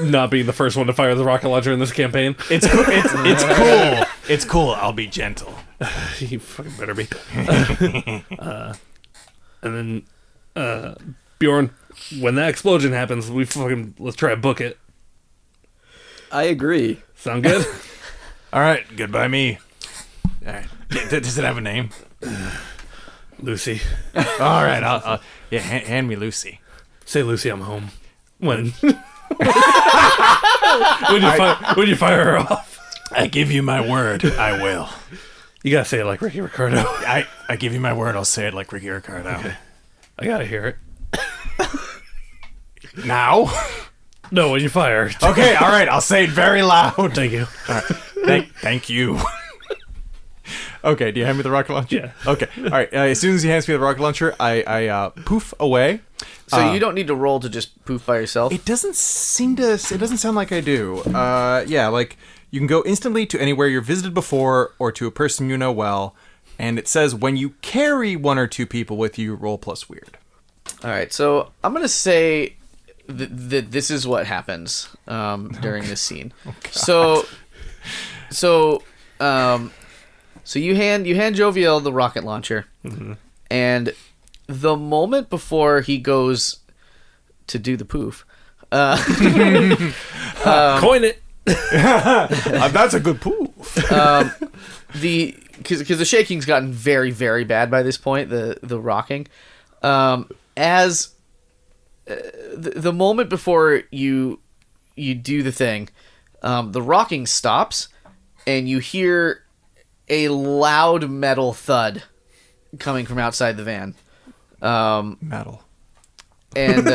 not being the first one to fire the rocket launcher in this campaign. It's cool. It's cool. I'll be gentle. You fucking better be. And then Bjorn, when that explosion happens, let's try to book it. I agree. Sound good? All right. Goodbye, me. All right. Does it have a name? Lucy. All right. I'll hand me Lucy. Say, Lucy, I'm home. When? when you fire her off? I give you my word. I will. You gotta say it like Ricky Ricardo. I give you my word. I'll say it like Ricky Ricardo. Okay. I gotta hear it. Now? No, when you fire. Okay. All right. I'll say it very loud. Thank you. All right. Thank you. Okay, do you hand me the rocket launcher? Yeah. Okay. All right. As soon as he hands me the rocket launcher, I poof away. So you don't need to roll to just poof by yourself? It doesn't sound like I do. Yeah, like you can go instantly to anywhere you're visited before or to a person you know well, and it says when you carry one or two people with you, roll + weird. All right, so I'm going to say that this is what happens during this scene. So you hand Jovial the rocket launcher, and the moment before he goes to do the poof, coin it. That's a good poof. Because the shaking's gotten very, very bad by this point, the rocking. As the moment before you do the thing, the rocking stops, and you hear a loud metal thud coming from outside the van. Metal. And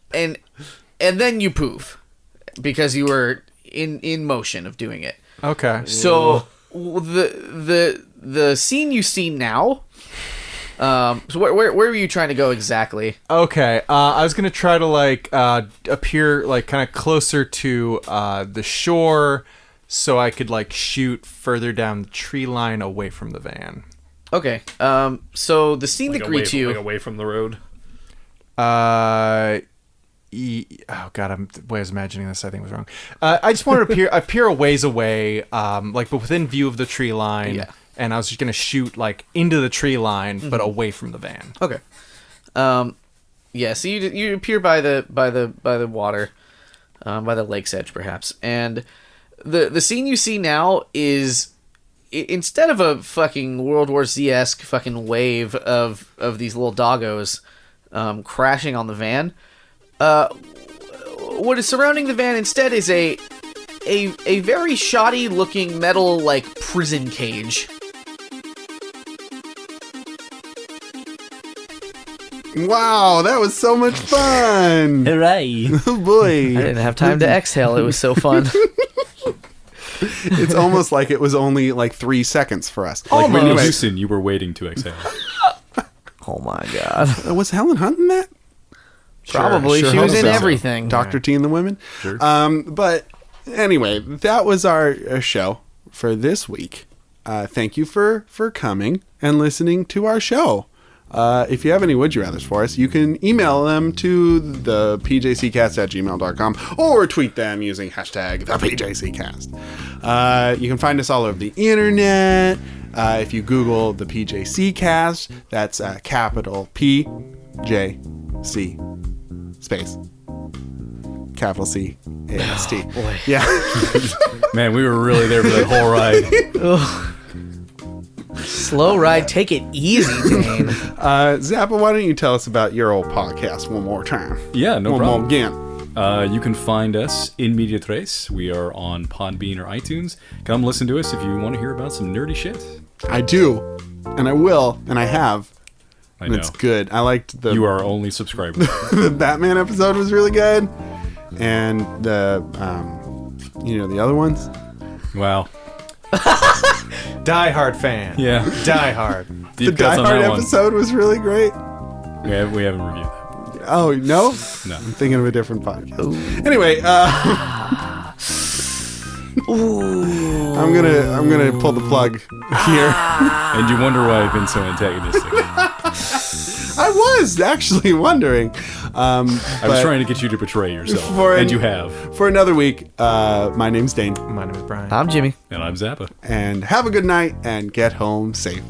and then you poof because you were in motion of doing it. Okay. So the scene you see now. So where were you trying to go exactly? Okay. I was gonna try to appear kind of closer to the shore, so I could shoot further down the tree line away from the van. Okay. So the scene that greets you away from the road. Oh god, the way I was imagining this, I think was wrong. I just wanted to appear a ways away, but within view of the tree line. Yeah. And I was just gonna shoot into the tree line, but away from the van. Okay. Yeah. So you appear by the water, by the lake's edge, perhaps, and the scene you see now is instead of a fucking World War Z-esque fucking wave of these little doggos crashing on the van, what is surrounding the van instead is a very shoddy looking metal like prison cage. Wow, that was so much fun. Hooray! Oh boy. I didn't have time to exhale. It was so fun. It's almost like it was only like 3 seconds for us. Like Whitney Anyway. Houston, you were waiting to exhale. Oh my god. Was Helen Hunt in that? Probably. sure She was hope in so. everything. Dr. T and the Women? Sure. But anyway, that was our show for this week. Thank you for coming and listening to our show. If you have any Would You Rathers for us, you can email them to the pjccast@gmail.com or tweet them using hashtag the PJCcast. You can find us all over the internet. If you Google the PJC Cast, that's capital PJC space capital C-A-S-T. Oh, boy. Yeah. Man, we were really there for that whole ride. Slow ride. Take it easy, Dane. Zappa, why don't you tell us about your old podcast one more time? Yeah, no one problem. more again. You can find us in Media Trace. We are on Podbean or iTunes. Come listen to us if you want to hear about some nerdy shit. I do, and I will, and I have. I And know. it's good. I liked the You are our only subscriber. the Batman episode was really good, and the the other ones. Wow. Die Hard fan. Yeah. Die Hard. Deep The Die cuts on Hard that one. episode was really great. We haven't reviewed that. Oh no, No. I'm thinking of a different podcast. Anyway, I'm gonna pull the plug here. And you wonder why I've been so antagonistic. I was actually wondering. I was trying to get you to betray yourself. And you have. For another week, my name's Dane. My name is Brian. I'm Jimmy. And I'm Zappa. And have a good night and get home safe.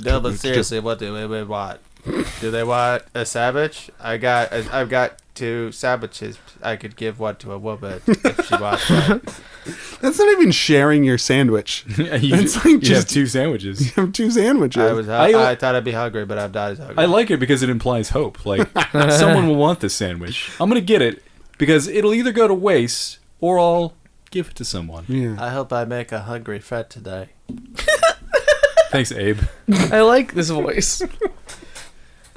No, but seriously, what do they want? Do they want a sandwich? I've got 2 sandwiches. I could give one to a woman if she wants one. That's not even sharing your sandwich. you It's like you have just 2 sandwiches. you have 2 sandwiches. I thought I'd be hungry, but I'm not as hungry. I like it because it implies hope. Like, someone will want this sandwich. I'm going to get it because it'll either go to waste or I'll give it to someone. Yeah. I hope I make a hungry friend today. Thanks, Abe. I like this voice.